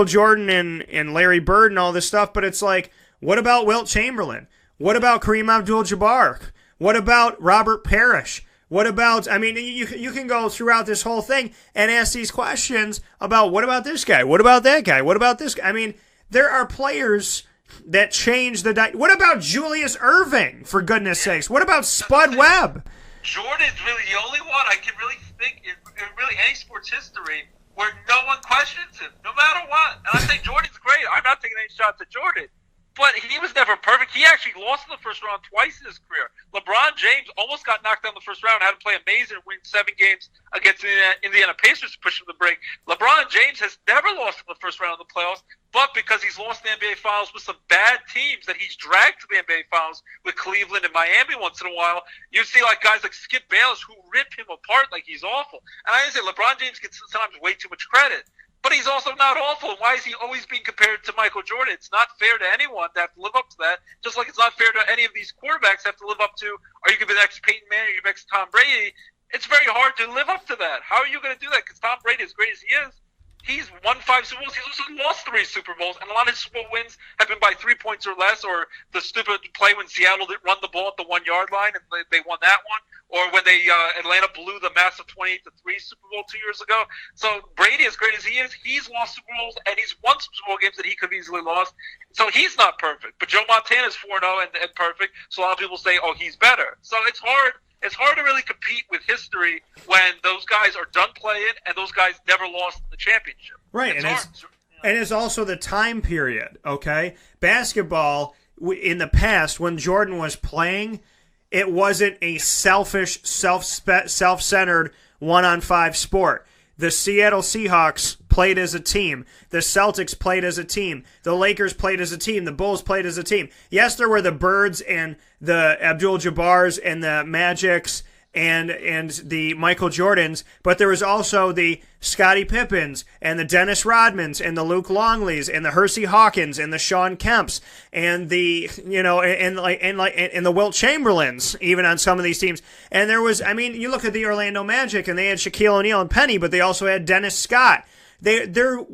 Jordan and Larry Bird and all this stuff, but it's like, what about Wilt Chamberlain? What about Kareem Abdul-Jabbar? What about Robert Parrish? What about, you can go throughout this whole thing and ask these questions about, what about this guy? What about that guy? What about this guy? There are players that changed the what about Julius Erving, for goodness sakes? What about Spud Webb? Jordan's really the only one I can really think in really any sports history where no one questions him, no matter what. And I think Jordan's great. I'm not taking any shots at Jordan. But he was never perfect. He actually lost in the first round twice in his career. LeBron James almost got knocked down in the first round, had to play amazing and win 7 games against the Indiana Pacers to push him to the brink. LeBron James has never lost in the first round of the playoffs, but because he's lost the NBA Finals with some bad teams that he's dragged to the NBA Finals with Cleveland and Miami once in a while, you see like guys like Skip Bayless who rip him apart like he's awful. And I say LeBron James gets sometimes way too much credit. But he's also not awful. Why is he always being compared to Michael Jordan? It's not fair to anyone to have to live up to that, just like it's not fair to any of these quarterbacks to have to live up to, are you going to be the next Peyton Manning or the next Tom Brady? It's very hard to live up to that. How are you going to do that? Because Tom Brady, as great as he is, he's won 5 Super Bowls. He's also lost 3 Super Bowls, and a lot of his Super Bowl wins have been by 3 points or less, or the stupid play when Seattle didn't run the ball at the 1-yard line and they won that one, or when Atlanta blew the massive 28-3 Super Bowl 2 years ago. So Brady, as great as he is, he's lost Super Bowls, and he's won Super Bowl games that he could have easily lost. So he's not perfect. But Joe Montana's 4-0 and perfect, so a lot of people say, oh, he's better. So it's hard. It's hard to really compete with history when those guys are done playing and those guys never lost the championship. Right, and it's also the time period, okay? Basketball, in the past, when Jordan was playing, it wasn't a selfish, self-centered 1-on-5 sport. The Seattle Seahawks played as a team. The Celtics played as a team. The Lakers played as a team. The Bulls played as a team. Yes, there were the Birds and the Abdul-Jabbars and the Magics and the Michael Jordans, but there was also the Scottie Pippens and the Dennis Rodmans and the Luke Longleys and the Hersey Hawkins and the Sean Kemps and the and the Wilt Chamberlains even on some of these teams. And there was, I mean, you look at the Orlando Magic and they had Shaquille O'Neal and Penny, but they also had Dennis Scott. The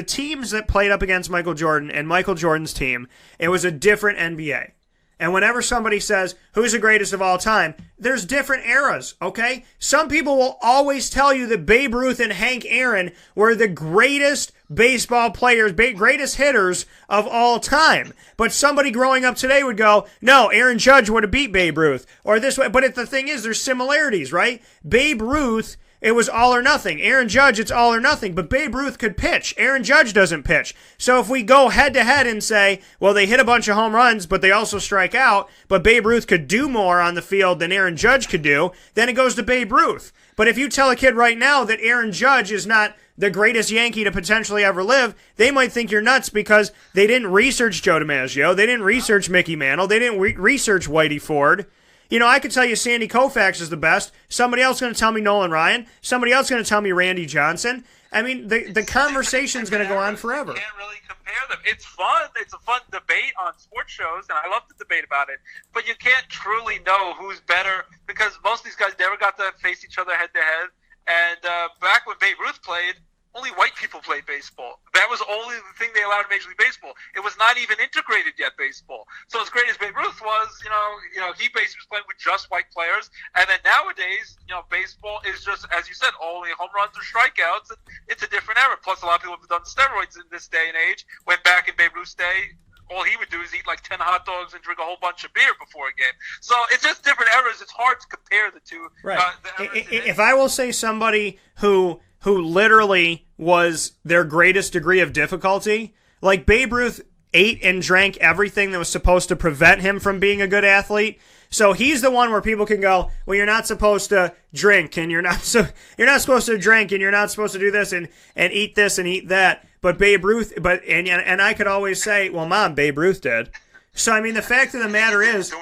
teams that played up against Michael Jordan and Michael Jordan's team, it was a different NBA. And whenever somebody says, who's the greatest of all time, there's different eras, okay? Some people will always tell you that Babe Ruth and Hank Aaron were the greatest baseball players, greatest hitters of all time. But somebody growing up today would go, no, Aaron Judge would have beat Babe Ruth. Or this way. But the thing is, there's similarities, right? Babe Ruth, it was all or nothing. Aaron Judge, it's all or nothing. But Babe Ruth could pitch. Aaron Judge doesn't pitch. So if we go head-to-head and say, well, they hit a bunch of home runs, but they also strike out, but Babe Ruth could do more on the field than Aaron Judge could do, then it goes to Babe Ruth. But if you tell a kid right now that Aaron Judge is not the greatest Yankee to potentially ever live, they might think you're nuts because they didn't research Joe DiMaggio, they didn't research Mickey Mantle, they didn't research Whitey Ford. You know, I could tell you Sandy Koufax is the best. Somebody else is going to tell me Nolan Ryan. Somebody else is going to tell me Randy Johnson. I mean, the conversation's going to go on forever. You can't really compare them. It's fun. It's a fun debate on sports shows, and I love to debate about it. But you can't truly know who's better because most of these guys never got to face each other head-to-head. And back when Babe Ruth played, only white people played baseball. That was only the thing they allowed in Major League Baseball. It was not even integrated yet, baseball. So as great as Babe Ruth was, you know, he basically was playing with just white players. And then nowadays, you know, baseball is just, as you said, only home runs or strikeouts. It's a different era. Plus, a lot of people have done steroids in this day and age. When back in Babe Ruth's day, all he would do is eat like 10 hot dogs and drink a whole bunch of beer before a game. So it's just different eras. It's hard to compare the two. Right. If I will say somebody who literally was their greatest degree of difficulty, like Babe Ruth ate and drank everything that was supposed to prevent him from being a good athlete. So he's the one where people can go, well, you're not supposed to drink, and you're not supposed to drink, and you're not supposed to do this and eat this and eat that. But Babe Ruth, and I could always say, well, Mom, Babe Ruth did. So I mean, the fact of the matter is,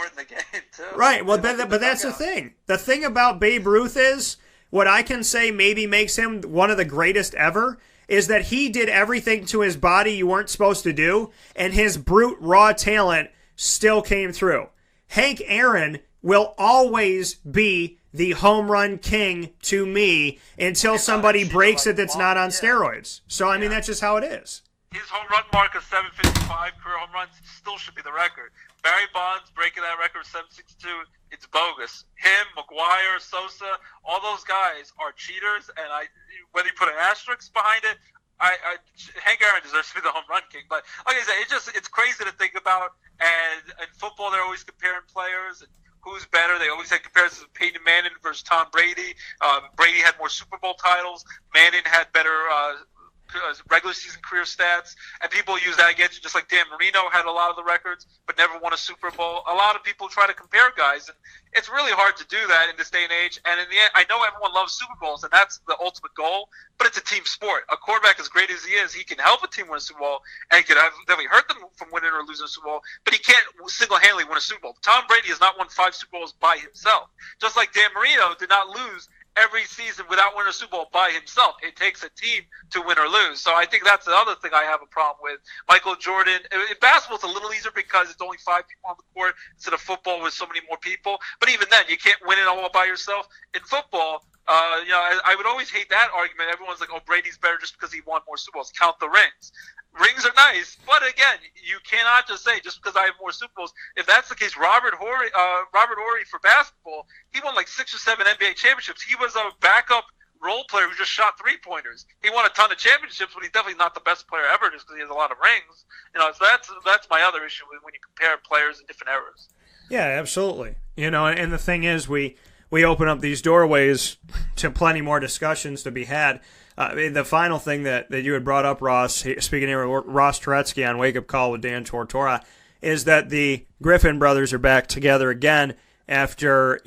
right? Well, but that's the thing. The thing about Babe Ruth is, what I can say maybe makes him one of the greatest ever is that he did everything to his body you weren't supposed to do, and his brute raw talent still came through. Hank Aaron will always be the home run king to me until somebody breaks it that's not on steroids. So, I mean, that's just how it is. His home run mark of 755 career home runs still should be the record. Barry Bonds breaking that record of 762, it's bogus. Him, McGuire, Sosa, all those guys are cheaters, and whether you put an asterisk behind it, Hank Aaron deserves to be the home run king. But like I said, it's crazy to think about. And in football, they're always comparing players and who's better. They always had comparisons of Peyton Manning versus Tom Brady. Brady had more Super Bowl titles. Manning had better regular season career stats, and people use that against you, just like Dan Marino had a lot of the records but never won a Super Bowl. A lot of people try to compare guys, and it's really hard to do that in this day and age. And in the end, I know everyone loves Super Bowls, and that's the ultimate goal, but it's a team sport. A quarterback, as great as he is, he can help a team win a Super Bowl, and he can definitely hurt them from winning or losing a Super Bowl, but he can't single-handedly win a Super Bowl. Tom Brady has not won 5 Super Bowls by himself, just like Dan Marino did not lose every season without winning a Super Bowl by himself. It takes a team to win or lose. So I think that's the other thing I have a problem with. Michael Jordan, in basketball, it's a little easier because it's only 5 people on the court instead of football with so many more people. But even then, you can't win it all by yourself. In football, I would always hate that argument. Everyone's like, oh, Brady's better just because he won more Super Bowls. Count the rings. Rings are nice, but again, you cannot just say just because I have more Super Bowls. If that's the case, Robert Horry for basketball, he won like 6 or 7 NBA championships. He was a backup role player who just shot 3-pointers. He won a ton of championships, but he's definitely not the best player ever just because he has a lot of rings. You know, so that's my other issue when you compare players in different eras. Yeah, absolutely. You know, and the thing is, we open up these doorways to plenty more discussions to be had. The final thing that you had brought up, Ross, speaking here with Ross Turetsky on Wake Up Call with Dan Tortora, is that the Griffin brothers are back together again after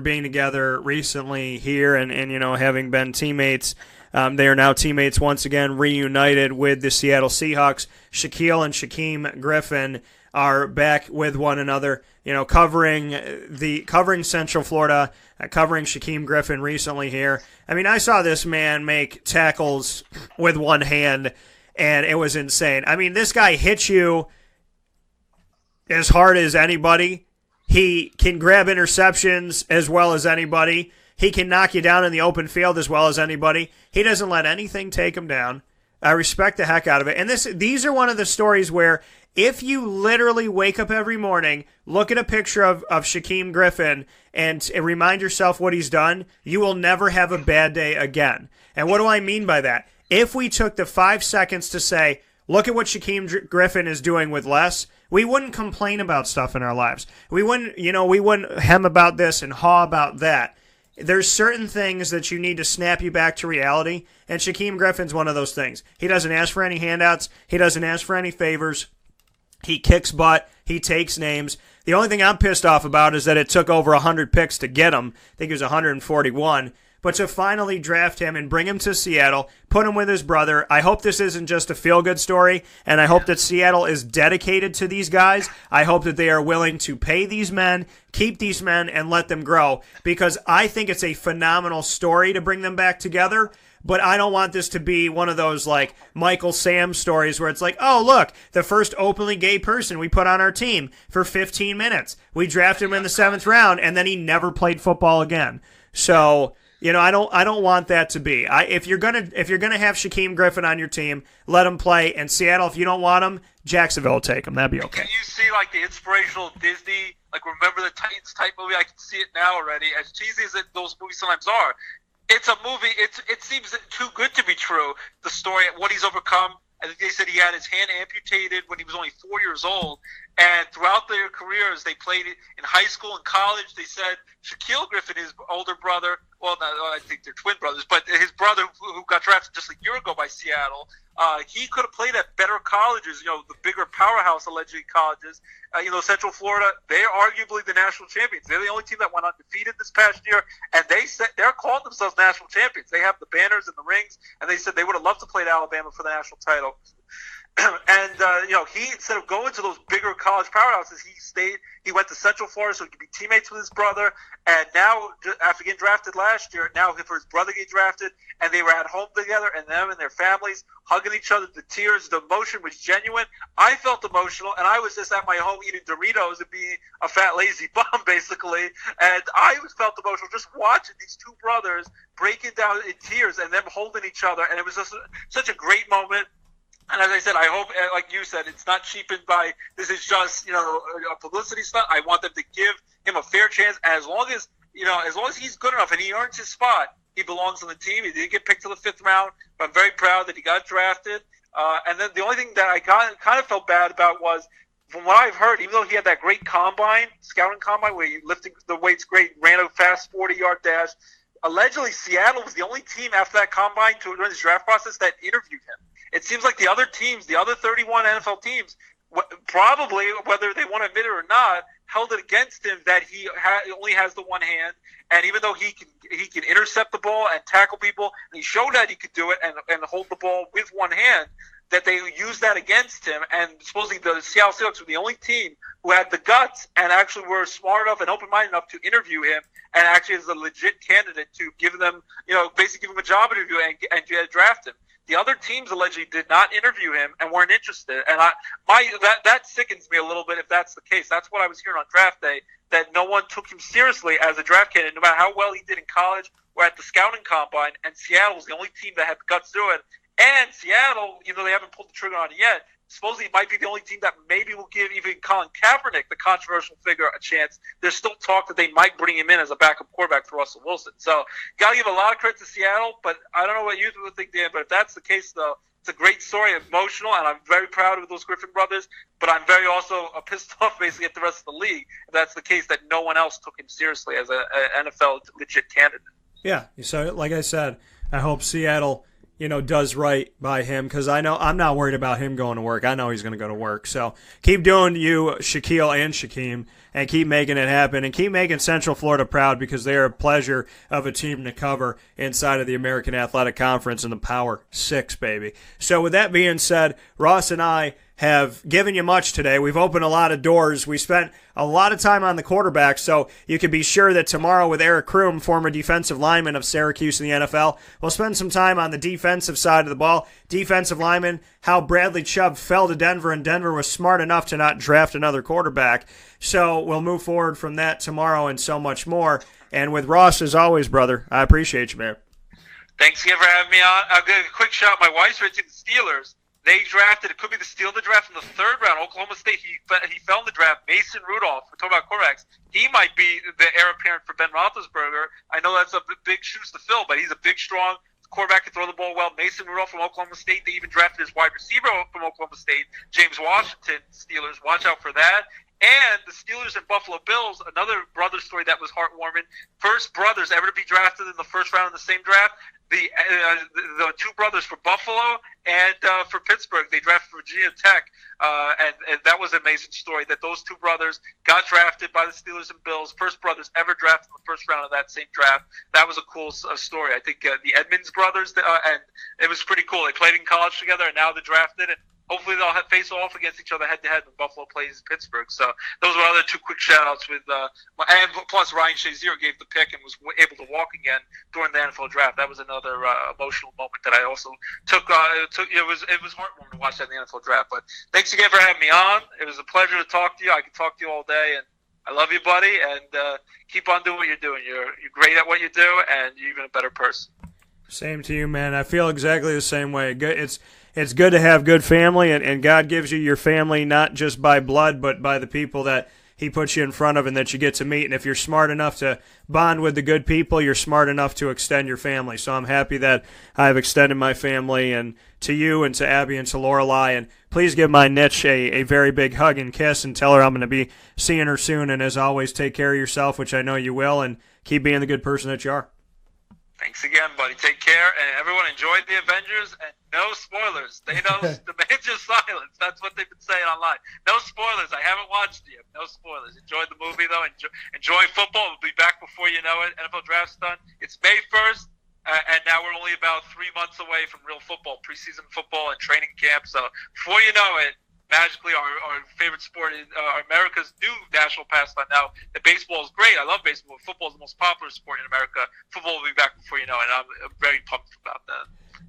being together recently here and having been teammates. They are now teammates once again, reunited with the Seattle Seahawks. Shaquille and Shaquem Griffin are back with one another, covering Central Florida, covering Shaquem Griffin recently here. I mean, I saw this man make tackles with one hand, and it was insane. I mean, this guy hits you as hard as anybody. He can grab interceptions as well as anybody. He can knock you down in the open field as well as anybody. He doesn't let anything take him down. I respect the heck out of it. And these are one of the stories where if you literally wake up every morning, look at a picture of Shaquem Griffin, and remind yourself what he's done, you will never have a bad day again. And what do I mean by that? If we took the 5 seconds to say, look at what Shaquem Griffin is doing with less, we wouldn't complain about stuff in our lives. We wouldn't hem about this and haw about that. There's certain things that you need to snap you back to reality, and Shaquem Griffin's one of those things. He doesn't ask for any handouts. He doesn't ask for any favors. He kicks butt. He takes names. The only thing I'm pissed off about is that it took over 100 picks to get him. I think it was 141. But to finally draft him and bring him to Seattle, put him with his brother, I hope this isn't just a feel-good story, and I hope that Seattle is dedicated to these guys. I hope that they are willing to pay these men, keep these men, and let them grow, because I think it's a phenomenal story to bring them back together. But I don't want this to be one of those like Michael Sam stories where it's like, oh, look, the first openly gay person we put on our team for 15 minutes. We drafted him in the 7th round, and then he never played football again. So, I don't want that to be. If you're gonna have Shaquem Griffin on your team, let him play. And Seattle, if you don't want him, Jacksonville will take him. That'd be okay. Can you see like the inspirational Disney, like Remember the Titans type movie? I can see it now already. As cheesy as those movies sometimes are, it's a movie. It seems too good to be true. The story, what he's overcome. I think they said he had his hand amputated when he was only 4 years old. And throughout their careers, they played it in high school and college. They said Shaquille Griffin, his older brother, well, no, I think they're twin brothers, but his brother who got drafted just a year ago by Seattle, he could have played at better colleges, the bigger powerhouse, allegedly, colleges. Central Florida, they're arguably the national champions. They're the only team that went undefeated this past year, and they're calling themselves national champions. They have the banners and the rings, and they said they would have loved to play at Alabama for the national title. And he, instead of going to those bigger college powerhouses, he went to Central Florida so he could be teammates with his brother. And now, after getting drafted last year, now for his brother get drafted, and they were at home together, and them and their families hugging each other, the tears, the emotion was genuine. I felt emotional, and I was just at my home eating Doritos and being a fat, lazy bum, basically. And I felt emotional just watching these two brothers breaking down in tears and them holding each other. And it was just such a great moment. And as I said, I hope, like you said, it's not cheapened by this is just a publicity stunt. I want them to give him a fair chance. As long as he's good enough and he earns his spot, he belongs on the team. He didn't get picked to the 5th round, but I'm very proud that he got drafted. And then the only thing that I kind of felt bad about was, from what I've heard, even though he had that great scouting combine, where he lifted the weights great, ran a fast 40-yard dash, allegedly Seattle was the only team after that combine during his draft process that interviewed him. It seems like the other teams, the other 31 NFL teams, probably, whether they want to admit it or not, held it against him that he only has the one hand. And even though he can intercept the ball and tackle people, and he showed that he could do it and hold the ball with one hand, that they used that against him. And supposedly the Seattle Seahawks were the only team who had the guts and actually were smart enough and open-minded enough to interview him, and actually is a legit candidate to give them, basically give him a job interview and draft him. The other teams allegedly did not interview him and weren't interested, and that sickens me a little bit if that's the case. That's what I was hearing on draft day, that no one took him seriously as a draft candidate, no matter how well he did in college or at the scouting combine. And Seattle was the only team that had the guts to do it. And Seattle, even though they haven't pulled the trigger on it yet, supposedly it might be the only team that maybe will give even Colin Kaepernick, the controversial figure, a chance. There's still talk that they might bring him in as a backup quarterback for Russell Wilson. So, got to give a lot of credit to Seattle, but I don't know what you would think, Dan, but if that's the case, though, it's a great story, emotional, and I'm very proud of those Griffin brothers, but I'm very also pissed off basically at the rest of the league if that's the case, that no one else took him seriously as an NFL legit candidate. Yeah, so like I said, I hope Seattle does right by him, because I know I'm not worried about him going to work. I know he's going to go to work. So keep doing you, Shaquille and Shaquem, and keep making it happen, and keep making Central Florida proud, because they are a pleasure of a team to cover inside of the American Athletic Conference and the Power 6, baby. So with that being said, Ross and I have given you much today. We've opened a lot of doors. We spent a lot of time on the quarterback, so you can be sure that tomorrow with Eric Kroom, former defensive lineman of Syracuse in the NFL, we'll spend some time on the defensive side of the ball. Defensive lineman, how Bradley Chubb fell to Denver, and Denver was smart enough to not draft another quarterback. So we'll move forward from that tomorrow and so much more. And with Ross, as always, brother, I appreciate you, man. Thanks again for having me on. I'll give a quick shout. My wife's right to the Steelers. They drafted, it could be the steal of the draft in the 3rd round. Oklahoma State, he fell in the draft. Mason Rudolph, we're talking about quarterbacks. He might be the heir apparent for Ben Roethlisberger. I know that's a big shoes to fill, but he's a big, strong quarterback, can throw the ball well. Mason Rudolph from Oklahoma State. They even drafted his wide receiver from Oklahoma State, James Washington. Steelers, watch out for that. And the Steelers and Buffalo Bills, another brother story that was heartwarming. First brothers ever to be drafted in the 1st round in the same draft. The 2 brothers for Buffalo and for Pittsburgh, they drafted Virginia Tech, and that was an amazing story that those 2 brothers got drafted by the Steelers and Bills, first brothers ever drafted in the 1st round of that same draft. That was a cool story. I think the Edmonds brothers, and it was pretty cool. They played in college together, and now they're drafted, and hopefully they'll face off against each other head-to-head when Buffalo plays Pittsburgh. So those were other 2 quick shout-outs with and plus Ryan Shazier gave the pick and was able to walk again during the NFL draft. That was another emotional moment that I also took. It was heartwarming to watch that in the NFL draft. But thanks again for having me on. It was a pleasure to talk to you. I could talk to you all day, and I love you, buddy. And keep on doing what you're doing. You're great at what you do, and you're even a better person. Same to you, man. I feel exactly the same way. It's good to have good family, and God gives you your family not just by blood, but by the people that He puts you in front of and that you get to meet. And if you're smart enough to bond with the good people, you're smart enough to extend your family. So I'm happy that I've extended my family, and to you and to Abby and to Lorelei. And please give my niche a very big hug and kiss and tell her I'm going to be seeing her soon. And as always, take care of yourself, which I know you will, and keep being the good person that you are. Thanks again, buddy. Take care. And everyone enjoyed the Avengers, and no spoilers. Thanos demands your silence. That's what they've been saying online. No spoilers. I haven't watched it yet. No spoilers. Enjoy the movie, though. Enjoy football. We'll be back before you know it. NFL draft's done. It's May 1st, and now we're only about 3 months away from real football, preseason football and training camp. So before you know it, magically, our favorite sport is America's new national pastime now. The baseball is great. I love baseball. Football is the most popular sport in America. Football will be back before you know it, and I'm very pumped about that.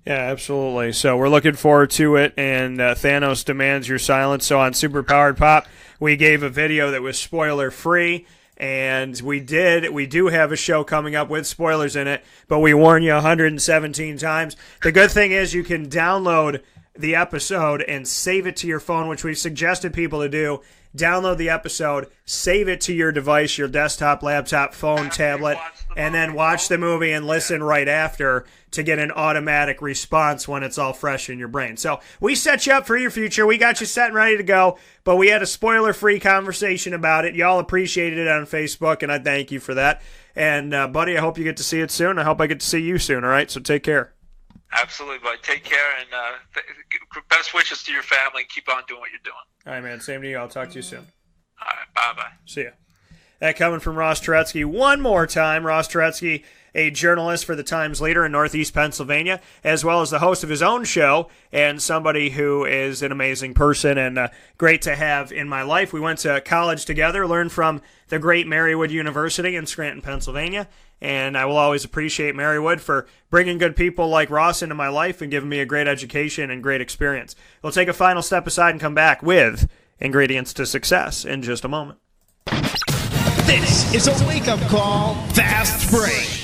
Yeah, absolutely. So we're looking forward to it, and Thanos demands your silence. So on Superpowered Pop, we gave a video that was spoiler-free, and we do have a show coming up with spoilers in it, but we warn you 117 times. The good thing is you can download the episode and save it to your phone, which we've suggested people to do. Download the episode, save it to your device, your desktop, laptop, phone, tablet, and then watch the movie and listen right after to get an automatic response when it's all fresh in your brain. So we set you up for your future. We got you set and ready to go, but we had a spoiler-free conversation about it. Y'all appreciated it on Facebook, and I thank you for that. And, buddy, I hope you get to see it soon. I hope I get to see you soon, all right? So take care. Absolutely, buddy. Take care, and best wishes to your family, and keep on doing what you're doing. All right, man. Same to you. I'll talk to you soon. All right, bye-bye. See ya. That coming from Ross Turetsky one more time. Ross Turetsky, a journalist for the Times Leader in Northeast Pennsylvania, as well as the host of his own show, and somebody who is an amazing person and great to have in my life. We went to college together, learned from the great Marywood University in Scranton, Pennsylvania, and I will always appreciate Marywood for bringing good people like Ross into my life and giving me a great education and great experience. We'll take a final step aside and come back with Ingredients to Success in just a moment. This is a wake-up call, Fast Break.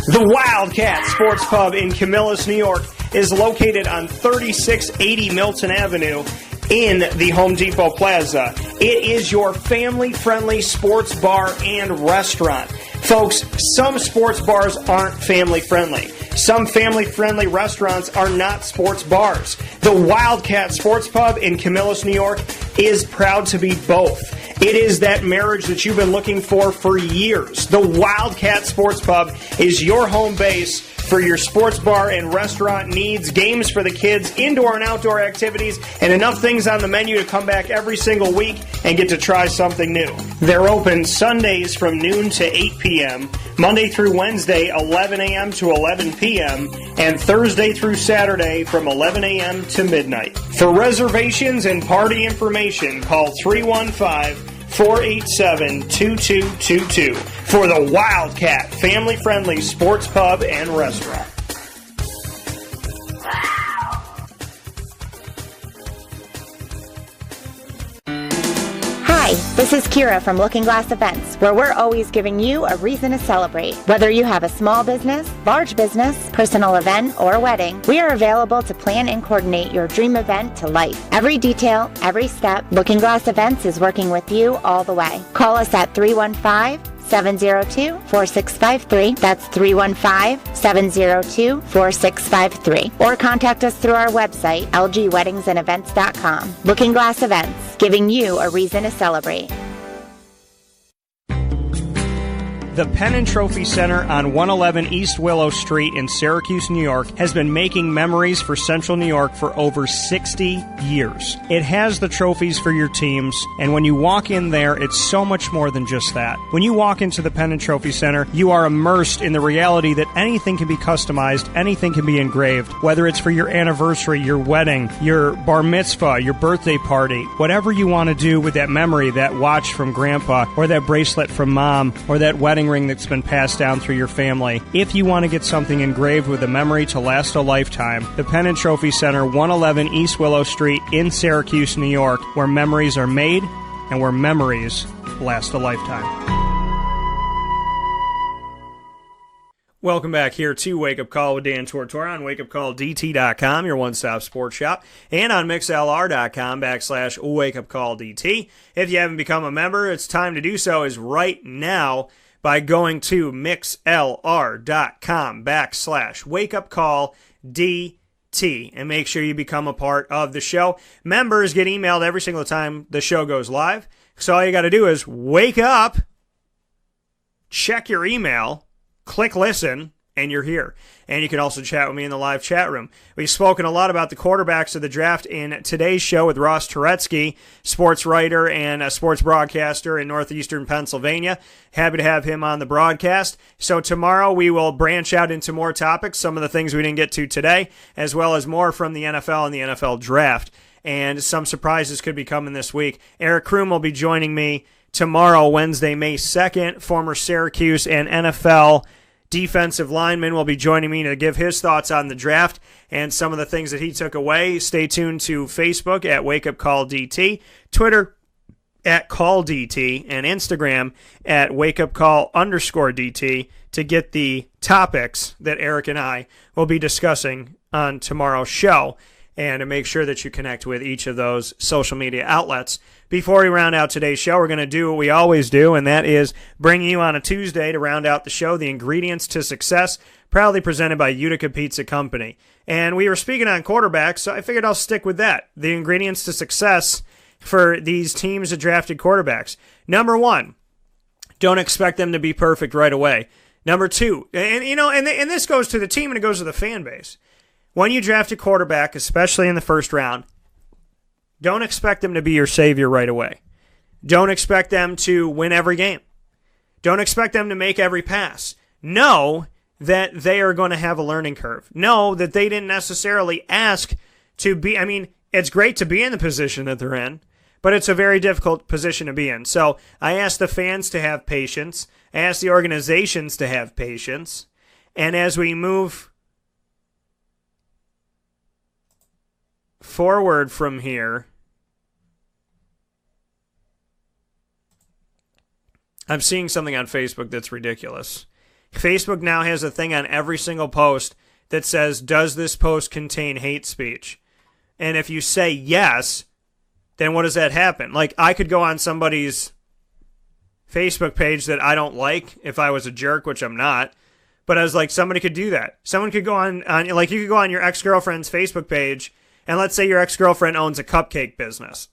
The Wildcat Sports Pub in Camillus, New York is located on 3680 Milton Avenue in the Home Depot Plaza. It is your family-friendly sports bar and restaurant. Folks, some sports bars aren't family-friendly. Some family-friendly restaurants are not sports bars. The Wildcat Sports Pub in Camillus, New York is proud to be both. It is that marriage that you've been looking for years. The Wildcat Sports Pub is your home base for your sports bar and restaurant needs, games for the kids, indoor and outdoor activities, and enough things on the menu to come back every single week and get to try something new. They're open Sundays from noon to 8 p.m., Monday through Wednesday, 11 a.m. to 11 p.m., and Thursday through Saturday from 11 a.m. to midnight. For reservations and party information, call 315-487-2222 for the Wildcat family-friendly sports pub and restaurant. Hi, this is Kira from Looking Glass Events, where we're always giving you a reason to celebrate. Whether you have a small business, large business, personal event, or wedding, we are available to plan and coordinate your dream event to life. Every detail, every step, Looking Glass Events is working with you all the way. Call us at 315-702-4653. That's 315-702-4653. Or contact us through our website, lgweddingsandevents.com. Looking Glass Events, giving you a reason to celebrate. The Penn and Trophy Center on 111 East Willow Street in Syracuse, New York, has been making memories for Central New York for over 60 years. It has the trophies for your teams, and when you walk in there, it's so much more than just that. When you walk into the Penn and Trophy Center, you are immersed in the reality that anything can be customized, anything can be engraved, whether it's for your anniversary, your wedding, your bar mitzvah, your birthday party, whatever you want to do with that memory, that watch from grandpa, or that bracelet from mom, or that wedding ring that's been passed down through your family. If you want to get something engraved with a memory to last a lifetime, the Penn and Trophy Center, 111 East Willow Street in Syracuse, New York, where memories are made and where memories last a lifetime. Welcome back here to Wake Up Call with Dan Tortora on wakeupcalldt.com, your one-stop sports shop, and on mixlr.com/wakeupcalldt. If you haven't become a member, it's time to do so is right now by going to mixlr.com/wakeupcalldt and make sure you become a part of the show. Members get emailed every single time the show goes live. So all you got to do is wake up, check your email, click listen, and you're here. And you can also chat with me in the live chat room. We've spoken a lot about the quarterbacks of the draft in today's show with Ross Turetsky, sports writer and a sports broadcaster in northeastern Pennsylvania. Happy to have him on the broadcast. So tomorrow we will branch out into more topics, some of the things we didn't get to today, as well as more from the NFL and the NFL draft. And some surprises could be coming this week. Eric Kroom will be joining me tomorrow, Wednesday, May 2nd. Former Syracuse and NFL defensive lineman will be joining me to give his thoughts on the draft and some of the things that he took away. Stay tuned to Facebook at WakeUpCallDT, Twitter at CallDT, and Instagram at WakeUpCall_DT to get the topics that Eric and I will be discussing on tomorrow's show, and to make sure that you connect with each of those social media outlets. Before we round out today's show, we're going to do what we always do, and that is bring you on a Tuesday to round out the show, the ingredients to success, proudly presented by Utica Pizza Company. And we were speaking on quarterbacks, so I figured I'll stick with that. The ingredients to success for these teams that drafted quarterbacks. Number one, don't expect them to be perfect right away. Number two, and this goes to the team and it goes to the fan base. When you draft a quarterback, especially in the first round, don't expect them to be your savior right away. Don't expect them to win every game. Don't expect them to make every pass. Know that they are going to have a learning curve. Know that they didn't necessarily ask to be. I mean, it's great to be in the position that they're in, but it's a very difficult position to be in. So I ask the fans to have patience. I ask the organizations to have patience. And as we move forward from here, I'm seeing something on Facebook that's ridiculous. Facebook now has a thing on every single post that says, does this post contain hate speech? And if you say yes, then what does that happen? Like, I could go on somebody's Facebook page that I don't like if I was a jerk, which I'm not. But I was like, somebody could do that. Someone could go on like, you could go on your ex-girlfriend's Facebook page, and let's say your ex-girlfriend owns a cupcake business.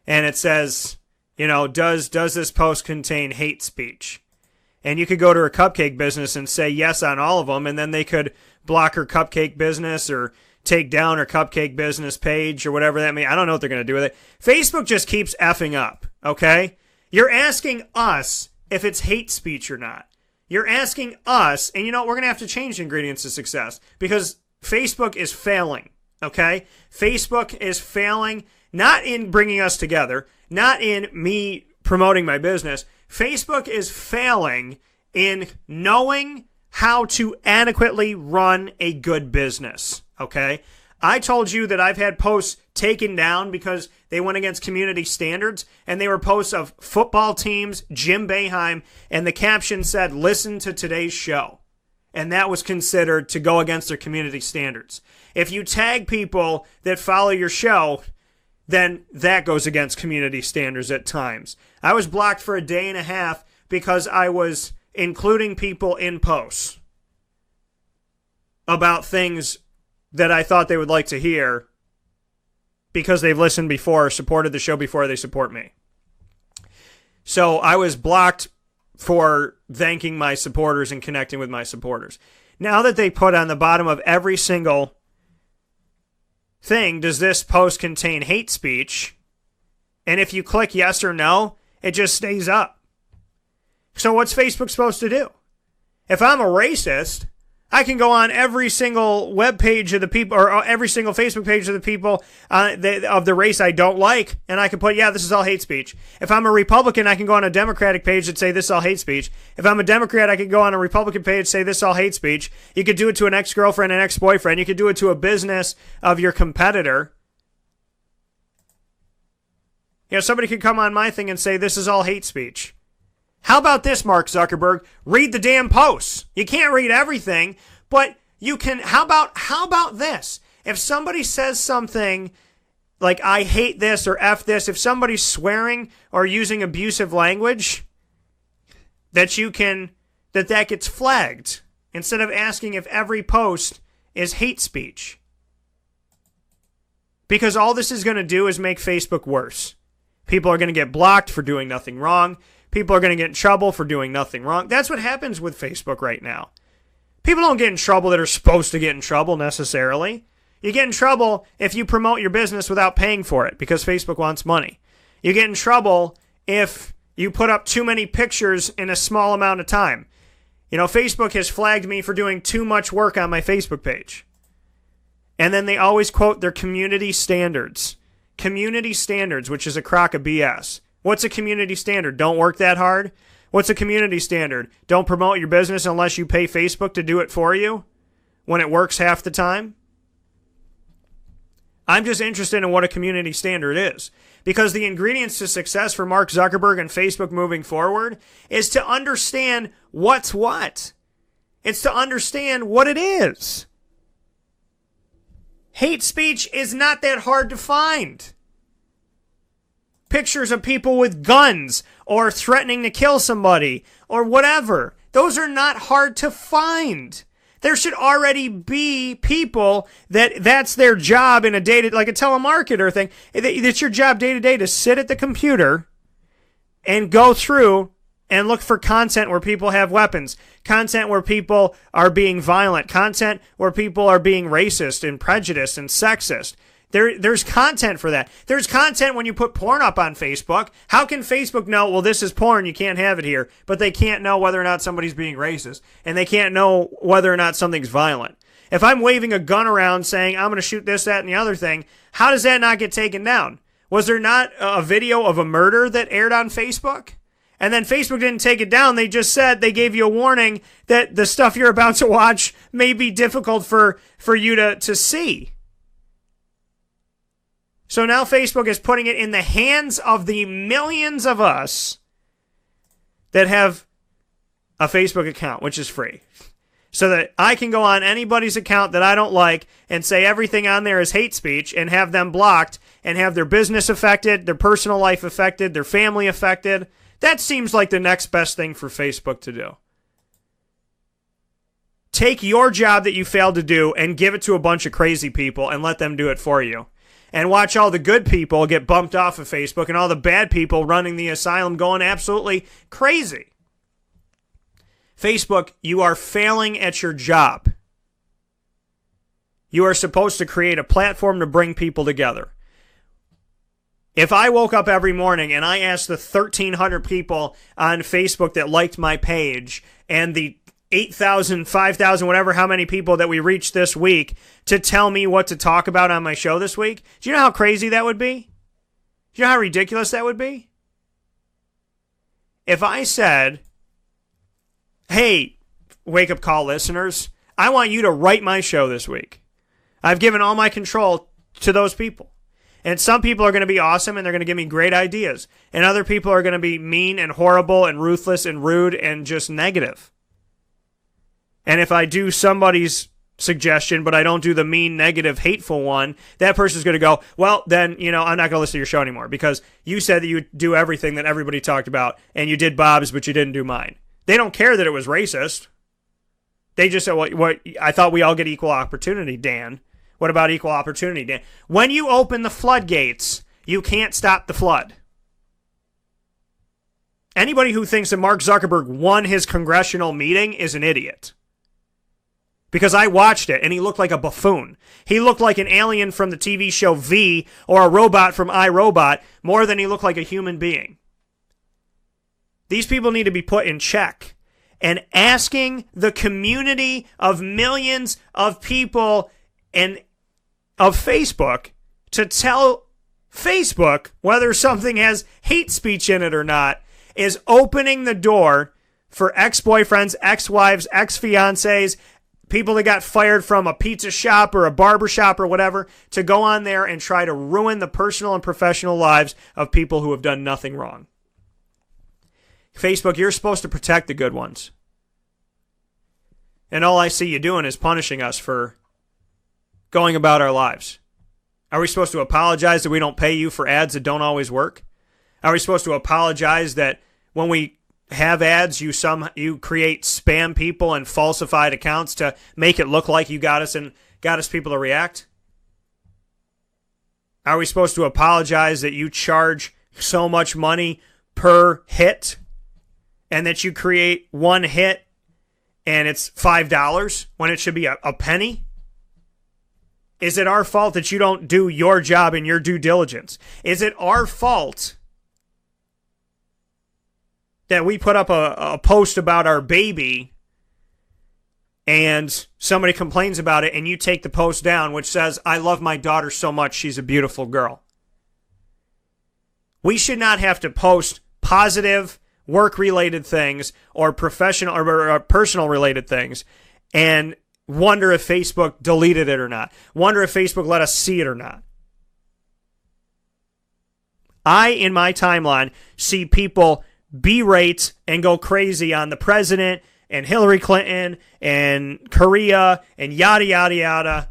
And it says, does this post contain hate speech? And you could go to her cupcake business and say yes on all of them, and then they could block her cupcake business or take down her cupcake business page or whatever that may. I don't know what they're going to do with it. Facebook just keeps effing up, okay? You're asking us if it's hate speech or not. You're asking us, and you know, we're going to have to change the ingredients to success because Facebook is failing, okay? Facebook is failing, not in bringing us together, not in me promoting my business. Facebook is failing in knowing how to adequately run a good business, okay? I told you that I've had posts taken down because they went against community standards, and they were posts of football teams, Jim Boeheim, and the caption said, "Listen to today's show." And that was considered to go against their community standards. If you tag people that follow your show, then that goes against community standards at times. I was blocked for a day and a half because I was including people in posts about things that I thought they would like to hear because they've listened before or supported the show before they support me. So I was blocked for thanking my supporters and connecting with my supporters. Now that they put on the bottom of every single thing, does this post contain hate speech? And if you click yes or no, it just stays up. So what's Facebook supposed to do? If I'm a racist, I can go on every single web page of the people, or every single Facebook page of the people of the race I don't like, and I can put, yeah, this is all hate speech. If I'm a Republican, I can go on a Democratic page that say this is all hate speech. If I'm a Democrat, I can go on a Republican page say this is all hate speech. You could do it to an ex-girlfriend, an ex-boyfriend. You could do it to a business of your competitor. You know, somebody could come on my thing and say this is all hate speech. How about this, Mark Zuckerberg? Read the damn posts. You can't read everything, but you can. How about this? If somebody says something like I hate this or F this, if somebody's swearing or using abusive language, that gets flagged instead of asking if every post is hate speech. Because all this is going to do is make Facebook worse. People are going to get blocked for doing nothing wrong. People are going to get in trouble for doing nothing wrong. That's what happens with Facebook right now. People don't get in trouble that are supposed to get in trouble necessarily. You get in trouble if you promote your business without paying for it because Facebook wants money. You get in trouble if you put up too many pictures in a small amount of time. You know, Facebook has flagged me for doing too much work on my Facebook page. And then they always quote their community standards. Community standards, which is a crock of BS. What's a community standard? Don't work that hard? What's a community standard? Don't promote your business unless you pay Facebook to do it for you when it works half the time? I'm just interested in what a community standard is. Because the ingredients to success for Mark Zuckerberg and Facebook moving forward is to understand what's what. It's to understand what it is. Hate speech is not that hard to find. Pictures of people with guns or threatening to kill somebody or whatever. Those are not hard to find. There should already be people that's their job in a day-to-day, like a telemarketer thing. It's your job day-to-day to sit at the computer and go through and look for content where people have weapons, content where people are being violent, content where people are being racist and prejudiced and sexist. There's content for that. There's content when you put porn up on Facebook. How can Facebook know, well, this is porn, you can't have it here, but they can't know whether or not somebody's being racist, and they can't know whether or not something's violent? If I'm waving a gun around saying, I'm going to shoot this, that, and the other thing, how does that not get taken down? Was there not a video of a murder that aired on Facebook? And then Facebook didn't take it down. They just said, they gave you a warning that the stuff you're about to watch may be difficult for you to see. So now Facebook is putting it in the hands of the millions of us that have a Facebook account, which is free. So that I can go on anybody's account that I don't like and say everything on there is hate speech and have them blocked and have their business affected, their personal life affected, their family affected. That seems like the next best thing for Facebook to do. Take your job that you failed to do and give it to a bunch of crazy people and let them do it for you. And watch all the good people get bumped off of Facebook and all the bad people running the asylum going absolutely crazy. Facebook, you are failing at your job. You are supposed to create a platform to bring people together. If I woke up every morning and I asked the 1,300 people on Facebook that liked my page and the 8,000, 5,000, whatever, how many people that we reached this week to tell me what to talk about on my show this week, do you know how crazy that would be? Do you know how ridiculous that would be? If I said, hey, Wake Up Call listeners, I want you to write my show this week. I've given all my control to those people. And some people are going to be awesome and they're going to give me great ideas. And other people are going to be mean and horrible and ruthless and rude and just negative. And if I do somebody's suggestion, but I don't do the mean, negative, hateful one, that person's going to go, well, then, I'm not going to listen to your show anymore because you said that you would do everything that everybody talked about and you did Bob's, but you didn't do mine. They don't care that it was racist. They just said, what I thought we all get equal opportunity, Dan. What about equal opportunity, Dan? When you open the floodgates, you can't stop the flood. Anybody who thinks that Mark Zuckerberg won his congressional meeting is an idiot. Because I watched it, and he looked like a buffoon. He looked like an alien from the TV show V or a robot from iRobot more than he looked like a human being. These people need to be put in check. And asking the community of millions of people and of Facebook to tell Facebook whether something has hate speech in it or not is opening the door for ex-boyfriends, ex-wives, ex-fiancés, people that got fired from a pizza shop or a barber shop or whatever, to go on there and try to ruin the personal and professional lives of people who have done nothing wrong. Facebook, you're supposed to protect the good ones. And all I see you doing is punishing us for going about our lives. Are we supposed to apologize that we don't pay you for ads that don't always work? Are we supposed to apologize that when we have ads, you create spam people and falsified accounts to make it look like you got us and got us people to react? Are we supposed to apologize that you charge so much money per hit and that you create one hit and it's $5 when it should be a penny? Is it our fault that you don't do your job and your due diligence? Is it our fault that we put up a post about our baby and somebody complains about it and you take the post down which says, I love my daughter so much, she's a beautiful girl? We should not have to post positive work-related things or professional or personal-related things and wonder if Facebook deleted it or not. Wonder if Facebook let us see it or not. I, in my timeline, see people berate and go crazy on the president and Hillary Clinton and Korea and yada, yada, yada.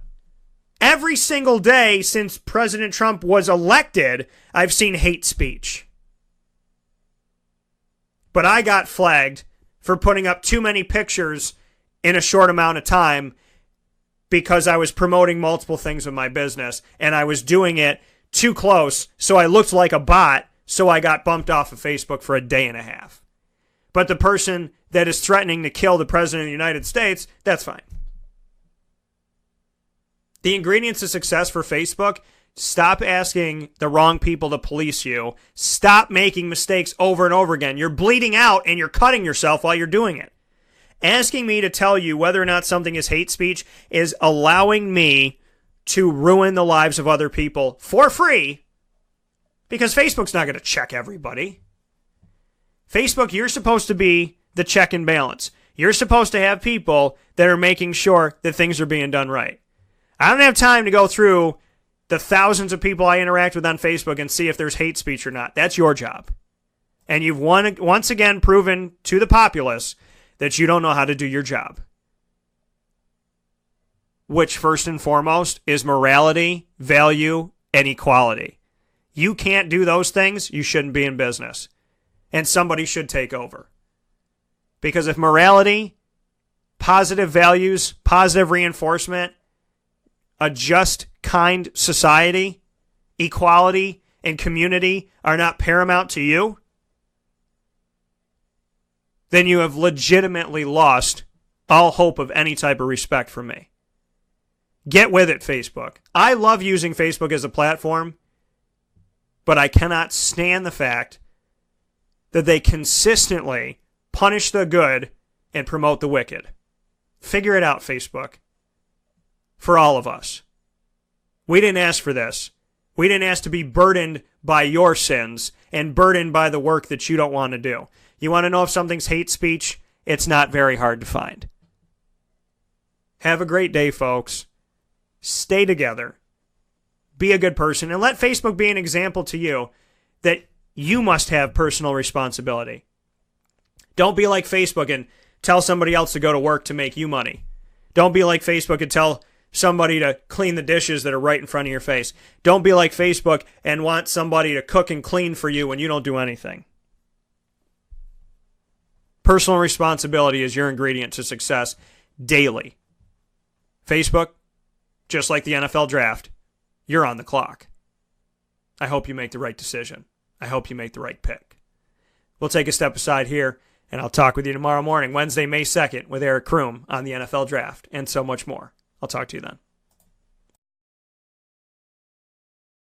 Every single day since President Trump was elected, I've seen hate speech. But I got flagged for putting up too many pictures in a short amount of time because I was promoting multiple things with my business and I was doing it too close, so I looked like a bot, so I got bumped off of Facebook for a day and a half. But the person that is threatening to kill the President of the United States, that's fine. The ingredients to success for Facebook: stop asking the wrong people to police you. Stop making mistakes over and over again. You're bleeding out and you're cutting yourself while you're doing it. Asking me to tell you whether or not something is hate speech is allowing me to ruin the lives of other people for free, because Facebook's not going to check everybody. Facebook, you're supposed to be the check and balance. You're supposed to have people that are making sure that things are being done right. I don't have time to go through the thousands of people I interact with on Facebook and see if there's hate speech or not. That's your job. And you've once again proven to the populace that you don't know how to do your job. Which, first and foremost, is morality, value, and equality. You can't do those things, you shouldn't be in business. And somebody should take over. Because if morality, positive values, positive reinforcement, a just, kind society, equality, and community are not paramount to you, then you have legitimately lost all hope of any type of respect from me. Get with it, Facebook. I love using Facebook as a platform, but I cannot stand the fact that they consistently punish the good and promote the wicked. Figure it out, Facebook. For all of us. We didn't ask for this. We didn't ask to be burdened by your sins and burdened by the work that you don't want to do. You want to know if something's hate speech? It's not very hard to find. Have a great day, folks. Stay together. Be a good person. And let Facebook be an example to you that you must have personal responsibility. Don't be like Facebook and tell somebody else to go to work to make you money. Don't be like Facebook and tell somebody to clean the dishes that are right in front of your face. Don't be like Facebook and want somebody to cook and clean for you when you don't do anything. Personal responsibility is your ingredient to success daily. Facebook, just like the NFL draft, you're on the clock. I hope you make the right decision. I hope you make the right pick. We'll take a step aside here, and I'll talk with you tomorrow morning, Wednesday, May 2nd, with Eric Kroom on the NFL draft and so much more. I'll talk to you then.